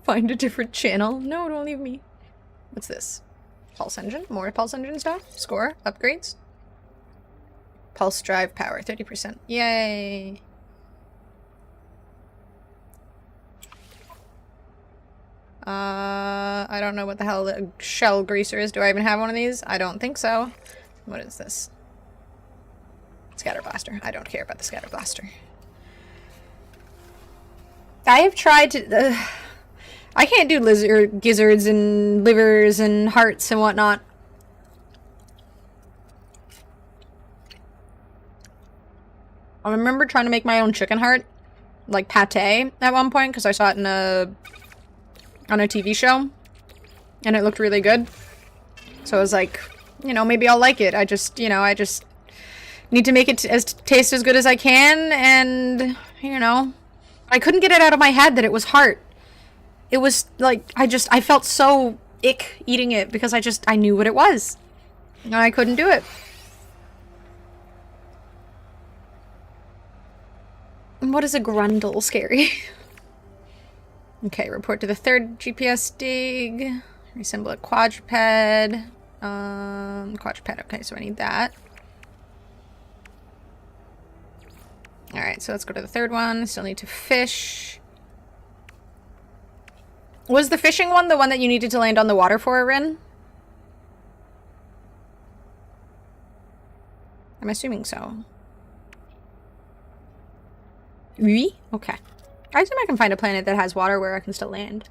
Find a different channel. No, don't leave me. What's this? Pulse engine. More pulse engine stuff. Score. Upgrades. Pulse drive power. 30%. Yay. I don't know what the hell the shell greaser is. Do I even have one of these? I don't think so. What is this? Scatter blaster. I don't care about the scatter blaster. I have tried to... I can't do gizzards and livers and hearts and whatnot. I remember trying to make my own chicken heart, like pate, at one point, because I saw it in on a TV show, and it looked really good. So I was like, you know, maybe I'll like it. I just need to make it taste as good as I can, and, you know, I couldn't get it out of my head that it was heart. It was, like, I felt so ick eating it, because I knew what it was. And I couldn't do it. What is a grundle? Scary. Okay, report to the 3rd GPS dig. Reassemble a quadruped. Quadruped, okay, so I need that. Alright, so let's go to the 3rd one. Still need to fish. Was the fishing one the one that you needed to land on the water for, Rin? I'm assuming so. Oui? Okay. I assume I can find a planet that has water where I can still land.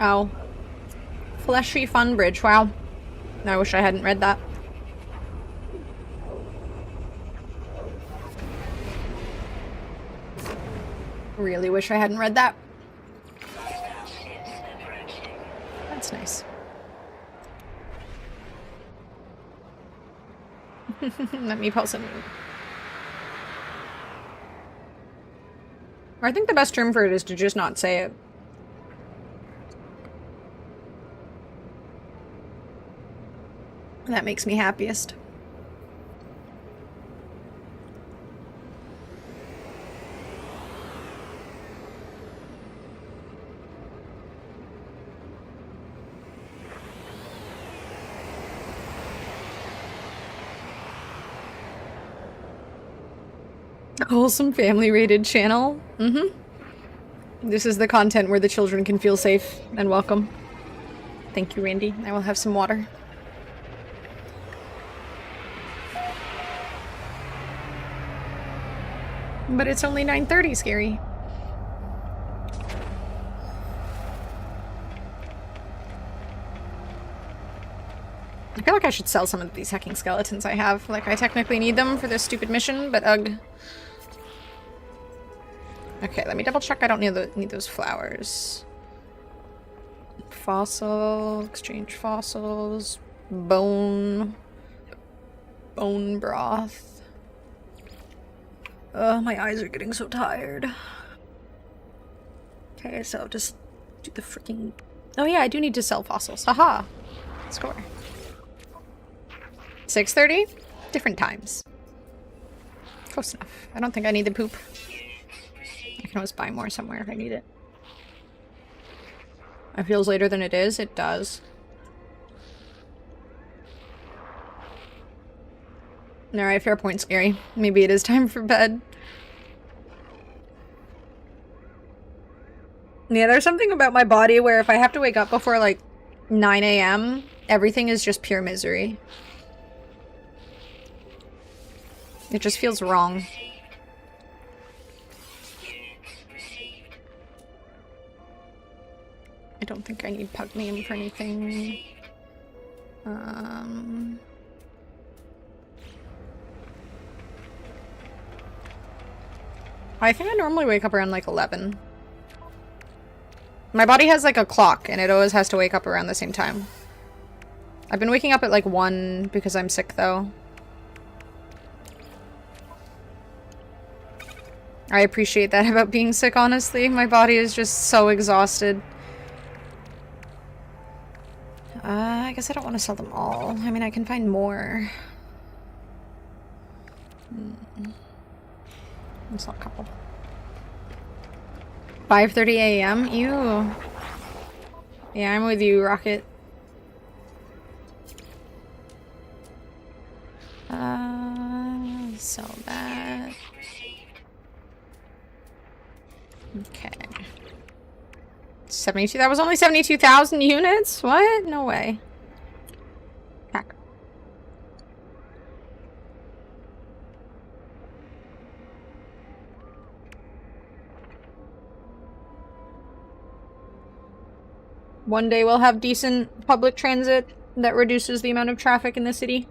Oh. Fleshy Fun Bridge. Wow. I wish I hadn't read that. Really wish I hadn't read that. That's nice. Let me pulse it. I think the best term for it is to just not say it. That makes me happiest. Wholesome family rated channel. This is the content where the children can feel safe and welcome. Thank you, Randy. I will have some water. But it's only 9:30, Scary. I feel like I should sell some of these hacking skeletons I have. Like, I technically need them for this stupid mission, but ugh. Okay, let me double check I don't need those flowers. Fossil, exchange fossils, bone broth. My eyes are getting so tired. Okay, so I'll just do the freaking... Oh yeah, I do need to sell fossils. Haha. Score. 6:30? Different times. Close enough. I don't think I need the poop. I can always buy more somewhere if I need it. It feels later than it is. It does. Alright, fair point, Scary. Maybe it is time for bed. Yeah, there's something about my body where if I have to wake up before like 9 a.m., everything is just pure misery. It just feels wrong. I don't think I need Pugnium for anything. I think I normally wake up around like 11. My body has like a clock and it always has to wake up around the same time. I've been waking up at like 1 because I'm sick though. I appreciate that about being sick, honestly. My body is just so exhausted. I guess I don't want to sell them all. I mean, I can find more. I'll sell a couple. 5:30 a.m.? Ew. Yeah, I'm with you, Rocket. Sell that. Okay. 72. That was only 72,000 units? What? No way. Heck. One day we'll have decent public transit that reduces the amount of traffic in the city.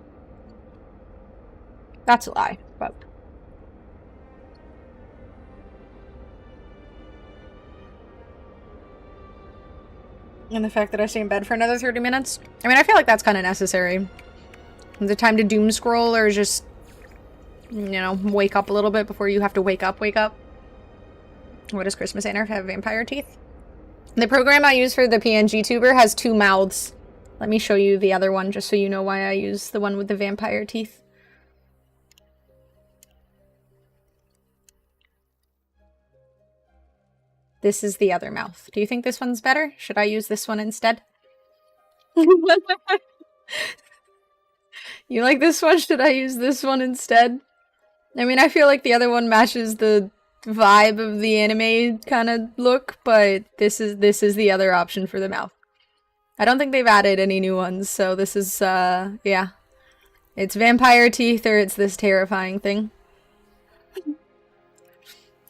That's a lie, but... And the fact that I stay in bed for another 30 minutes. I mean, I feel like that's kind of necessary. The time to doom scroll or just, you know, wake up a little bit before you have to wake up. What does Christmas Anarch have? Vampire teeth? The program I use for the PNG tuber has 2 mouths. Let me show you the other one just so you know why I use the one with the vampire teeth. This is the other mouth. Do you think this one's better? Should I use this one instead? You like this one? Should I use this one instead? I mean, I feel like the other one matches the vibe of the anime kind of look, but this is the other option for the mouth. I don't think they've added any new ones, so this is, yeah. It's vampire teeth or it's this terrifying thing.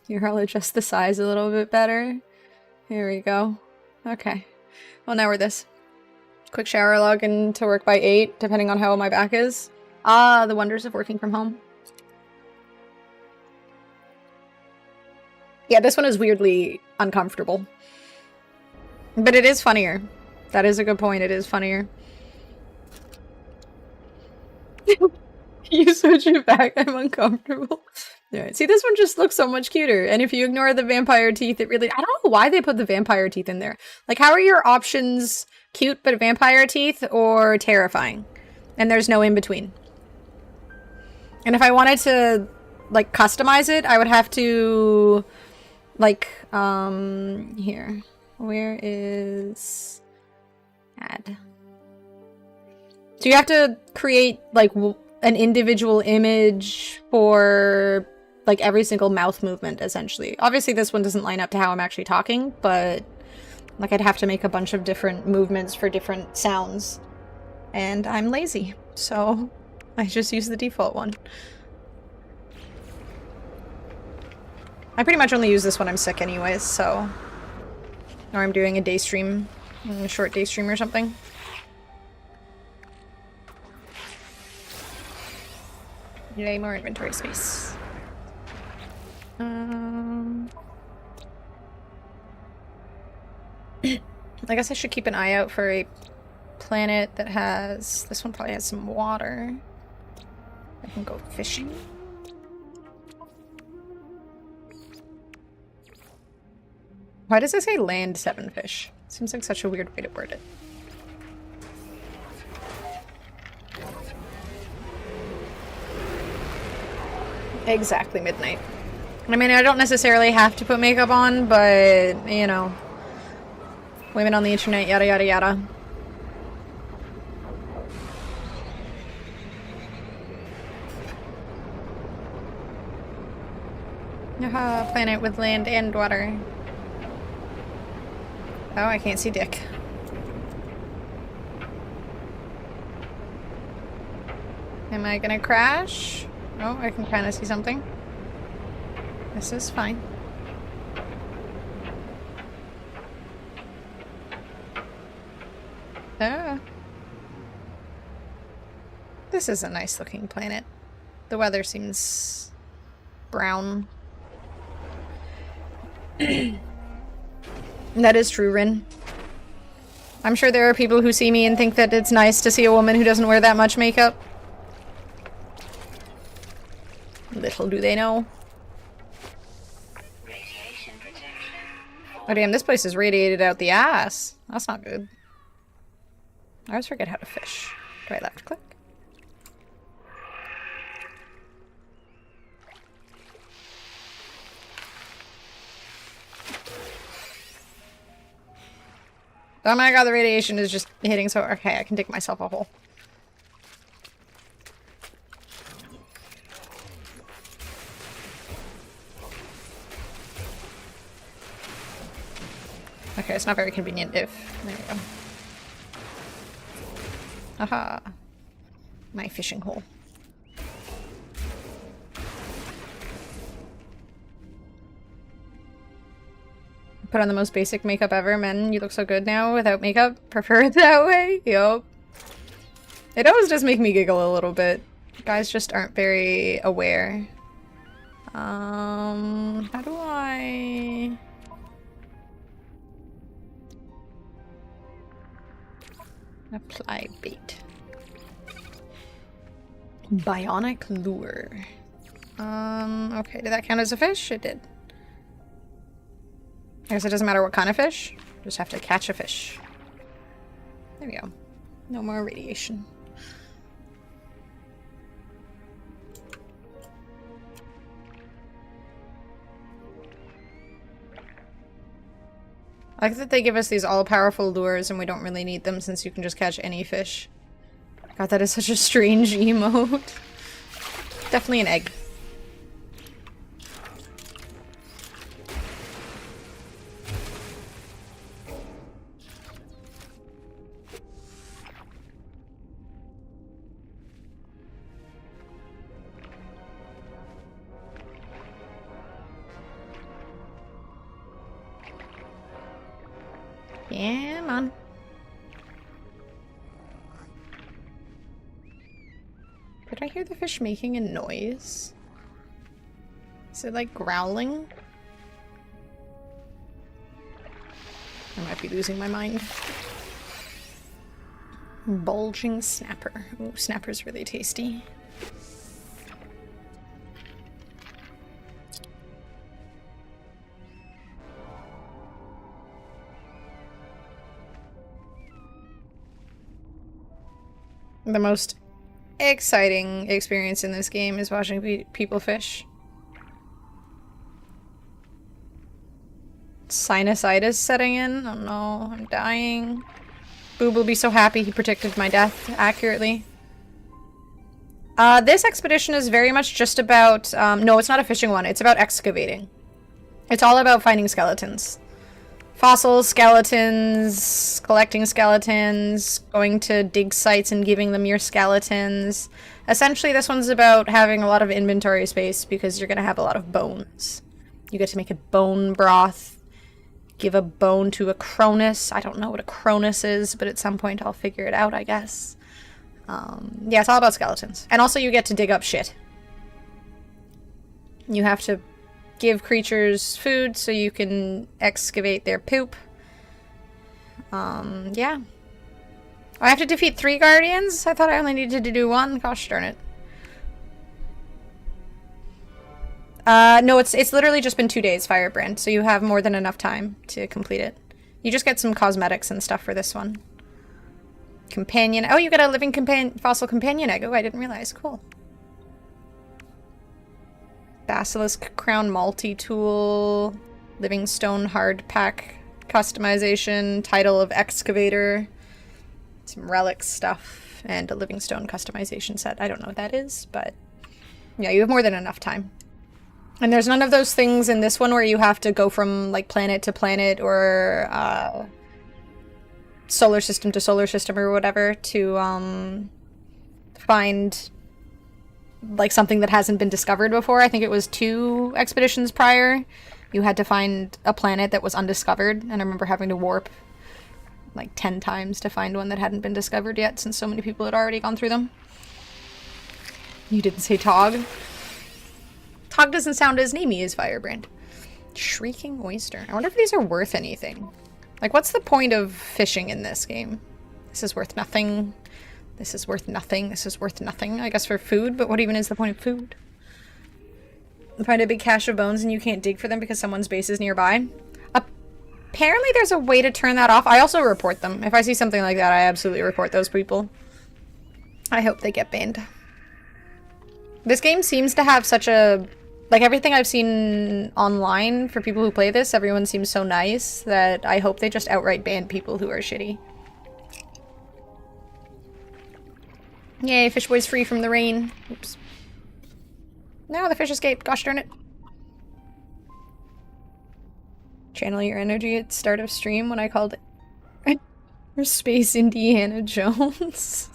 Here, I'll adjust the size a little bit better. Here we go. Okay. Well, now we're this. Quick shower, log in to work by 8, depending on how my back is. Ah, the wonders of working from home. Yeah, this one is weirdly uncomfortable. But it is funnier. That is a good point. It is funnier. You switch it back. I'm uncomfortable. Alright, see, this one just looks so much cuter. And if you ignore the vampire teeth, it really... I don't know why they put the vampire teeth in there. Like, how are your options cute but vampire teeth or terrifying? And there's no in-between. And if I wanted to, like, customize it, I would have to... Like, here. Where is... Add. So you have to create, like, an individual image for, like, every single mouth movement, essentially. Obviously, this one doesn't line up to how I'm actually talking, but, like, I'd have to make a bunch of different movements for different sounds. And I'm lazy, so I just use the default one. I pretty much only use this when I'm sick anyways, so... Or I'm doing a day stream, a short day stream or something. Yay, more inventory space. I guess I should keep an eye out for a planet that has... This one probably has some water. I can go fishing. Why does it say land 7 fish? Seems like such a weird way to word it. Exactly midnight. I mean, I don't necessarily have to put makeup on, but, you know. Women on the internet, yada yada yada. Aha, planet with land and water. Oh, I can't see dick. Am I gonna crash? Oh, I can kind of see something. This is fine. Ah. This is a nice looking planet. The weather seems brown. That is true, Rin. I'm sure there are people who see me and think that it's nice to see a woman who doesn't wear that much makeup. Little do they know. Radiation protection. Oh damn, this place is radiated out the ass. That's not good. I always forget how to fish. Do I left click? Oh my god, the radiation is just hitting so... Okay, I can dig myself a hole. Okay, it's not very convenient if... There we go. Aha. My fishing hole. Put on the most basic makeup ever. Men, you look so good now without makeup. Prefer it that way? Yup. It always does make me giggle a little bit. Guys just aren't very aware. How do I... Apply bait. Bionic lure. Okay, did that count as a fish? It did. I guess it doesn't matter what kind of fish. Just have to catch a fish. There we go. No more radiation. I like that they give us these all-powerful lures and we don't really need them since you can just catch any fish. God, that is such a strange emote. Definitely an egg. Yeah, man. Did I hear the fish making a noise? Is it like growling? I might be losing my mind. Bulging snapper. Ooh, snapper's really tasty. The most exciting experience in this game is watching people fish. Sinusitis setting in? Oh no, I'm dying. Boob will be so happy he predicted my death accurately. This expedition is very much just about... no, it's not a fishing one. It's about excavating. It's all about finding skeletons. Fossils, skeletons, collecting skeletons, going to dig sites and giving them your skeletons. Essentially, this one's about having a lot of inventory space because you're going to have a lot of bones. You get to make a bone broth, give a bone to a Cronus. I don't know what a Cronus is, but at some point I'll figure it out, I guess. Yeah, it's all about skeletons. And also you get to dig up shit. You have to give creatures food so you can excavate their poop. Yeah. I have to defeat 3 guardians? I thought I only needed to do 1. Gosh darn it. No, it's literally just been 2 days, Firebrand, so you have more than enough time to complete it. You just get some cosmetics and stuff for this one. Companion. Oh, you get a living fossil companion egg. Oh, I didn't realize. Cool. Basilisk Crown multi-tool. Living Stone hard pack customization. Title of Excavator. Some relic stuff. And a Living Stone customization set. I don't know what that is, but yeah, you have more than enough time. And there's none of those things in this one where you have to go from, like, planet to planet or, solar system to solar system or whatever to, find, like, something that hasn't been discovered before. I think it was 2 expeditions prior. You had to find a planet that was undiscovered, and I remember having to warp, like, 10 times to find one that hadn't been discovered yet, since so many people had already gone through them. You didn't say Tog? Tog doesn't sound as namey as Firebrand. Shrieking Oyster. I wonder if these are worth anything. Like, what's the point of fishing in this game? This is worth nothing. This is worth nothing. This is worth nothing. I guess for food, but what even is the point of food? Find a big cache of bones and you can't dig for them because someone's base is nearby. Apparently there's a way to turn that off. I also report them. If I see something like that, I absolutely report those people. I hope they get banned. This game seems to have such a... Like, everything I've seen online for people who play this, everyone seems so nice that I hope they just outright ban people who are shitty. Yay, Fish Boy's free from the rain. Oops. No, the fish escaped. Gosh darn it. Channel your energy at start of stream when I called it Space Indiana Jones.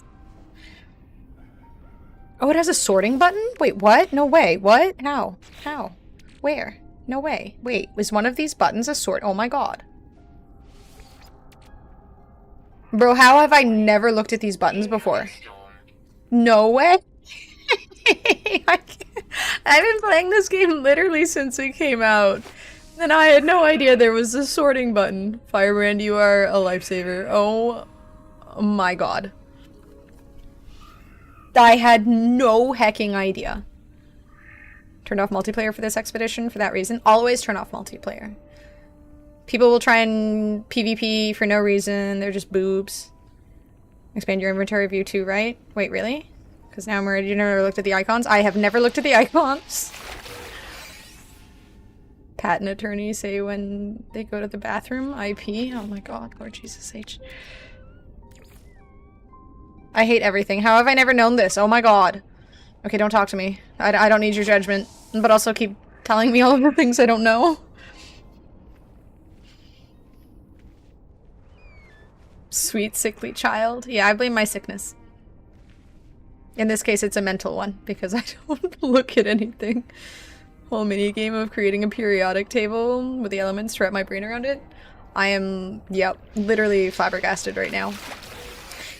Oh, it has a sorting button? Wait, what? No way. What? How? How? Where? No way. Wait, was one of these buttons a sort? Oh my god. Bro, how have I never looked at these buttons before? No way. I've been playing this game literally since it came out. And I had no idea there was a sorting button. Firebrand, you are a lifesaver. Oh my god. I had no hecking idea. Turned off multiplayer for this expedition for that reason. Always turn off multiplayer. People will try and PvP for no reason. They're just boobs. Expand your inventory view too, right? Wait, really? Because now I'm already... You never looked at the icons? I have never looked at the icons. Patent attorneys say when they go to the bathroom. IP. Oh my god. Lord Jesus H. I hate everything. How have I never known this? Oh my god. Okay, don't talk to me. I don't need your judgment. But also keep telling me all of the things I don't know. Sweet, sickly child. Yeah, I blame my sickness. In this case, it's a mental one, because I don't look at anything. Whole mini-game of creating a periodic table with the elements to wrap my brain around it. I am, yep, literally flabbergasted right now.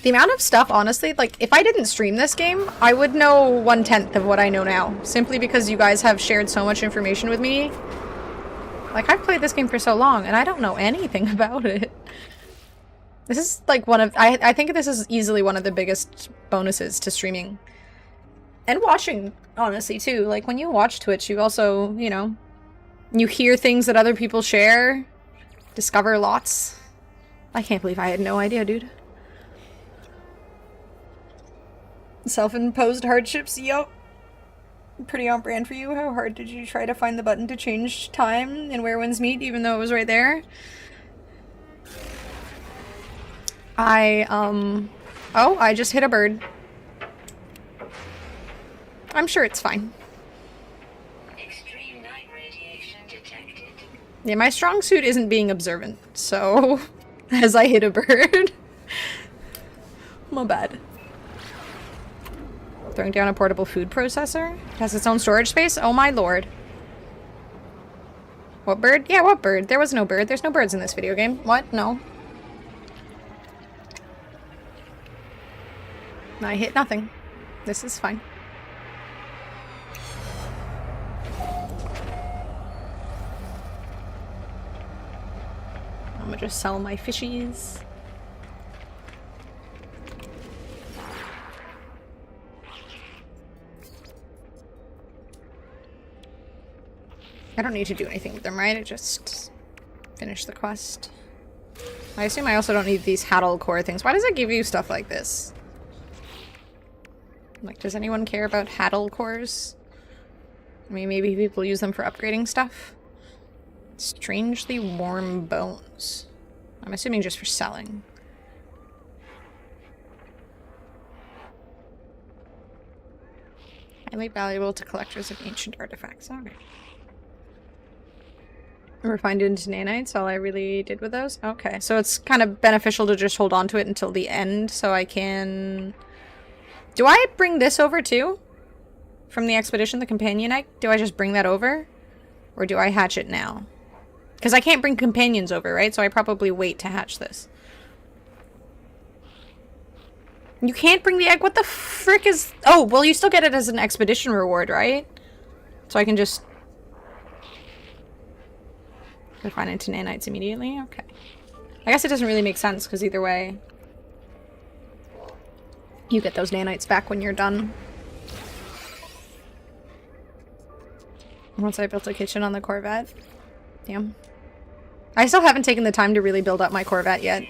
The amount of stuff, honestly, like, if I didn't stream this game, I would know 1/10 of what I know now. Simply because you guys have shared so much information with me. Like, I've played this game for so long, and I don't know anything about it. This is, like, one of... I think this is easily one of the biggest bonuses to streaming. And watching, honestly, too. Like, when you watch Twitch, you also, you know... You hear things that other people share. Discover lots. I can't believe I had no idea, dude. Self-imposed hardships, yup. Pretty on brand for you. How hard did you try to find the button to change time and where winds meet, even though it was right there? Oh, I just hit a bird. I'm sure it's fine. Extreme night radiation detected. Yeah, my strong suit isn't being observant, so... as I hit a bird. My bad. Throwing down a portable food processor? It has its own storage space? Oh my lord. What bird? Yeah, what bird? There was no bird. There's no birds in this video game. What? No. I hit nothing. This is fine. just sell my fishies. I don't need to do anything with them, right? I just finish the quest. I assume I also don't need these Haddle core things. Why does it give you stuff like this? Like, does anyone care about Haddle cores? I mean, maybe people use them for upgrading stuff. Strangely warm bones. I'm assuming just for selling. Highly valuable to collectors of ancient artifacts. Alright. Refined into nanites, all I really did with those? Okay, so it's kind of beneficial to just hold on to it until the end so I can... Do I bring this over too? From the expedition, the companionite? Do I just bring that over? Or do I hatch it now? Because I can't bring companions over, right? So I probably wait to hatch this. You can't bring the egg? What the frick is... Oh, well you still get it as an expedition reward, right? So I can just... refine into nanites immediately? Okay. I guess it doesn't really make sense, because either way... you get those nanites back when you're done. Once I built a kitchen on the Corvette. Damn. I still haven't taken the time to really build up my Corvette yet.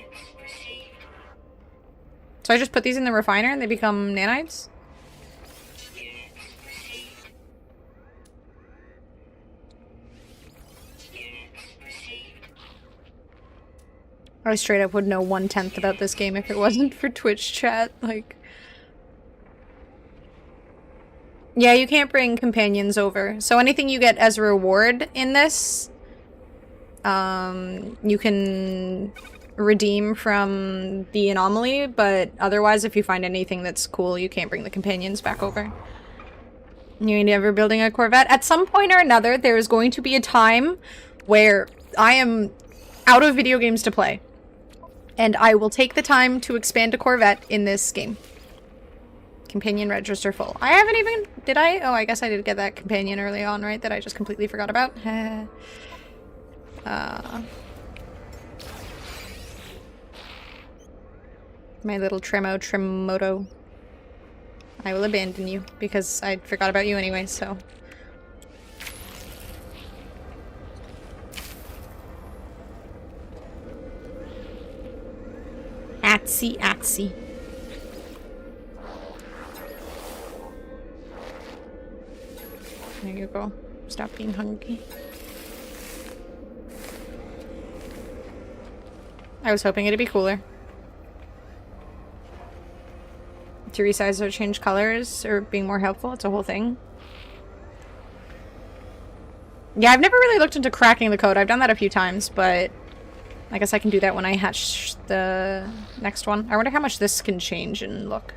So I just put these in the refiner and they become nanites? I straight up would know 1/10 about this game if it wasn't for Twitch chat, like... Yeah, you can't bring companions over. So anything you get as a reward in this, you can redeem from the anomaly, but otherwise if you find anything that's cool, you can't bring the companions back over. You ain't ever building a Corvette? At some point or another, there is going to be a time where I am out of video games to play. And I will take the time to expand a Corvette in this game. Companion register full. I haven't even... Did I? Oh, I guess I did get that companion early on, right? That I just completely forgot about. My little Tremoto. I will abandon you, because I forgot about you anyway, so... Atsy. There you go. Stop being hungry. I was hoping it'd be cooler. To resize or change colors or being more helpful, it's a whole thing. Yeah, I've never really looked into cracking the code. I've done that a few times, but I guess I can do that when I hatch the next one. I wonder how much this can change and look.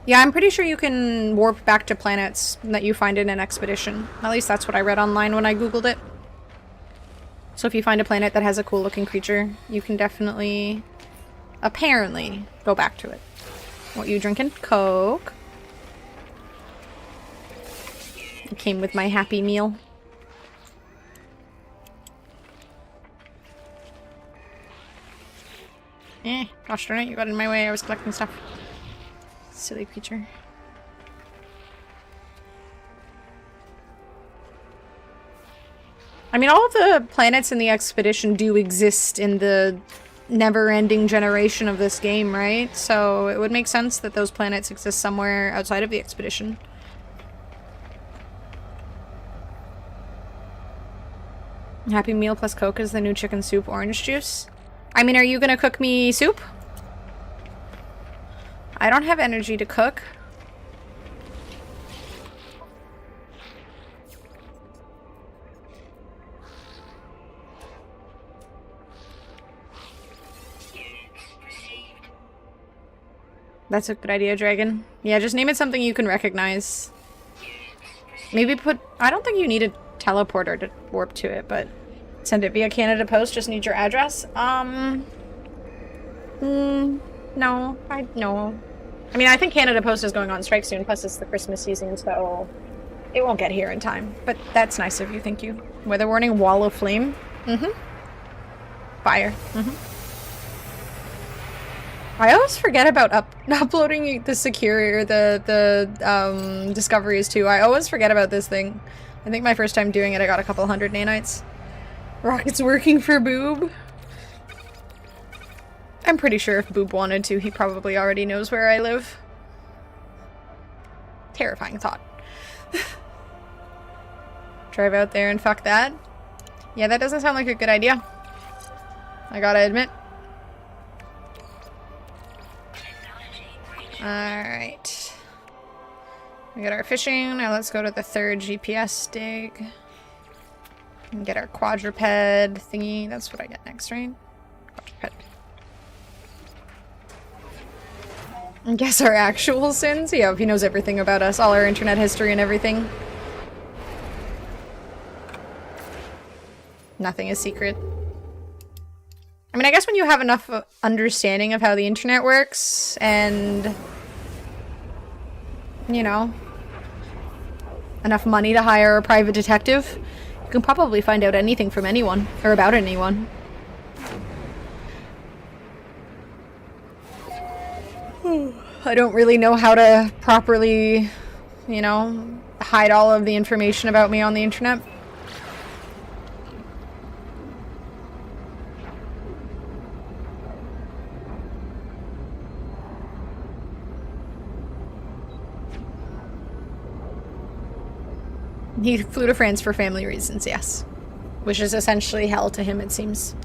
Yeah, I'm pretty sure you can warp back to planets that you find in an expedition. At least that's what I read online when I googled it. So if you find a planet that has a cool looking creature, you can definitely, apparently, go back to it. What you drinking? Coke. It came with my Happy Meal. Gosh darn it, you got in my way. I was collecting stuff. Silly creature. I mean, all of the planets in the expedition do exist in the never-ending generation of this game, right? So it would make sense that those planets exist somewhere outside of the expedition. Happy Meal plus Coke is the new chicken soup orange juice. I mean, are you gonna cook me soup? I don't have energy to cook. That's a good idea, Dragon. Yeah, just name it something you can recognize. Maybe put... I don't think you need a teleporter to warp to it, but... Send it via Canada Post, just need your address. No. I mean, I think Canada Post is going on strike soon, plus it's the Christmas season, so it won't get here in time. But that's nice of you, thank you. Weather warning, wall of flame. Mm-hmm. Fire. Mm-hmm. I always forget about uploading the secure, the discoveries too. I always forget about this thing. I think my first time doing it, I got a couple hundred nanites. Rocket's working for Boob. I'm pretty sure if Boob wanted to, he probably already knows where I live. Terrifying thought. Drive out there and fuck that? Yeah, that doesn't sound like a good idea. I gotta admit. Alright. We got our fishing. Now let's go to the third GPS dig. And get our quadruped thingy. That's what I get next, right? Quadruped. And guess our actual sins? Yeah, he knows everything about us. All our internet history and everything. Nothing is secret. I mean, I guess when you have enough understanding of how the internet works and, you know, enough money to hire a private detective, you can probably find out anything from anyone, or about anyone. I don't really know how to properly, you know, hide all of the information about me on the internet. He flew to France for family reasons, yes. Which is essentially hell to him, it seems.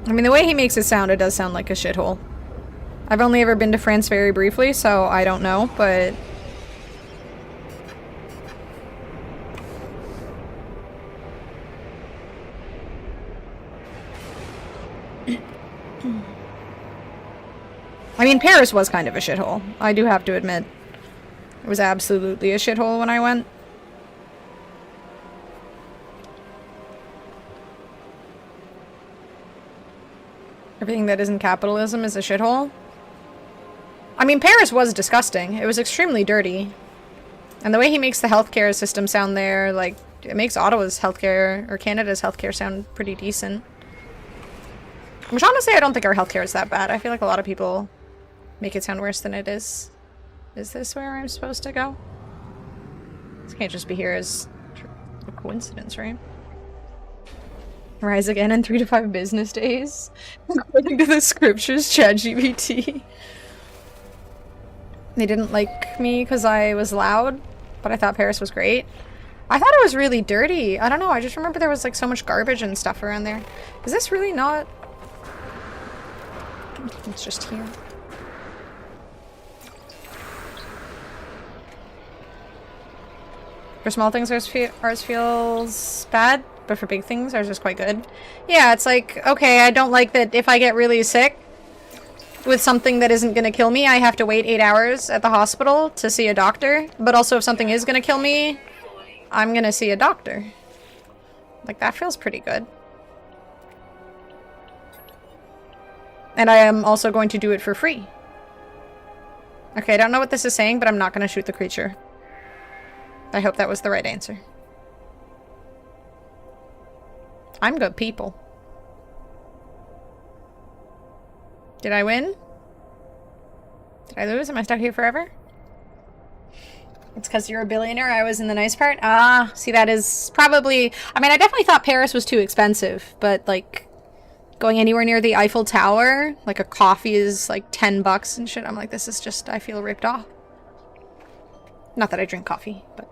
I mean, the way he makes it sound, it does sound like a shithole. I've only ever been to France very briefly, so I don't know, but... I mean, Paris was kind of a shithole. I do have to admit. It was absolutely a shithole when I went. Everything that isn't capitalism is a shithole. I mean, Paris was disgusting. It was extremely dirty. And the way he makes the healthcare system sound there, like, it makes Ottawa's healthcare, or Canada's healthcare sound pretty decent. Which honestly, I don't think our healthcare is that bad. I feel like a lot of people make it sound worse than it is. Is this where I'm supposed to go? This can't just be here as a coincidence, right? Rise again in 3 to 5 business days. According to the scriptures, ChatGPT. They didn't like me because I was loud, but I thought Paris was great. I thought it was really dirty. I don't know, I just remember there was like so much garbage and stuff around there. Is this really not... It's just here. For small things, ours feels bad, but for big things, ours is quite good. Yeah, it's like, okay, I don't like that if I get really sick with something that isn't gonna kill me, I have to wait 8 hours at the hospital to see a doctor. But also, if something is gonna kill me, I'm gonna see a doctor. Like, that feels pretty good. And I am also going to do it for free. Okay, I don't know what this is saying, but I'm not gonna shoot the creature. I hope that was the right answer. I'm good people. Did I win? Did I lose? Am I stuck here forever? It's because you're a billionaire. I was in the nice part. Ah, see, that is probably... I mean, I definitely thought Paris was too expensive, but, like, going anywhere near the Eiffel Tower, like, a coffee is, like, $10 and shit. I'm like, this is just... I feel ripped off. Not that I drink coffee, but...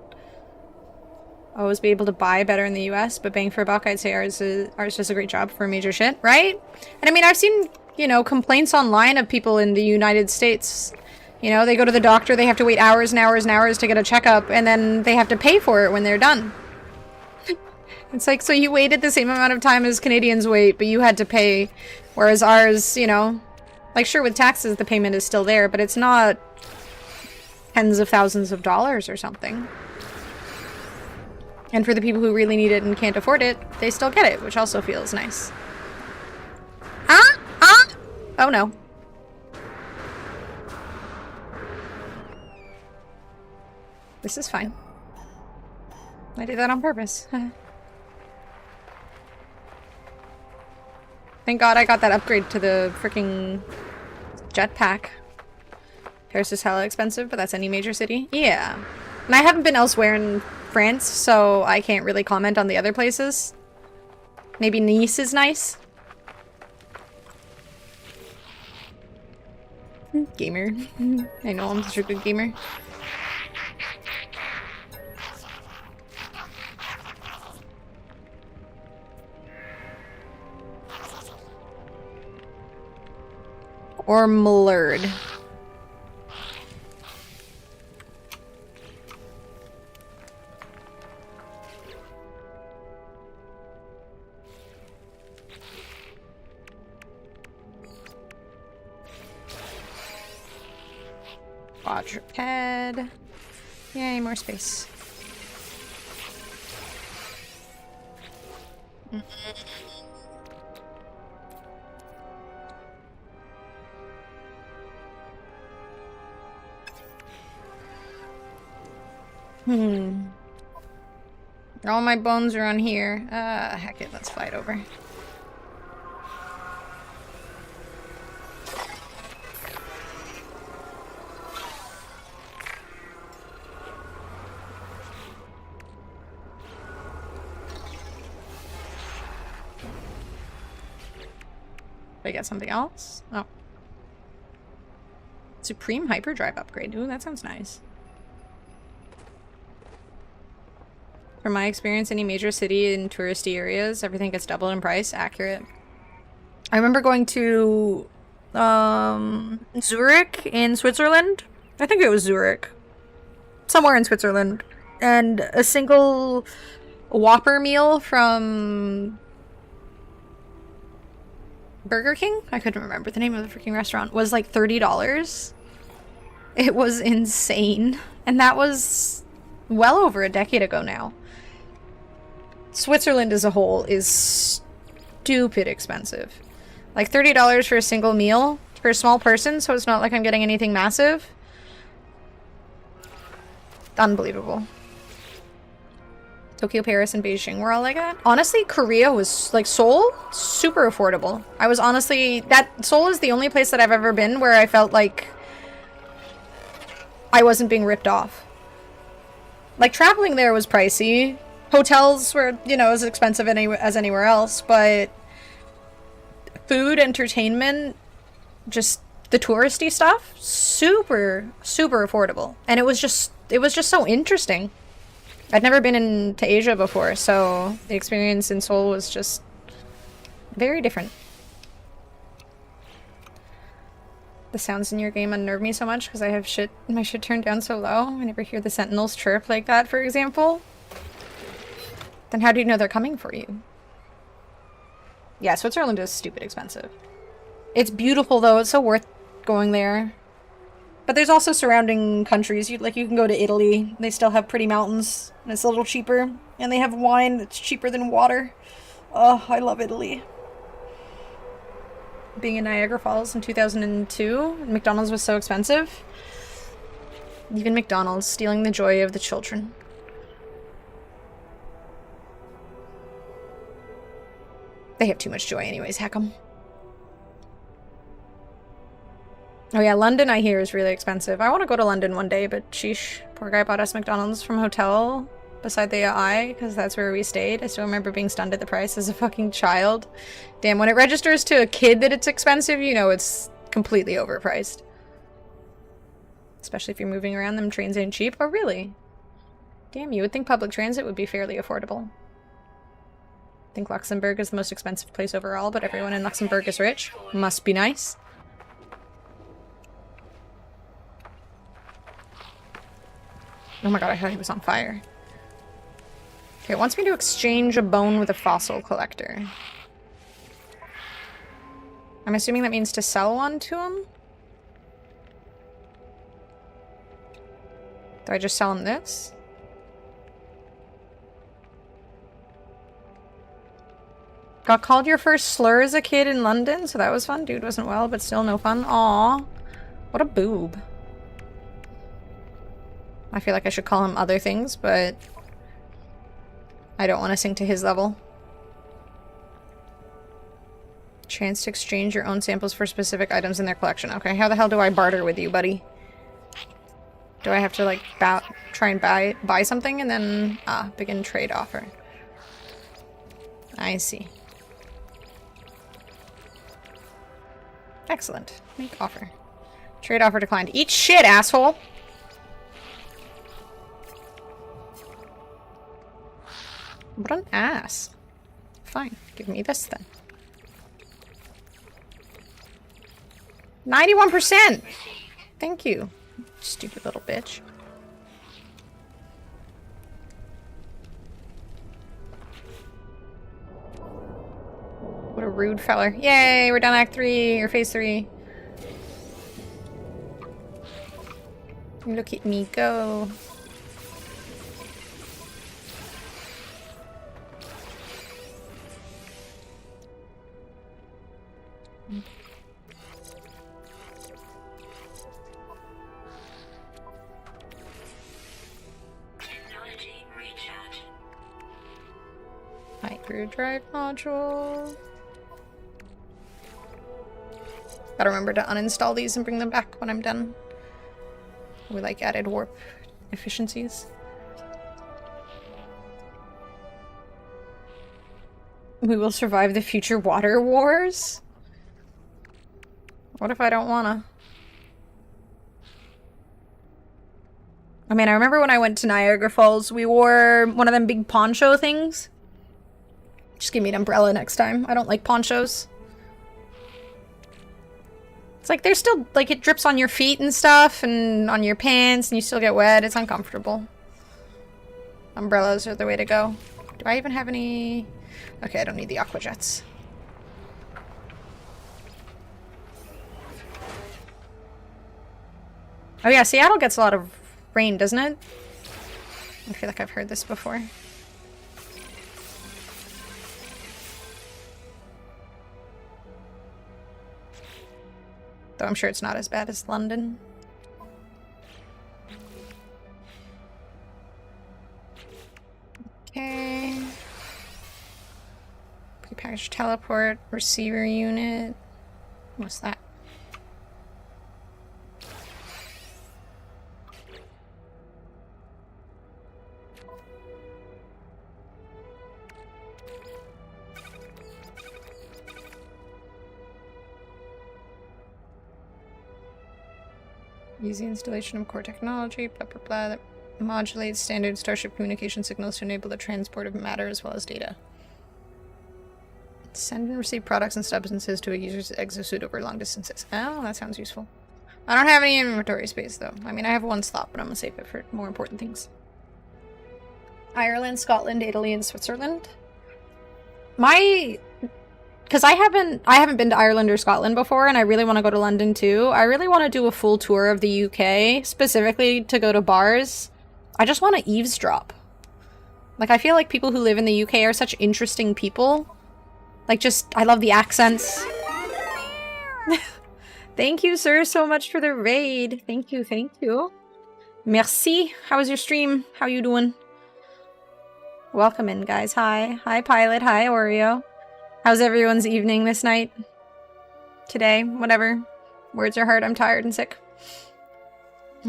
Always be able to buy better in the US, but bang for a buck, I'd say ours does a great job for major shit, right? And I mean, I've seen, you know, complaints online of people in the United States. You know, they go to the doctor, they have to wait hours and hours and hours to get a checkup, and then they have to pay for it when they're done. It's like, so you waited the same amount of time as Canadians wait, but you had to pay, whereas ours, you know, like, sure, with taxes, the payment is still there, but it's not tens of thousands of dollars or something. And for the people who really need it and can't afford it, they still get it, which also feels nice. Oh no. This is fine. I did that on purpose. Thank God I got that upgrade to the freaking jetpack. Paris is hella expensive, but that's any major city. Yeah. And I haven't been elsewhere in France, so I can't really comment on the other places. Maybe Nice is nice. Gamer. I know I'm such a good gamer. Or Mlurd. Quadruped. Yay, more space. All my bones are on here. Heck it, let's fight over. Did I get something else? Oh. Supreme Hyperdrive upgrade. Ooh, that sounds nice. From my experience, any major city in touristy areas, everything gets doubled in price. Accurate. I remember going to Zurich in Switzerland. I think it was Zurich. Somewhere in Switzerland. And a single Whopper meal from Burger King? I couldn't remember the name of the freaking restaurant. Was like $30. It was insane. And that was well over a decade ago now. Switzerland as a whole is stupid expensive. Like $30 for a single meal for a small person, so it's not like I'm getting anything massive. Unbelievable. Tokyo, Paris, and Beijing were all like that. Honestly, Korea was, like, Seoul, super affordable. I was honestly, Seoul is the only place that I've ever been where I felt like I wasn't being ripped off. Like, traveling there was pricey. Hotels were, you know, as expensive as anywhere else, but food, entertainment, just the touristy stuff, super, super affordable. And it was just so interesting. I'd never been into Asia before, so the experience in Seoul was just very different. The sounds in your game unnerve me so much because I have my shit turned down so low. I never hear the sentinels chirp like that, for example. Then how do you know they're coming for you? Yeah, Switzerland is stupid expensive. It's beautiful though, it's so worth going there. But there's also surrounding countries. You can go to Italy. They still have pretty mountains, and it's a little cheaper. And they have wine that's cheaper than water. Oh, I love Italy. Being in Niagara Falls in 2002, McDonald's was so expensive. Even McDonald's stealing the joy of the children. They have too much joy anyways, heck 'em. Oh yeah, London I hear is really expensive. I want to go to London one day, but sheesh. Poor guy bought us McDonald's from a hotel beside the AI, because that's where we stayed. I still remember being stunned at the price as a fucking child. Damn, when it registers to a kid that it's expensive, you know it's completely overpriced. Especially if you're moving around, them trains ain't cheap. Oh really? Damn, you would think public transit would be fairly affordable. I think Luxembourg is the most expensive place overall, but everyone in Luxembourg is rich. Must be nice. Oh my god, I thought he was on fire. Okay, it wants me to exchange a bone with a fossil collector. I'm assuming that means to sell one to him? Do I just sell him this? Got called your first slur as a kid in London, so that was fun. Dude wasn't well, but still no fun. Aw. What a boob. I feel like I should call him other things, but I don't want to sink to his level. Chance to exchange your own samples for specific items in their collection. Okay, how the hell do I barter with you, buddy? Do I have to, like, try and buy something and then... Ah, begin trade offer. I see. Excellent. Make offer. Trade offer declined. Eat shit, asshole! What an ass. Fine. Give me this then. 91%! Thank you. Stupid little bitch. What a rude feller. Yay, we're done Act 3, or Phase 3. Look at me go. Technology recharge. Hyperdrive module. Gotta remember to uninstall these and bring them back when I'm done. We like added warp efficiencies. We will survive the future water wars? What if I don't wanna? I mean, I remember when I went to Niagara Falls, we wore one of them big poncho things. Just give me an umbrella next time. I don't like ponchos. It's like, there's still, like, it drips on your feet and stuff, and on your pants, and you still get wet. It's uncomfortable. Umbrellas are the way to go. Do I even have any... Okay, I don't need the aqua jets. Oh yeah, Seattle gets a lot of rain, doesn't it? I feel like I've heard this before. Though I'm sure it's not as bad as London. Okay. Prepackaged teleport, receiver unit. What's that? Easy installation of core technology, blah blah blah, that modulates standard Starship communication signals to enable the transport of matter as well as data. Send and receive products and substances to a user's exosuit over long distances. Oh, that sounds useful. I don't have any inventory space though. I mean, I have one slot, but I'm gonna save it for more important things. Ireland, Scotland, Italy, and Switzerland. Because I haven't been to Ireland or Scotland before, and I really want to go to London too. I really want to do a full tour of the UK, specifically to go to bars. I just want to eavesdrop. Like, I feel like people who live in the UK are such interesting people. Like, just, I love the accents. Thank you, sir, so much for the raid. Thank you, thank you. Merci. How was your stream? How you doing? Welcome in, guys. Hi. Hi, Pilot. Hi, Oreo. How's everyone's evening this night? Today? Whatever. Words are hard. I'm tired and sick.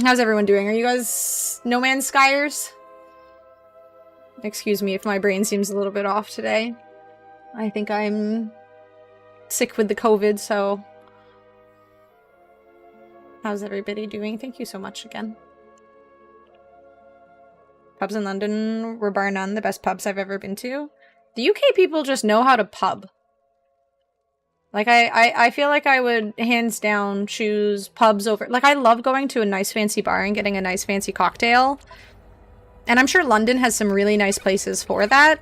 How's everyone doing? Are you guys No Man's Skyers? Excuse me if my brain seems a little bit off today. I think I'm sick with the COVID, so... How's everybody doing? Thank you so much again. Pubs in London were bar none the best pubs I've ever been to. The UK people just know how to pub. Like, I feel like I would hands down choose pubs over... Like, I love going to a nice fancy bar and getting a nice fancy cocktail. And I'm sure London has some really nice places for that.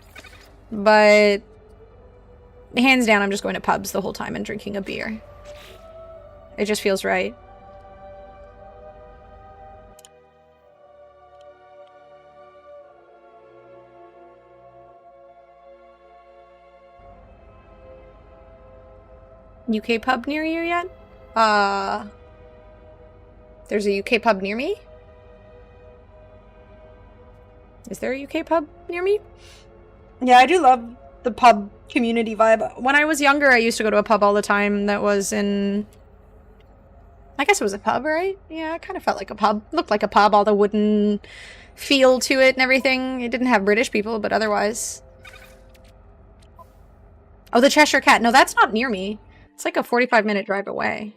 But... hands down, I'm just going to pubs the whole time and drinking a beer. It just feels right. UK pub near you yet? There's a UK pub near me? Is there a UK pub near me? Yeah, I do love the pub community vibe. When I was younger, I used to go to a pub all the time that was in... I guess it was a pub, right? Yeah, it kind of felt like a pub. Looked like a pub, all the wooden feel to it and everything. It didn't have British people, but otherwise... Oh, the Cheshire Cat. No, that's not near me. It's like a 45-minute drive away.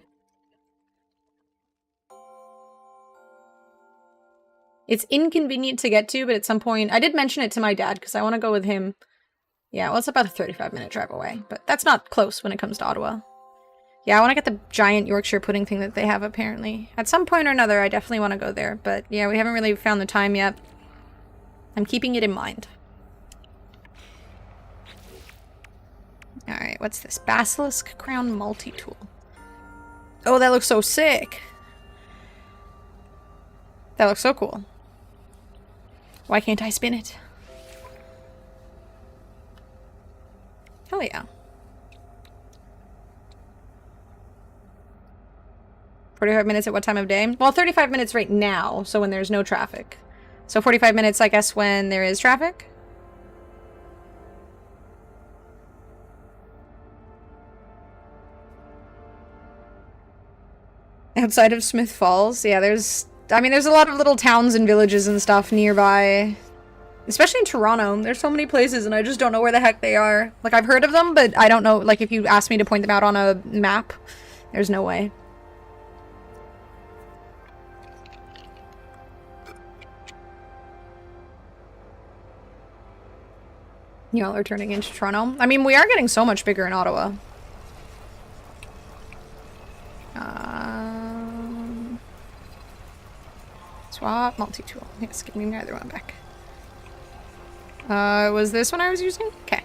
It's inconvenient to get to, but at some point... I did mention it to my dad, because I want to go with him. Yeah, well, it's about a 35-minute drive away, but that's not close when it comes to Ottawa. Yeah, I want to get the giant Yorkshire pudding thing that they have, apparently. At some point or another, I definitely want to go there, but yeah, we haven't really found the time yet. I'm keeping it in mind. Alright, what's this? Basilisk Crown Multi-Tool. Oh, that looks so sick! That looks so cool. Why can't I spin it? Hell yeah. 45 minutes at what time of day? Well, 35 minutes right now, so when there's no traffic. So 45 minutes, I guess, when there is traffic? Outside of Smith Falls? Yeah, there's a lot of little towns and villages and stuff nearby. Especially in Toronto. There's so many places and I just don't know where the heck they are. Like, I've heard of them, but I don't know. Like, if you ask me to point them out on a map, there's no way. Y'all are turning into Toronto. I mean, we are getting so much bigger in Ottawa. Swap, multi-tool. Yes, give me my other one back. Was this one I was using? Okay.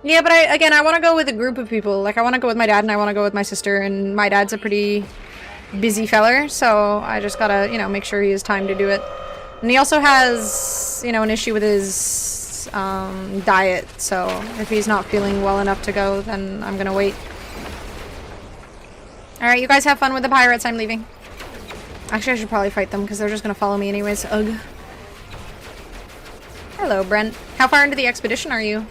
Yeah, but I want to go with a group of people. Like, I want to go with my dad and I want to go with my sister, and my dad's a pretty busy feller, so I just gotta, you know, make sure he has time to do it. And he also has, you know, an issue with his diet, so if he's not feeling well enough to go, then I'm gonna wait. Alright, you guys have fun with the pirates. I'm leaving. Actually, I should probably fight them, because they're just gonna follow me anyways. Ugh. Hello, Brent. How far into the expedition are you?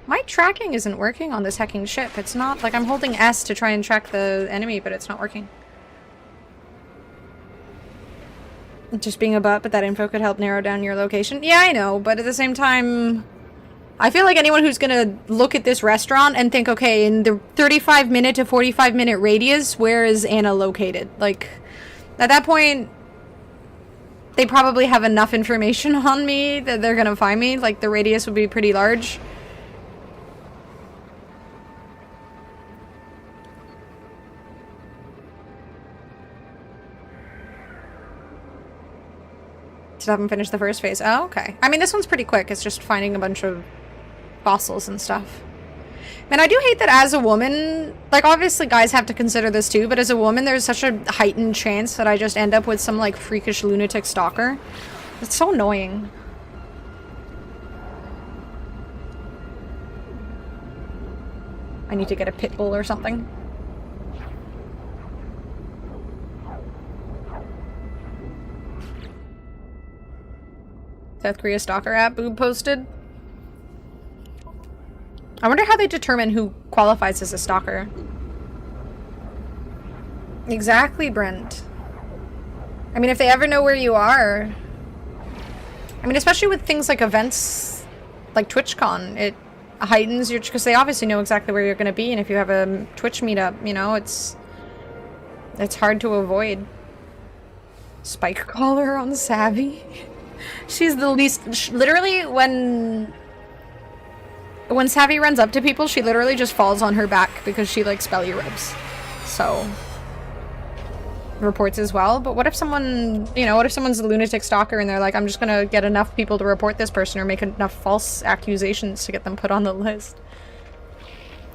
My tracking isn't working on this hecking ship. It's not, like, I'm holding S to try and track the enemy, but it's not working. Just being a butt, but that info could help narrow down your location. Yeah, I know, but at the same time... I feel like anyone who's gonna look at this restaurant and think, okay, in the 35-minute to 45-minute radius, where is Anna located? Like, at that point, they probably have enough information on me that they're gonna find me. Like, the radius would be pretty large. Still haven't finished the first phase. Oh, okay. I mean, this one's pretty quick. It's just finding a bunch of fossils and stuff. And I do hate that as a woman, like, obviously guys have to consider this too, but as a woman, there's such a heightened chance that I just end up with some, like, freakish lunatic stalker. It's so annoying. I need to get a pit bull or something. South Korea stalker app boob posted. I wonder how they determine who qualifies as a stalker. Exactly, Brent. I mean, if they ever know where you are... I mean, especially with things like events like TwitchCon, it heightens your... Because they obviously know exactly where you're going to be, and if you have a Twitch meetup, you know, it's hard to avoid. Spike collar on Savvy? She's the least... Literally, when Savvy runs up to people, she literally just falls on her back because she likes belly rubs. So... reports as well. But what if someone, you know, what if someone's a lunatic stalker and they're like, I'm just gonna get enough people to report this person or make enough false accusations to get them put on the list?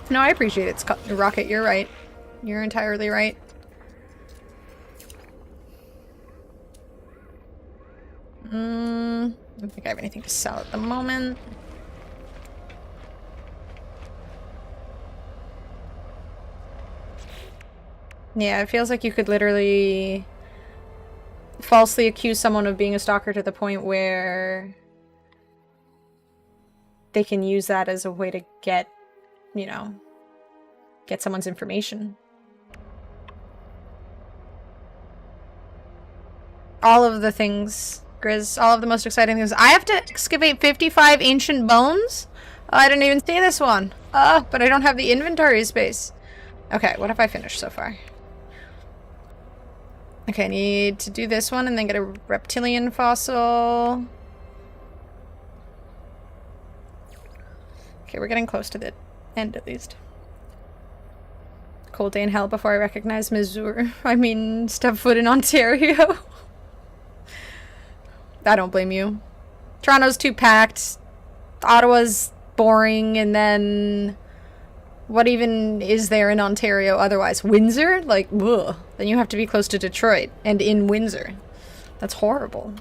No, I appreciate it, Rocket. You're right. You're entirely right. I don't think I have anything to sell at the moment. Yeah, it feels like you could literally falsely accuse someone of being a stalker to the point where they can use that as a way to get, you know, get someone's information. All of the things, Grizz, all of the most exciting things. I have to excavate 55 ancient bones? Oh, I didn't even see this one. But I don't have the inventory space. Okay, what have I finished so far? Okay, I need to do this one and then get a reptilian fossil. Okay, we're getting close to the end at least. Cold day in hell before I recognize Missouri. I mean, step foot in Ontario. I don't blame you. Toronto's too packed. Ottawa's boring, and then what even is there in Ontario otherwise? Windsor? Like, ugh. Then you have to be close to Detroit and in Windsor. That's horrible.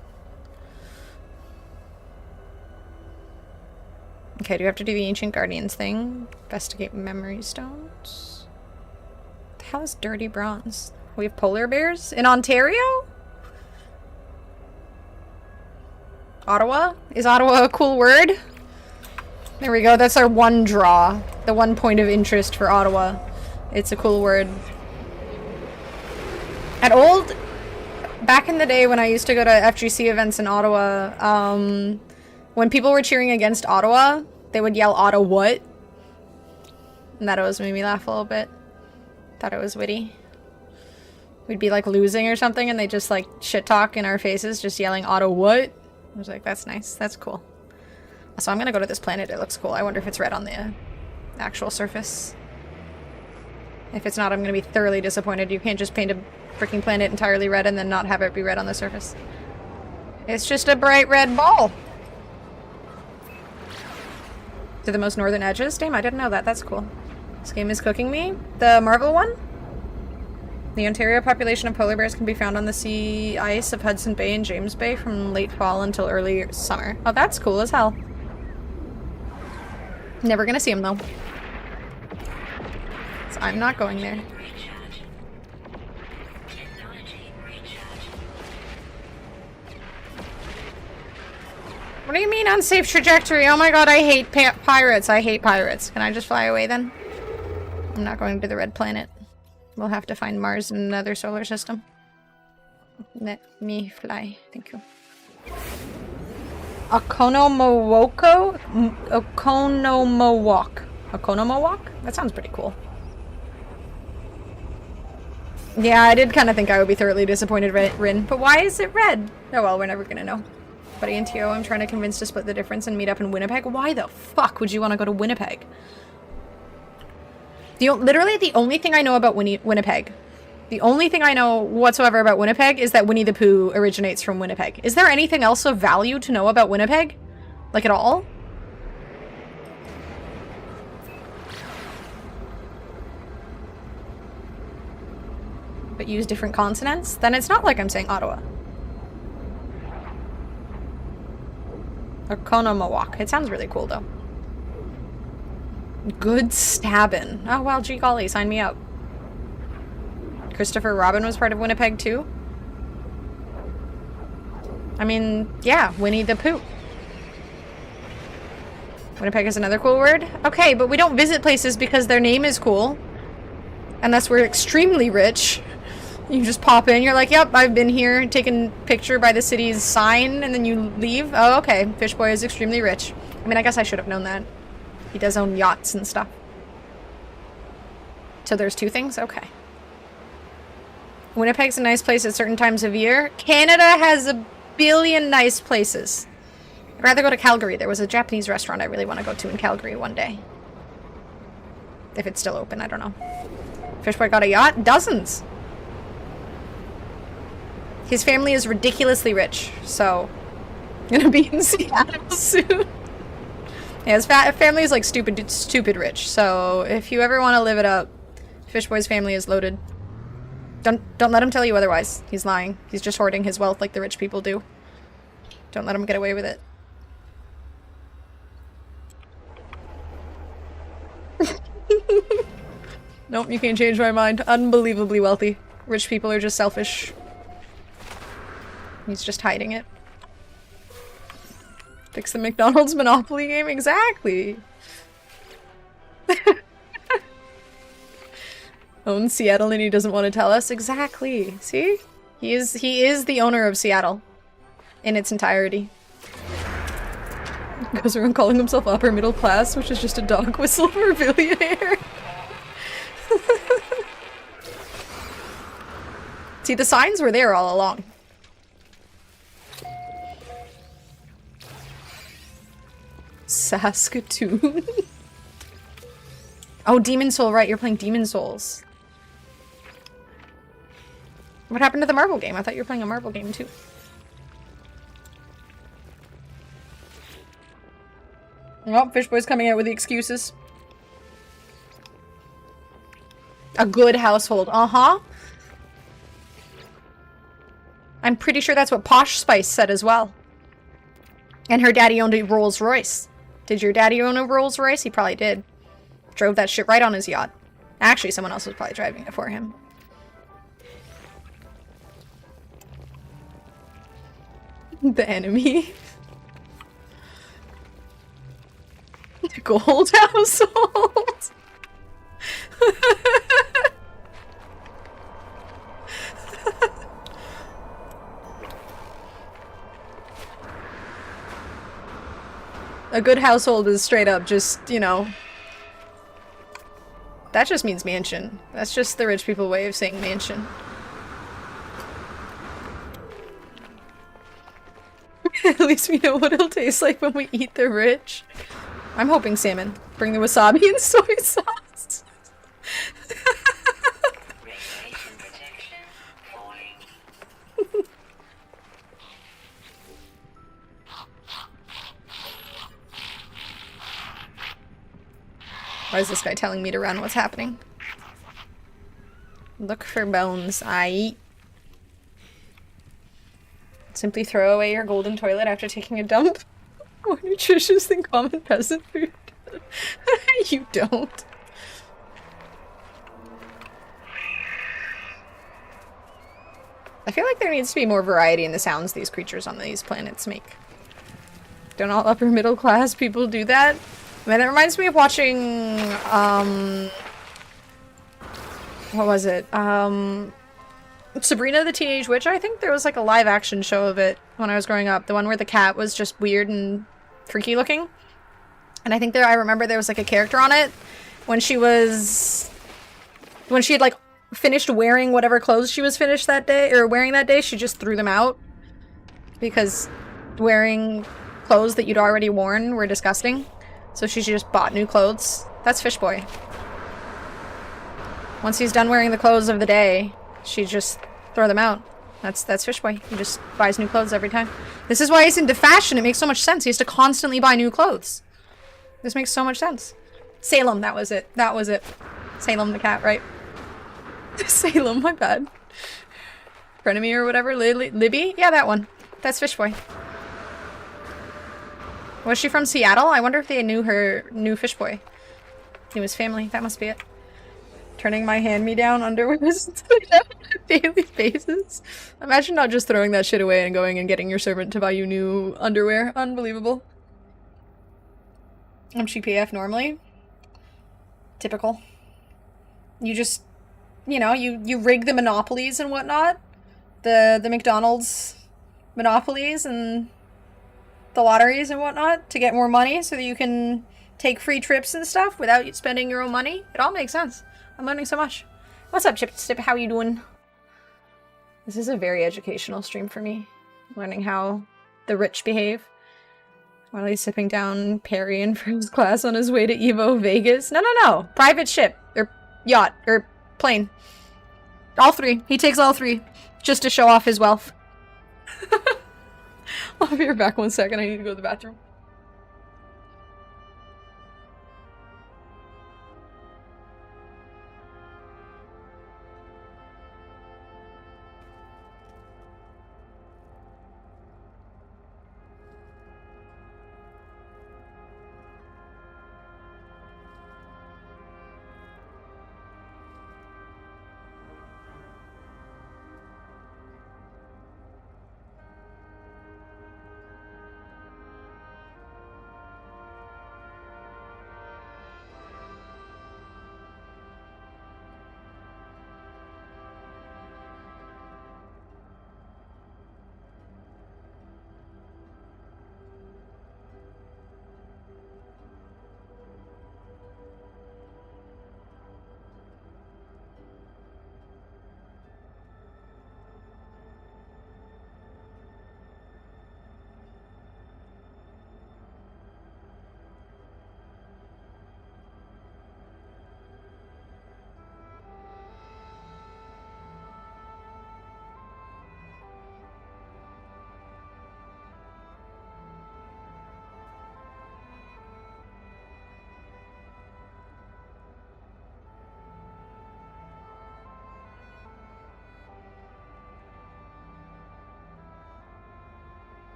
Okay, do we have to do the Ancient Guardians thing? Investigate memory stones. What the hell is dirty bronze? We have polar bears in Ontario? Ottawa? Is Ottawa a cool word? There we go, that's our one draw. The one point of interest for Ottawa. It's a cool word. Back in the day when I used to go to FGC events in Ottawa, when people were cheering against Ottawa, they would yell, "Ottawa what?" And that always made me laugh a little bit. Thought it was witty. We'd be like losing or something and they just like shit talk in our faces, just yelling, "Ottawa what?" I was like, that's nice. That's cool. So I'm gonna go to this planet. It looks cool. I wonder if it's red on the actual surface. If it's not, I'm gonna be thoroughly disappointed. You can't just paint a freaking planet entirely red and then not have it be red on the surface. It's just a bright red ball. To the most northern edges? Damn, I didn't know that. That's cool. This game is cooking me. The Marvel one? The Ontario population of polar bears can be found on the sea ice of Hudson Bay and James Bay from late fall until early summer. Oh, that's cool as hell. Never gonna see them though. So I'm not going there. Recharge. Technology recharge. What do you mean unsafe trajectory? Oh my god, I hate pirates. I hate pirates. Can I just fly away then? I'm not going to the red planet. We'll have to find Mars in another solar system. Let me fly. Thank you. Okonomowoko? Okonomowok. Okonomowok? That sounds pretty cool. Yeah, I did kind of think I would be thoroughly disappointed, Rin. But why is it red? Oh well, we're never gonna know. Buddy and Tio, I'm trying to convince to split the difference and meet up in Winnipeg. Why the fuck would you want to go to Winnipeg? Literally the only thing I know about Winnipeg, the only thing I know whatsoever about Winnipeg is that Winnie the Pooh originates from Winnipeg. Is there anything else of value to know about Winnipeg? Like at all? But use different consonants? Then it's not like I'm saying Ottawa. Okonomowak. It sounds really cool though. Good stabbin'. Oh, well, gee golly, sign me up. Christopher Robin was part of Winnipeg, too? I mean, yeah, Winnie the Pooh. Winnipeg is another cool word? Okay, but we don't visit places because their name is cool. Unless we're extremely rich. You just pop in, you're like, yep, I've been here, taken picture by the city's sign, and then you leave. Oh, okay, Fishboy is extremely rich. I mean, I guess I should have known that. He does own yachts and stuff. So there's two things? Okay. Winnipeg's a nice place at certain times of year. Canada has a billion nice places. I'd rather go to Calgary. There was a Japanese restaurant I really want to go to in Calgary one day. If it's still open, I don't know. Fishboy got a yacht? Dozens! His family is ridiculously rich, so... I'm gonna be in Seattle soon. Yeah, his family is like stupid rich. So if you ever want to live it up, Fishboy's family is loaded. Don't let him tell you otherwise. He's lying. He's just hoarding his wealth like the rich people do. Don't let him get away with it. Nope, you can't change my mind. Unbelievably wealthy. Rich people are just selfish. He's just hiding it. Fix the McDonald's Monopoly game? Exactly! Owns Seattle and he doesn't want to tell us? Exactly. See? He is the owner of Seattle. In its entirety. Goes around calling himself upper middle class, which is just a dog whistle for a billionaire. See, the signs were there all along. Saskatoon? Oh, Demon Soul, right, you're playing Demon Souls. What happened to the Marvel game? I thought you were playing a Marvel game too. Oh, Fishboy's coming out with the excuses. A good household. Uh-huh. I'm pretty sure that's what Posh Spice said as well. And her daddy owned a Rolls Royce. Did your daddy own a Rolls Royce? He probably did. Drove that shit right on his yacht. Actually, someone else was probably driving it for him. The enemy. The gold household. A good household is straight up just, you know... That just means mansion. That's just the rich people way of saying mansion. At least we know what it'll taste like when we eat the rich. I'm hoping salmon. Bring the wasabi and soy sauce. Radiation protection falling. Why is this guy telling me to run? What's happening? Look for bones. I eat. Simply throw away your golden toilet after taking a dump. More nutritious than common peasant food. You don't. I feel like there needs to be more variety in the sounds these creatures on these planets make. Don't all upper middle class people do that? I mean, that reminds me of watching, what was it? Sabrina the Teenage Witch. I think there was like a live action show of it when I was growing up. The one where the cat was just weird and freaky looking. And I think I remember there was like a character on it when she had like finished wearing whatever clothes she was finished that day, or wearing that day, she just threw them out. Because wearing clothes that you'd already worn were disgusting. So she just bought new clothes. That's Fishboy. Once he's done wearing the clothes of the day, she just throw them out. That's Fishboy. He just buys new clothes every time. This is why he's into fashion. It makes so much sense. He has to constantly buy new clothes. This makes so much sense. Salem, that was it. That was it. Salem the cat, right? Salem, my bad. Frenemy or whatever. Libby? Yeah, that one. That's Fishboy. Was she from Seattle? I wonder if they knew Fishboy. He was family. That must be it. Turning my hand-me-down underwear on a daily basis. Imagine not just throwing that shit away and going and getting your servant to buy you new underwear. Unbelievable. I'm cheap AF normally. Typical. You just, you know, you rig the monopolies and whatnot. The McDonald's monopolies and the lotteries and whatnot to get more money so that you can take free trips and stuff without spending your own money. It all makes sense. I'm learning so much. What's up, Chip Stip? How you doing? This is a very educational stream for me. Learning how the rich behave. While he's sipping down Perry in first class on his way to Evo Vegas. No. Private ship. Or yacht. Or plane. All three. He takes all three. Just to show off his wealth. I'll be right back 1 second. I need to go to the bathroom.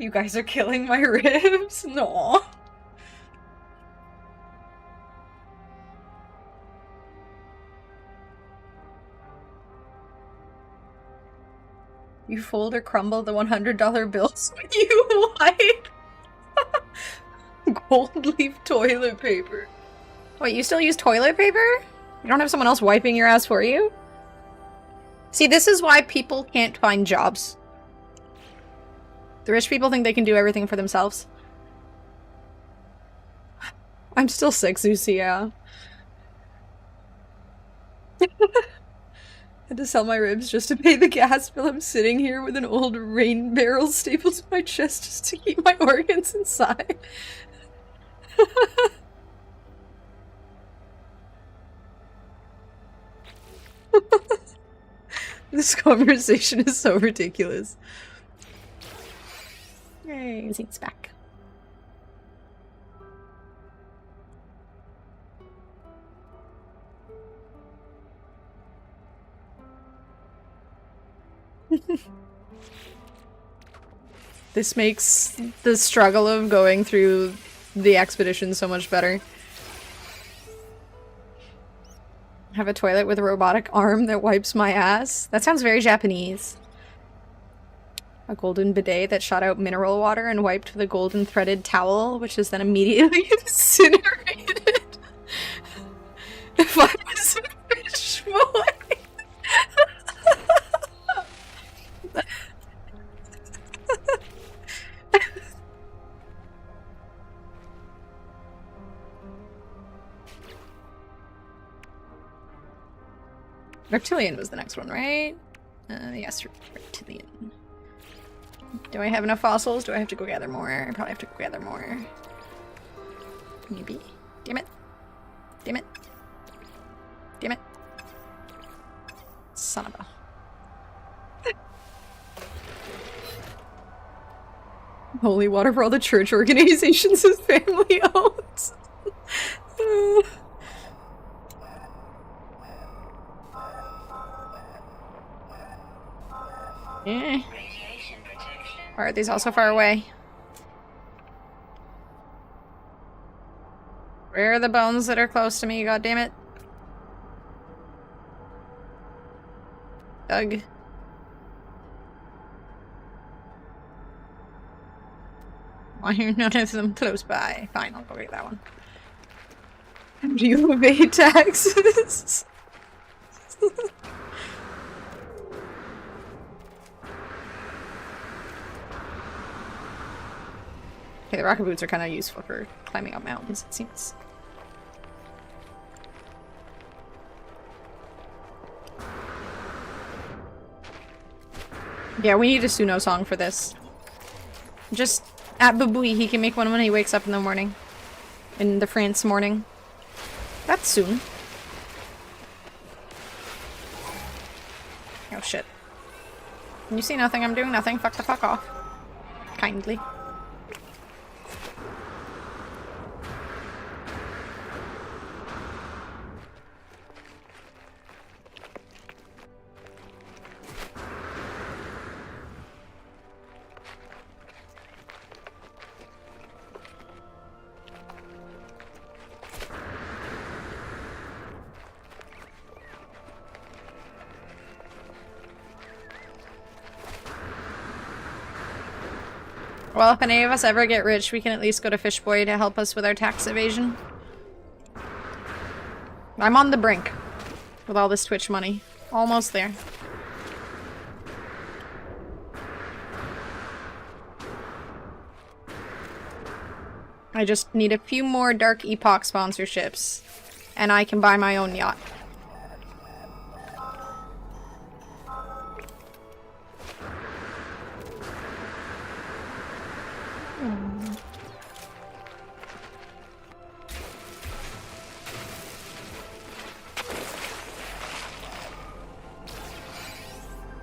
You guys are killing my ribs. No. You fold or crumble the $100 bills when you wipe. Gold leaf toilet paper. Wait, you still use toilet paper? You don't have someone else wiping your ass for you? See, this is why people can't find jobs. The rich people think they can do everything for themselves. I'm still sick, Zusi, yeah. Had to sell my ribs just to pay the gas bill. I'm sitting here with an old rain barrel stapled to my chest just to keep my organs inside. This conversation is so ridiculous. Yay, Zeke's back. This makes the struggle of going through the expedition so much better. Have a toilet with a robotic arm that wipes my ass. That sounds very Japanese. A golden bidet that shot out mineral water and wiped with a golden threaded towel, which is then immediately incinerated. If I was a fish boy. Reptilian was the next one, right? Yes, reptilian. Do I have enough fossils? Do I have to go gather more? I probably have to go gather more. Maybe. Damn it. Damn it. Damn it. Son of a... Holy water for all the church organizations his family owns. Eh. Why are these all so far away? Where are the bones that are close to me? God damn it. Ugh. Why are none of them close by? Fine, I'll go get that one. Do you evade taxes? Okay, the rocket boots are kind of useful for climbing up mountains, it seems. Yeah, we need a Suno song for this. Just at Babui, he can make one when he wakes up in the morning. In the France morning. That's soon. Oh shit. Can you see nothing? I'm doing nothing. Fuck the fuck off. Kindly. Well, if any of us ever get rich, we can at least go to Fishboy to help us with our tax evasion. I'm on the brink with all this Twitch money. Almost there. I just need a few more Dark Epoch sponsorships, and I can buy my own yacht.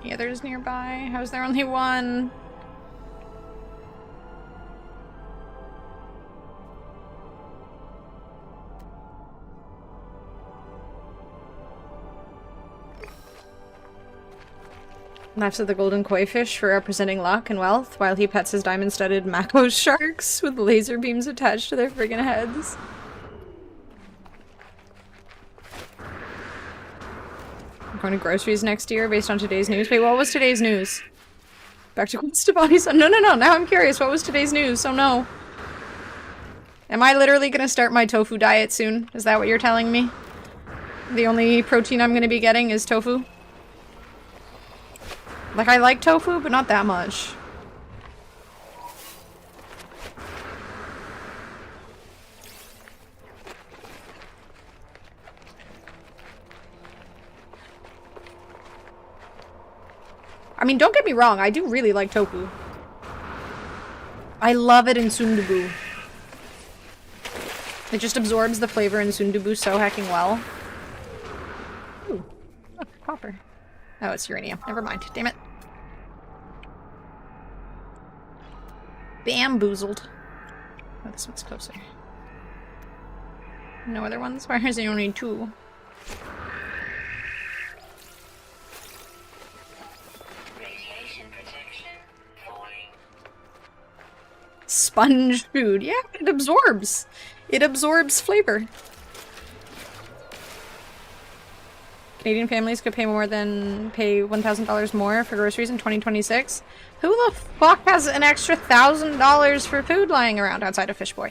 The others nearby? How is there only one? Laughs at the golden koi fish for representing luck and wealth, while he pets his diamond-studded mako sharks with laser beams attached to their friggin' heads. I'm going to groceries next year based on today's news. Wait, what was today's news? Back to Gwen Stefani's son. No, now I'm curious. What was today's news? Oh no. Am I literally gonna start my tofu diet soon? Is that what you're telling me? The only protein I'm gonna be getting is tofu? Like, I like tofu, but not that much. I mean, don't get me wrong, I do really like tofu. I love it in sundubu. It just absorbs the flavor in sundubu so hecking well. Ooh, look, copper. Oh, it's uranium. Never mind. Damn it. Bamboozled. Oh, this one's closer. No other ones? Why is there only two? Sponge food. Yeah, it absorbs. It absorbs flavor. Canadian families could pay $1,000 more for groceries in 2026. Who the fuck has an extra $1,000 for food lying around outside of Fishboy?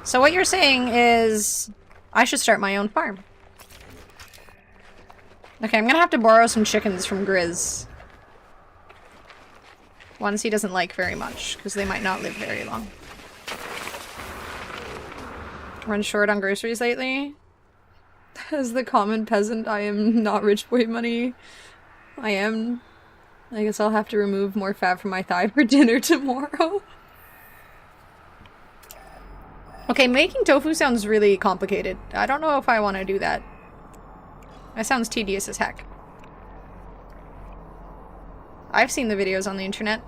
So what you're saying is I should start my own farm. Okay, I'm gonna have to borrow some chickens from Grizz. Ones he doesn't like very much, because they might not live very long. Run short on groceries lately? As the common peasant, I am not rich boy money. I am. I guess I'll have to remove more fat from my thigh for dinner tomorrow. Okay, making tofu sounds really complicated. I don't know if I want to do that. That sounds tedious as heck. I've seen the videos on the internet.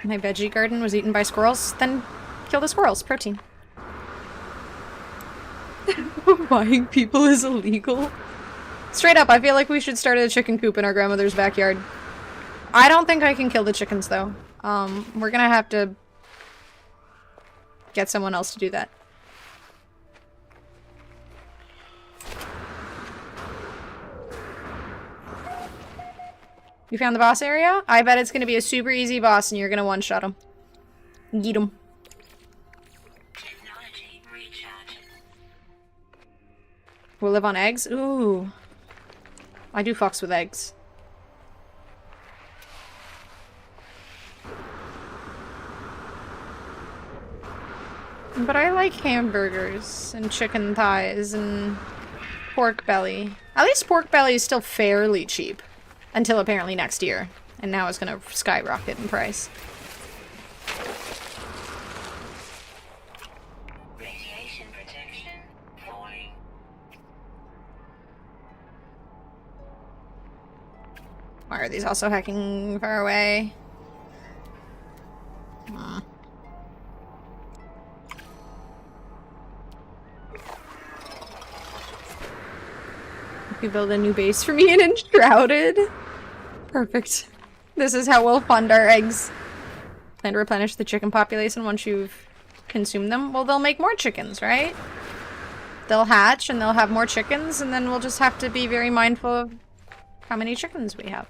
My veggie garden was eaten by squirrels. Then kill the squirrels. Protein. Buying people is illegal. Straight up, I feel like we should start a chicken coop in our grandmother's backyard. I don't think I can kill the chickens, though. We're gonna have to get someone else to do that. You found the boss area? I bet it's gonna be a super easy boss and you're gonna one-shot him. Yeet him. Technology recharge. We'll live on eggs? Ooh. I do fucks with eggs. But I like hamburgers and chicken thighs and pork belly. At least pork belly is still fairly cheap. Until apparently next year. And now it's gonna skyrocket in price. Radiation protection falling. Why are these also hacking far away? You build a new base for me in Enshrouded. Perfect. This is how we'll fund our eggs. Plan to replenish the chicken population once you've consumed them. Well, they'll make more chickens, right? They'll hatch and they'll have more chickens, and then we'll just have to be very mindful of how many chickens we have.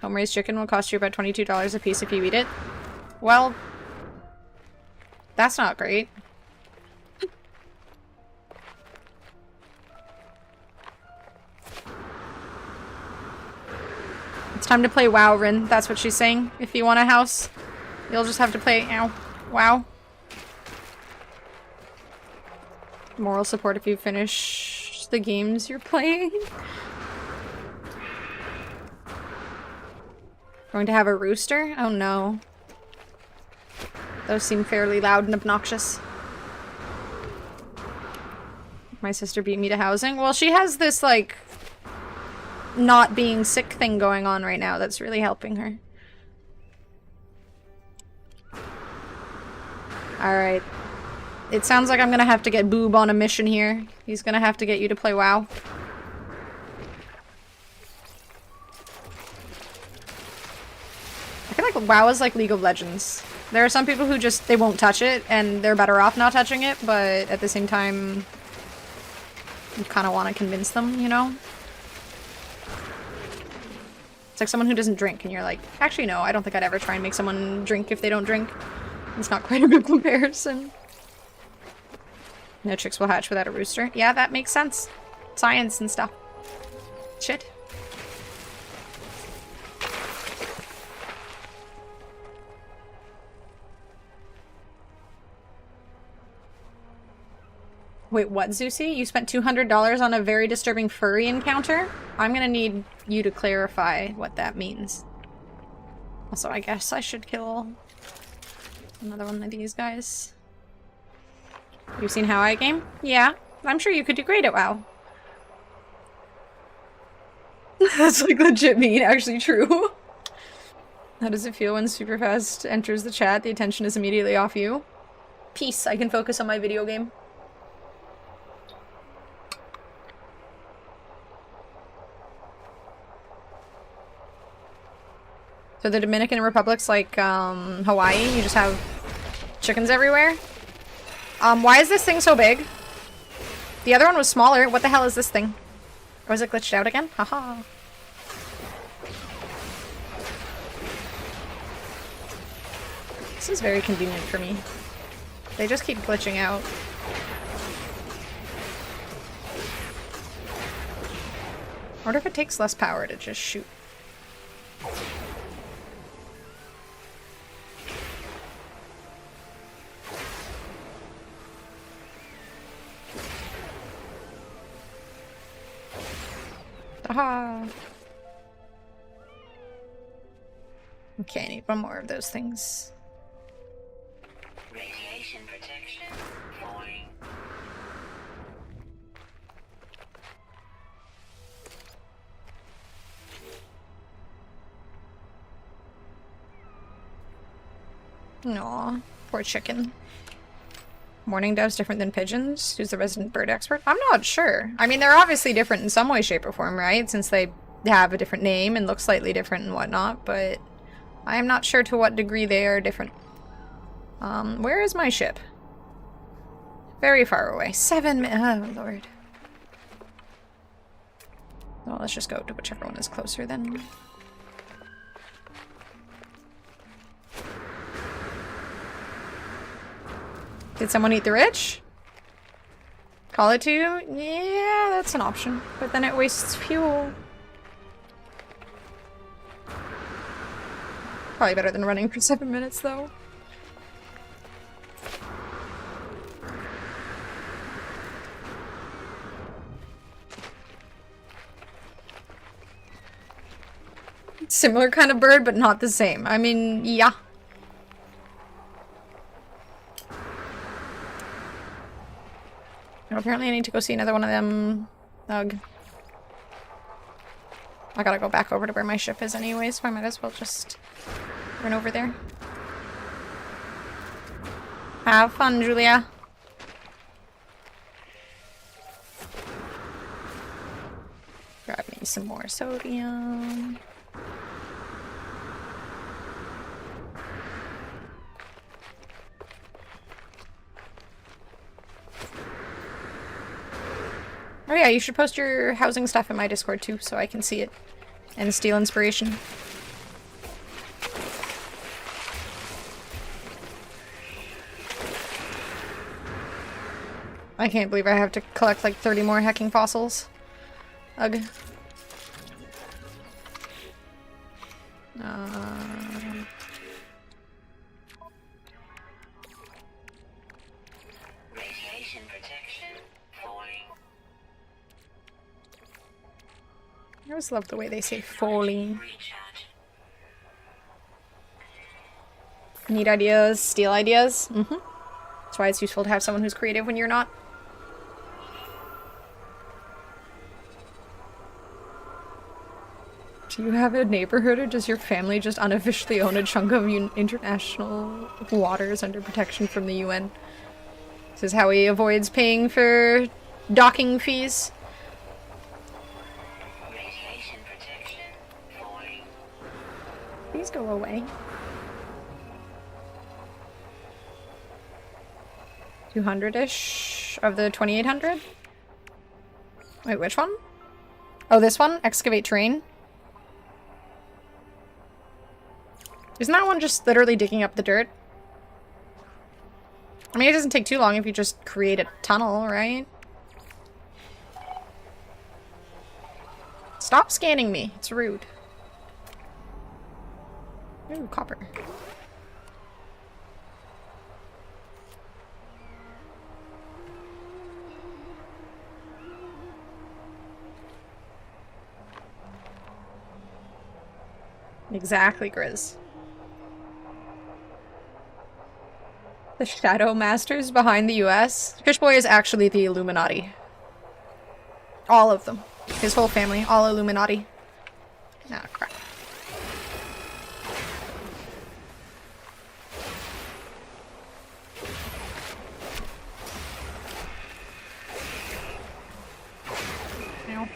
Home-raised chicken will cost you about $22 a piece if you eat it. Well, that's not great. It's time to play WoW, Rin. That's what she's saying. If you want a house, you'll just have to play WoW. Moral support if you finish the games you're playing. Going to have a rooster? Oh no. Those seem fairly loud and obnoxious. My sister beat me to housing. Well, she has this, like, not being sick thing going on right now that's really helping her. Alright. It sounds like I'm gonna have to get Boob on a mission here. He's gonna have to get you to play WoW. I feel like WoW is like League of Legends. There are some people who just, they won't touch it, and they're better off not touching it, but at the same time, you kind of want to convince them, you know? It's like someone who doesn't drink, and you're like, actually no, I don't think I'd ever try and make someone drink if they don't drink. It's not quite a good comparison. No chicks will hatch without a rooster. Yeah, that makes sense. Science and stuff. Shit. Wait, what, Zeusy? You spent $200 on a very disturbing furry encounter? I'm gonna need you to clarify what that means. Also, I guess I should kill another one of these guys. You've seen how I game? Yeah, I'm sure you could do great at WoW. That's like legit mean, actually true. How does it feel when Superfast enters the chat? The attention is immediately off you. Peace, I can focus on my video game. So the Dominican Republic's like Hawaii, you just have chickens everywhere. Why is this thing so big? The other one was smaller. What the hell is this thing? Or is it glitched out again? Haha. This is very convenient for me. They just keep glitching out. I wonder if it takes less power to just shoot. Aha! Okay, I need one more of those things. Radiation protection falling. Aw, poor chicken. Mourning doves different than pigeons? Who's the resident bird expert? I'm not sure. I mean, they're obviously different in some way, shape, or form, right? Since they have a different name and look slightly different and whatnot, but I am not sure to what degree they are different. Where is my ship? Very far away. 7 minutes. Oh, Lord. Well, let's just go to whichever one is closer then. Did someone eat the rich? Call it to you? Yeah, that's an option. But then it wastes fuel. Probably better than running for 7 minutes, though. Similar kind of bird, but not the same. I mean, yeah. Oh, apparently I need to go see another one of them. Ugh. I gotta go back over to where my ship is anyway, so I might as well just run over there. Have fun, Julia. Grab me some more sodium. Oh yeah, you should post your housing stuff in my Discord too, so I can see it and steal inspiration. I can't believe I have to collect like 30 more hacking fossils. Ugh. Radiation protection falling. I always love the way they say falling. Recharge. Need ideas, steal ideas. That's why it's useful to have someone who's creative when you're not. Do you have a neighborhood, or does your family just unofficially own a chunk of international waters under protection from the UN? This is how he avoids paying for docking fees. Radiation protection falling. Please go away. 200-ish of the 2800? Wait, which one? Oh, this one? Excavate terrain? Isn't that one just literally digging up the dirt? I mean, it doesn't take too long if you just create a tunnel, right? Stop scanning me. It's rude. Ooh, copper. Exactly, Grizz. The Shadow Masters behind the US? Fishboy is actually the Illuminati. All of them. His whole family, all Illuminati. Ah, crap. Ow.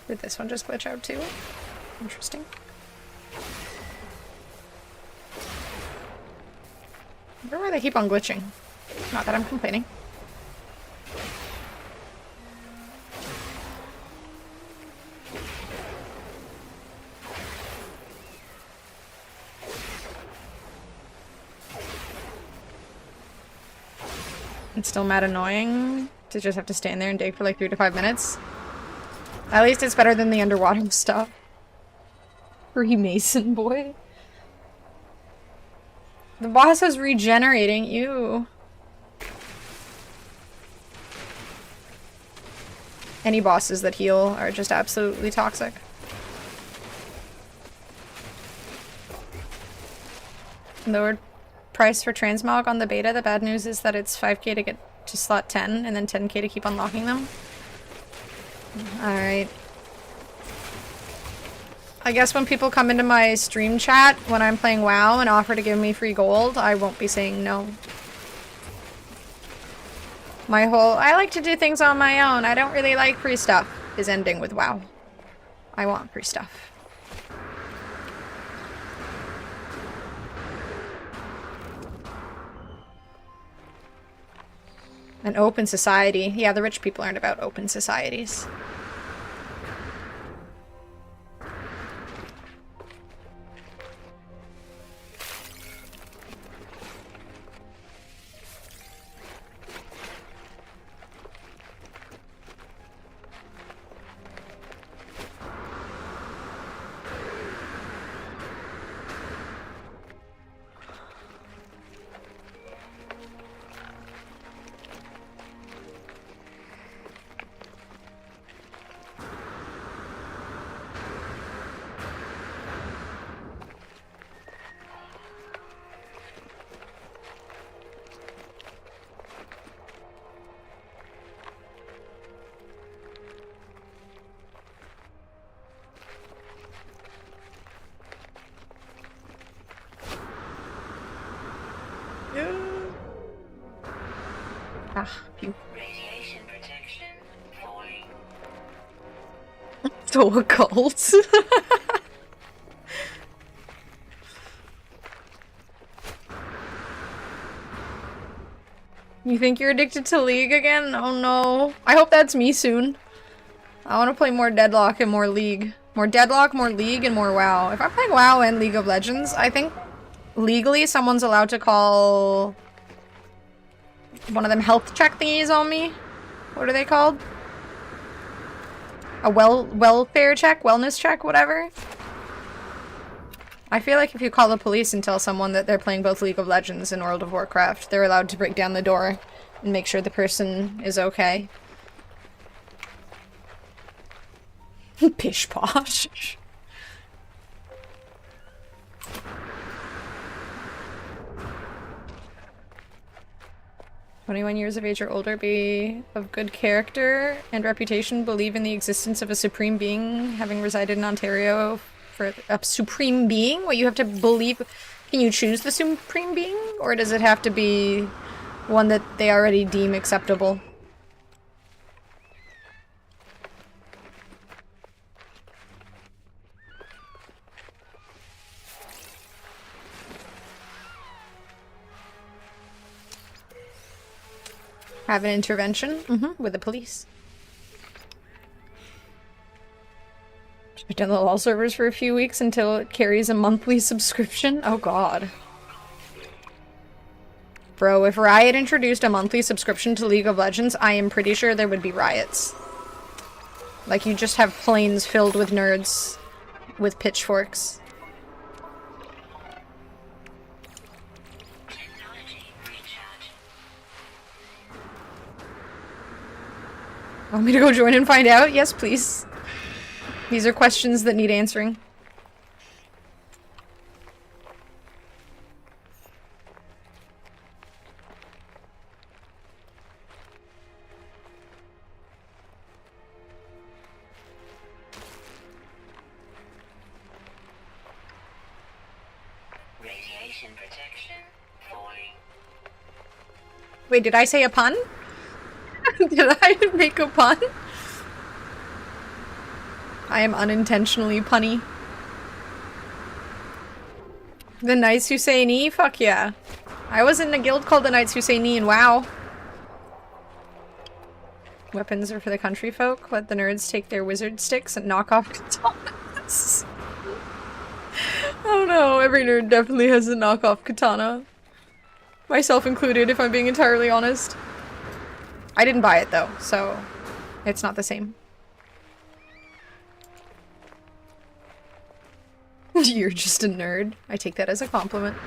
Did this one just glitch out too? Interesting. I wonder why they keep on glitching. Not that I'm complaining. It's still mad annoying to just have to stand there and dig for like 3 to 5 minutes. At least it's better than the underwater stuff. Freemason boy. The boss is regenerating. Ew. Any bosses that heal are just absolutely toxic. Lowered price for transmog on the beta. The bad news is that it's 5k to get to slot 10 and then 10k to keep unlocking them. Alright. I guess when people come into my stream chat when I'm playing WoW and offer to give me free gold, I won't be saying no. My whole, I like to do things on my own, I don't really like free stuff, is ending with WoW. I want free stuff. An open society. Yeah, the rich people aren't about open societies. Ah, pew. Radiation protection falling. So occult. You think you're addicted to League again? Oh no. I hope that's me soon. I want to play more Deadlock and more League. More Deadlock, more League, and more WoW. If I'm playing WoW and League of Legends, I think legally someone's allowed to call one of them health check thingies on me. What are they called? A welfare check? Wellness check? Whatever. I feel like if you call the police and tell someone that they're playing both League of Legends and World of Warcraft, they're allowed to break down the door and make sure the person is okay. Pish posh. 21 years of age or older, be of good character and reputation, believe in the existence of a supreme being, having resided in Ontario for a supreme being? What, you have to believe? Can you choose the supreme being? Or does it have to be one that they already deem acceptable? Have an intervention? With the police. Shut down the LOL servers for a few weeks until it carries a monthly subscription? Oh god. Bro, if Riot introduced a monthly subscription to League of Legends, I am pretty sure there would be riots. Like, you just have planes filled with nerds with pitchforks. Want me to go join and find out? Yes, please. These are questions that need answering. Radiation protection falling. Wait, did I say a pun? Did I make a pun? I am unintentionally punny. The Knights Who Say Knee? Fuck yeah. I was in a guild called the Knights Who Say Knee, and wow. Weapons are for the country folk. Let the nerds take their wizard sticks and knock off katanas. Oh no, every nerd definitely has a knockoff katana. Myself included, if I'm being entirely honest. I didn't buy it though, so it's not the same. You're just a nerd. I take that as a compliment.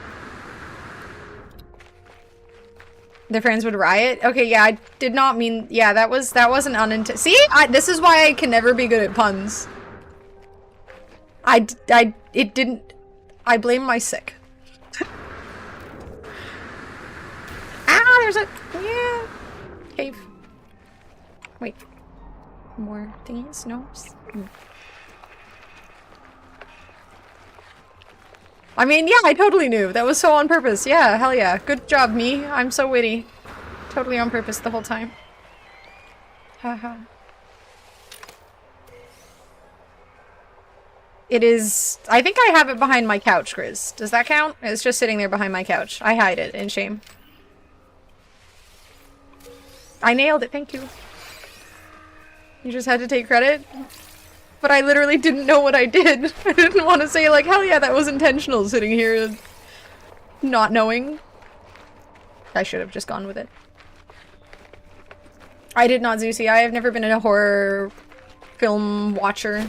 Their friends would riot? Okay, yeah, I did not mean- yeah, that was an unintentional- see? This is why I can never be good at puns. It didn't- I blame my sick. Ah, there's a- yeah. Cave. Wait. More thingies? No? I mean, yeah, I totally knew. That was so on purpose. Yeah, hell yeah. Good job, me. I'm so witty. Totally on purpose the whole time. Haha. It is... I think I have it behind my couch, Grizz. Does that count? It's just sitting there behind my couch. I hide it in shame. I nailed it, thank you. You just had to take credit? But I literally didn't know what I did. I didn't want to say like, hell yeah, that was intentional, sitting here not knowing. I should have just gone with it. I did not, Zeusy. I have never been a horror film watcher.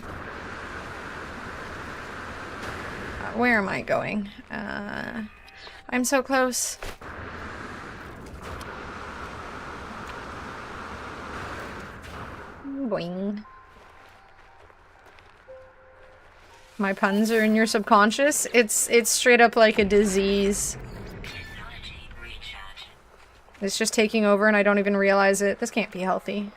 Where am I going? I'm so close. Boing. My puns are in your subconscious? It's straight up like a disease. It's just taking over and I don't even realize it. This can't be healthy.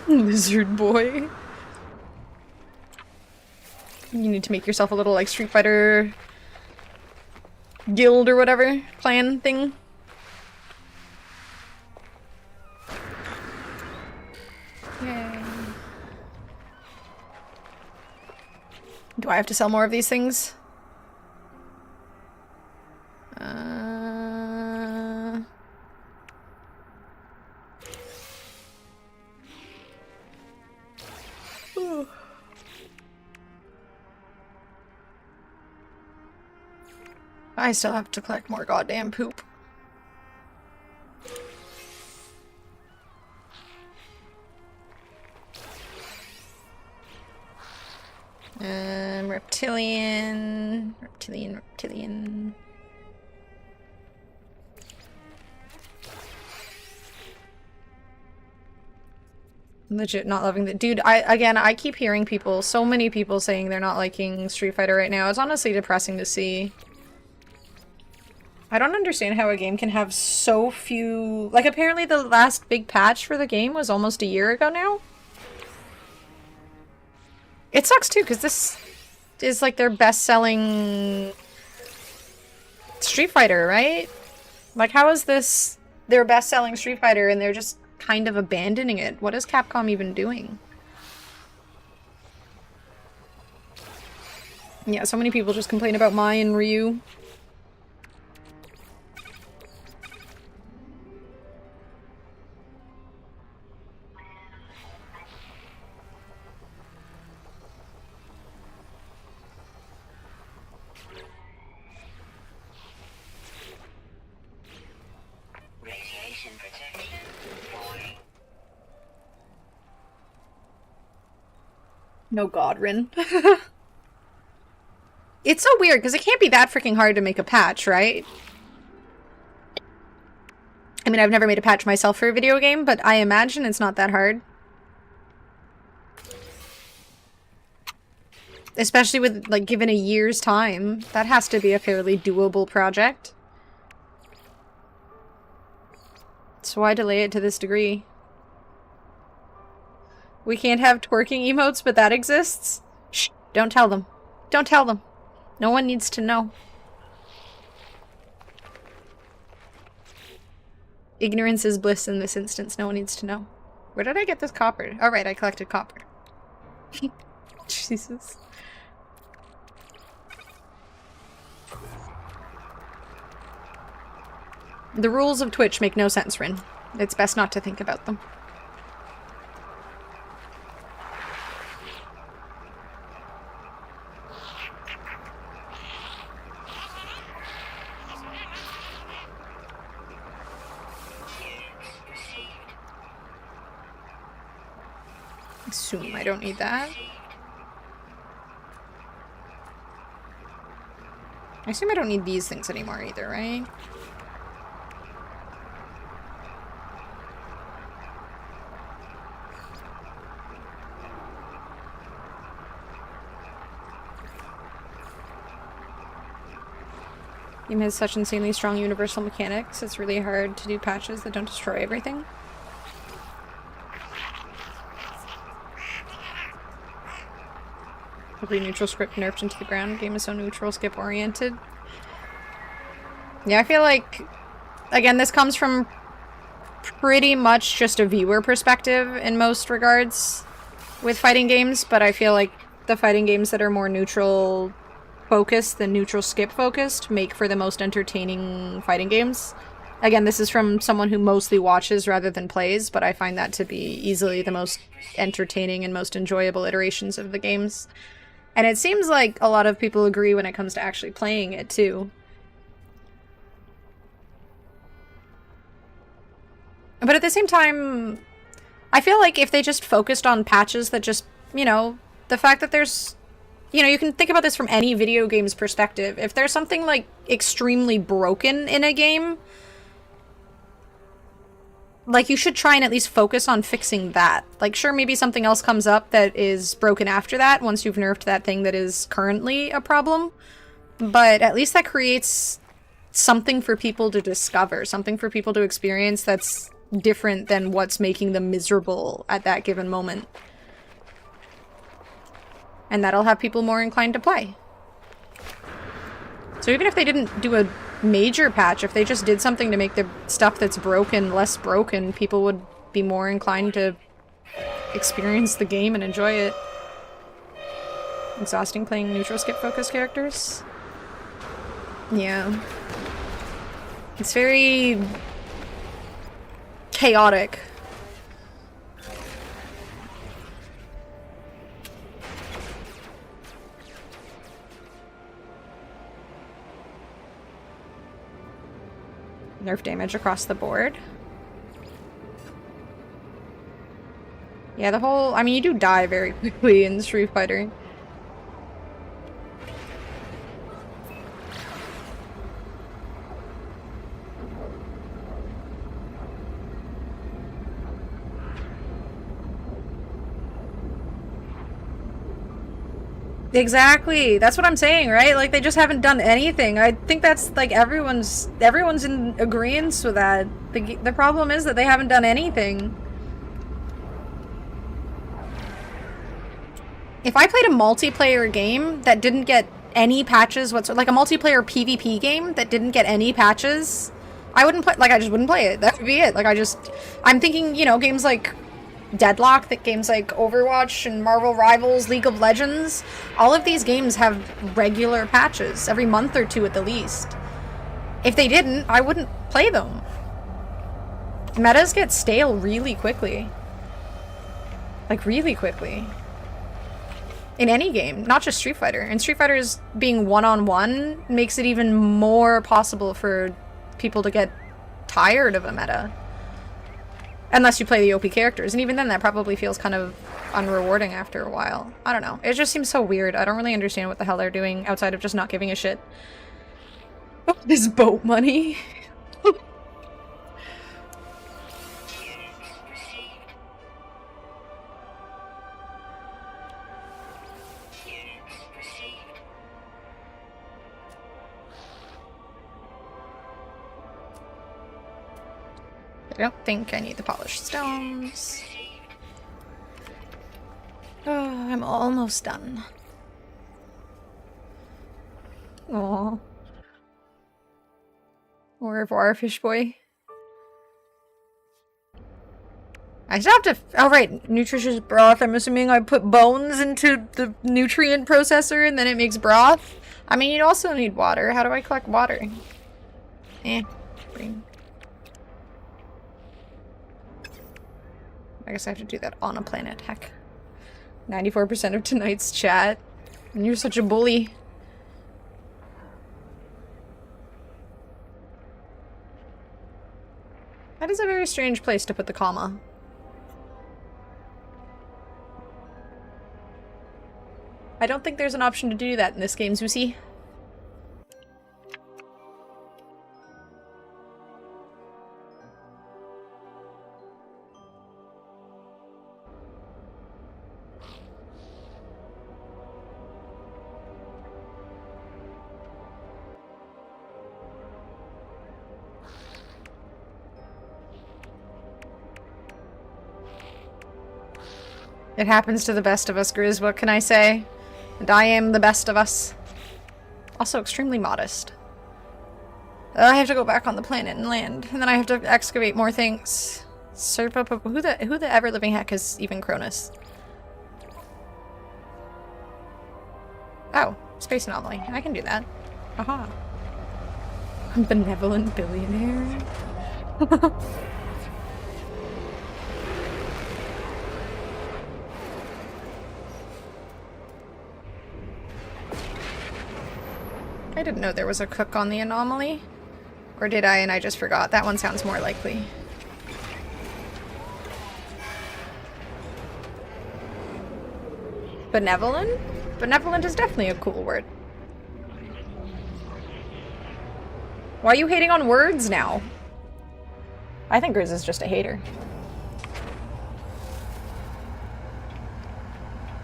Lizard boy. You need to make yourself a little like Street Fighter guild or whatever clan thing. Yay. Do I have to sell more of these things? Ooh. I still have to collect more goddamn poop. Reptilian. Legit not loving the dude. I keep hearing people, so many people saying they're not liking Street Fighter right now. It's honestly depressing to see. I don't understand how a game can have so few... Like, apparently the last big patch for the game was almost a year ago now. It sucks too, because this is like their best-selling Street Fighter, right? Like, how is this their best-selling Street Fighter and they're just kind of abandoning it? What is Capcom even doing? Yeah, so many people just complain about Mai and Ryu. Radiation protection falling. No god, Rin. It's so weird, because it can't be that freaking hard to make a patch, right? I mean, I've never made a patch myself for a video game, but I imagine it's not that hard. Especially with, like, given a year's time. That has to be a fairly doable project. So why delay it to this degree? We can't have twerking emotes, but that exists? Shh, don't tell them. Don't tell them. No one needs to know. Ignorance is bliss in this instance. No one needs to know. Where did I get this copper? Oh, right, I collected copper. Jesus. The rules of Twitch make no sense, Rin. It's best not to think about them. Assume I don't need that. I assume I don't need these things anymore either, right? Game has such insanely strong universal mechanics, it's really hard to do patches that don't destroy everything. Every neutral script nerfed into the ground. Game is so neutral, skip oriented. Yeah, I feel like, again, this comes from pretty much just a viewer perspective in most regards with fighting games, but I feel like the fighting games that are more neutral focused than neutral skip focused make for the most entertaining fighting games. Again, this is from someone who mostly watches rather than plays, but I find that to be easily the most entertaining and most enjoyable iterations of the games. And it seems like a lot of people agree when it comes to actually playing it, too. But at the same time, I feel like if they just focused on patches that just, you know, the fact that there's... You know, you can think about this from any video game's perspective. If there's something, like, extremely broken in a game, like, you should try and at least focus on fixing that. Like, sure, maybe something else comes up that is broken after that, once you've nerfed that thing that is currently a problem. But at least that creates something for people to discover, something for people to experience that's different than what's making them miserable at that given moment. And that'll have people more inclined to play. So even if they didn't do a major patch, if they just did something to make the stuff that's broken less broken, people would be more inclined to experience the game and enjoy it. Exhausting playing neutral skip focused characters. Yeah. It's very chaotic. Nerf damage across the board. Yeah, the whole... I mean, you do die very quickly in Street Fighter. Exactly. That's what I'm saying, right? Like, they just haven't done anything. I think that's, like, everyone's in agreement with that. The problem is that they haven't done anything. If I played a multiplayer game that didn't get any patches whatsoever, like a multiplayer PvP game that didn't get any patches, I wouldn't play, like, I just wouldn't play it. That would be it. Like, I'm thinking, you know, games like Deadlock, that games like Overwatch and Marvel Rivals, League of Legends, all of these games have regular patches every month or two at the least. If they didn't, I wouldn't play them. Metas get stale really quickly. Like, really quickly. In any game, not just Street Fighter. And Street Fighter's being one-on-one makes it even more possible for people to get tired of a meta. Unless you play the OP characters, and even then that probably feels kind of unrewarding after a while. I don't know. It just seems so weird. I don't really understand what the hell they're doing outside of just not giving a shit. Oh, this boat money. I don't think I need the polished stones. Oh, I'm almost done. Aww. Au revoir, fish boy. I still have to. Oh, right. Nutritious broth. I'm assuming I put bones into the nutrient processor and then it makes broth. I mean, you also need water. How do I collect water? Green. I guess I have to do that on a planet. Heck. 94% of tonight's chat. And you're such a bully. That is a very strange place to put the comma. I don't think there's an option to do that in this game, Zusi. It happens to the best of us, Grizz. What can I say? And I am the best of us. Also extremely modest. I have to go back on the planet and land, and then I have to excavate more things. Who the ever-living heck is even Cronus? Oh, space anomaly. I can do that. Aha. Benevolent billionaire. I didn't know there was a cook on the anomaly. Or did I and I just forgot? That one sounds more likely. Benevolent? Benevolent is definitely a cool word. Why are you hating on words now? I think Grizz is just a hater.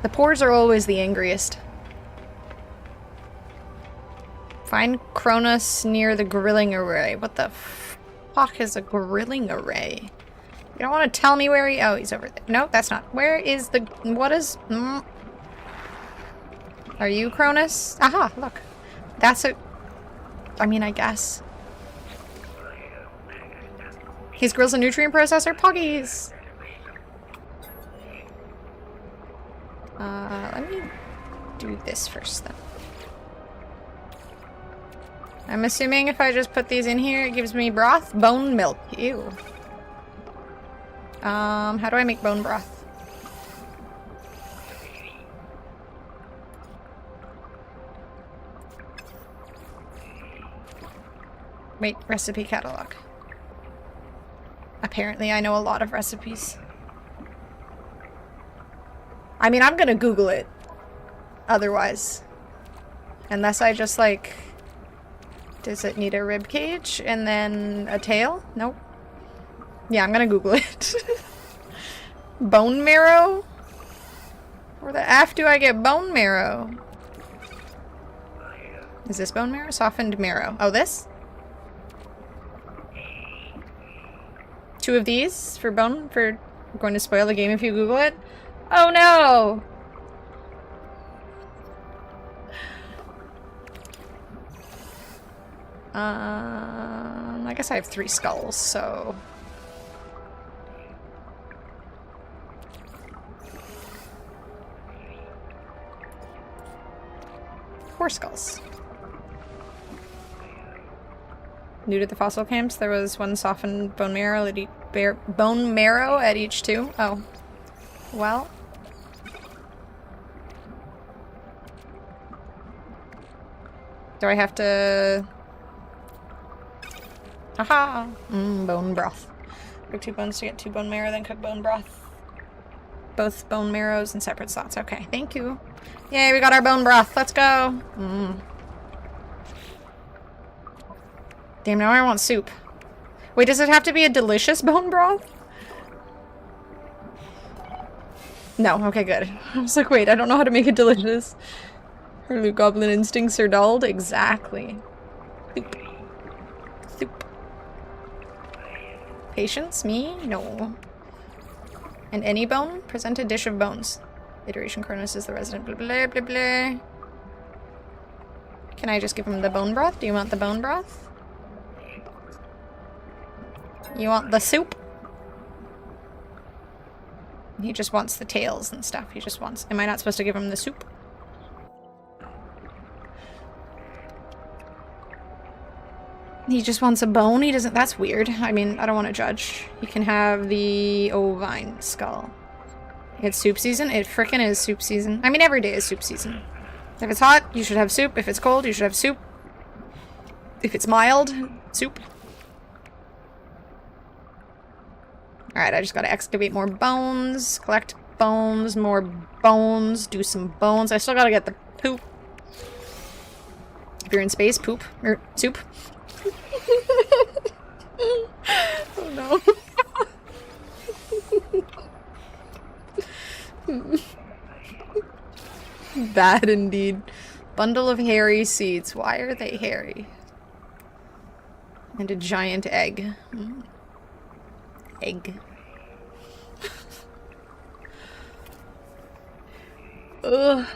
The pores are always the angriest. Find Cronus near the grilling array. What the fuck is a grilling array? You don't want to tell me where he... Oh, he's over there. No, that's not. Where is the... What is... Are you Cronus? Aha, look. That's a... I mean, I guess. His grill's a nutrient processor? Poggies! Let me do this first, then. I'm assuming if I just put these in here, it gives me broth? Bone milk. Ew. How do I make bone broth? Wait, recipe catalog. Apparently I know a lot of recipes. I mean, I'm gonna Google it. Otherwise. Unless I just, like... Does it need a rib cage and then a tail? Nope. Yeah, I'm gonna Google it. Bone marrow? Where the F do I get bone marrow? Is this bone marrow? Softened marrow. Oh, this? 2 of these for bone, for going to spoil the game if you Google it. Oh no! I guess I have 3 skulls, so... Four skulls. New to the fossil camps, there was 1 softened bone marrow at each too. Oh. Well. Do I have to... Haha! Bone broth. Cook 2 bones to get 2 bone marrow, then cook bone broth. Both bone marrows in separate slots. Okay, thank you. Yay, we got our bone broth. Let's go. Damn, now I want soup. Wait, does it have to be a delicious bone broth? No, okay, good. I was like, wait, I don't know how to make it delicious. Her Luke Goblin instincts are dulled? Exactly. Soup. Soup. Patience? Me? No. And any bone? Present a dish of bones. Iteration Cronus is the resident. Blah, blah, blah, blah. Can I just give him the bone broth? Do you want the bone broth? You want the soup? He just wants the tails and stuff. He just wants... Am I not supposed to give him the soup? He just wants a bone? He doesn't... That's weird. I mean, I don't want to judge. You can have the ovine skull. It's soup season? It frickin' is soup season. I mean, every day is soup season. If it's hot, you should have soup. If it's cold, you should have soup. If it's mild, soup. Alright, I just gotta excavate more bones, collect bones, more bones, do some bones. I still gotta get the poop. If you're in space, poop. Or soup. Oh no. Bad indeed. Bundle of hairy seeds. Why are they hairy? And a giant egg. Egg. Ugh.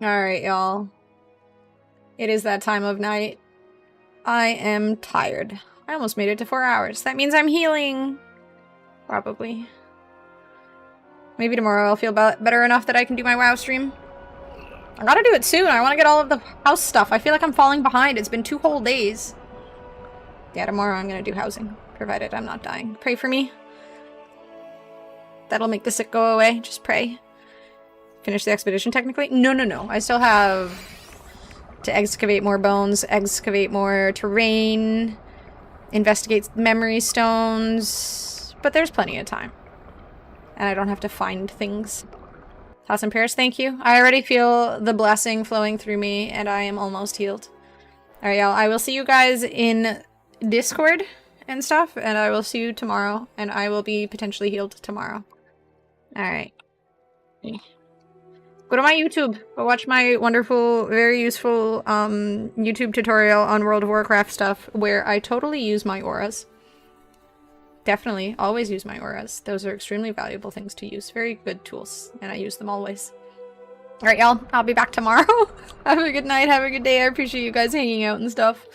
Alright, y'all. It is that time of night. I am tired. I almost made it to 4 hours. That means I'm healing. Probably. Maybe tomorrow I'll feel better enough that I can do my WoW stream. I gotta do it soon. I want to get all of the house stuff. I feel like I'm falling behind. It's been 2 whole days. Yeah, tomorrow I'm gonna do housing. Provided I'm not dying. Pray for me. That'll make the sick go away. Just pray. Finish the expedition technically? No, no, no. I still have to excavate more bones, excavate more terrain, investigate memory stones, but there's plenty of time. And I don't have to find things. Thoughts and prayers, thank you. I already feel the blessing flowing through me, and I am almost healed. Alright, y'all. I will see you guys in Discord and stuff, and I will see you tomorrow, and I will be potentially healed tomorrow. Alright. Go to my YouTube. Go watch my wonderful, very useful YouTube tutorial on World of Warcraft stuff where I totally use my auras. Definitely, always use my auras. Those are extremely valuable things to use. Very good tools, and I use them always. Alright, y'all. I'll be back tomorrow. Have a good night. Have a good day. I appreciate you guys hanging out and stuff.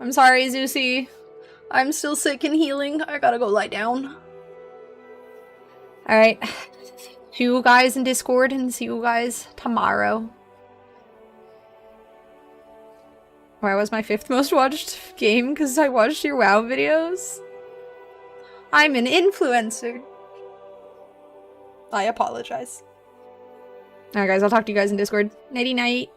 I'm sorry, Zeusy. I'm still sick and healing. I gotta go lie down. Alright. See you guys in Discord and see you guys tomorrow. Why was my 5th most watched game? Because I watched your WoW videos? I'm an influencer. I apologize. Alright guys, I'll talk to you guys in Discord. Nighty night.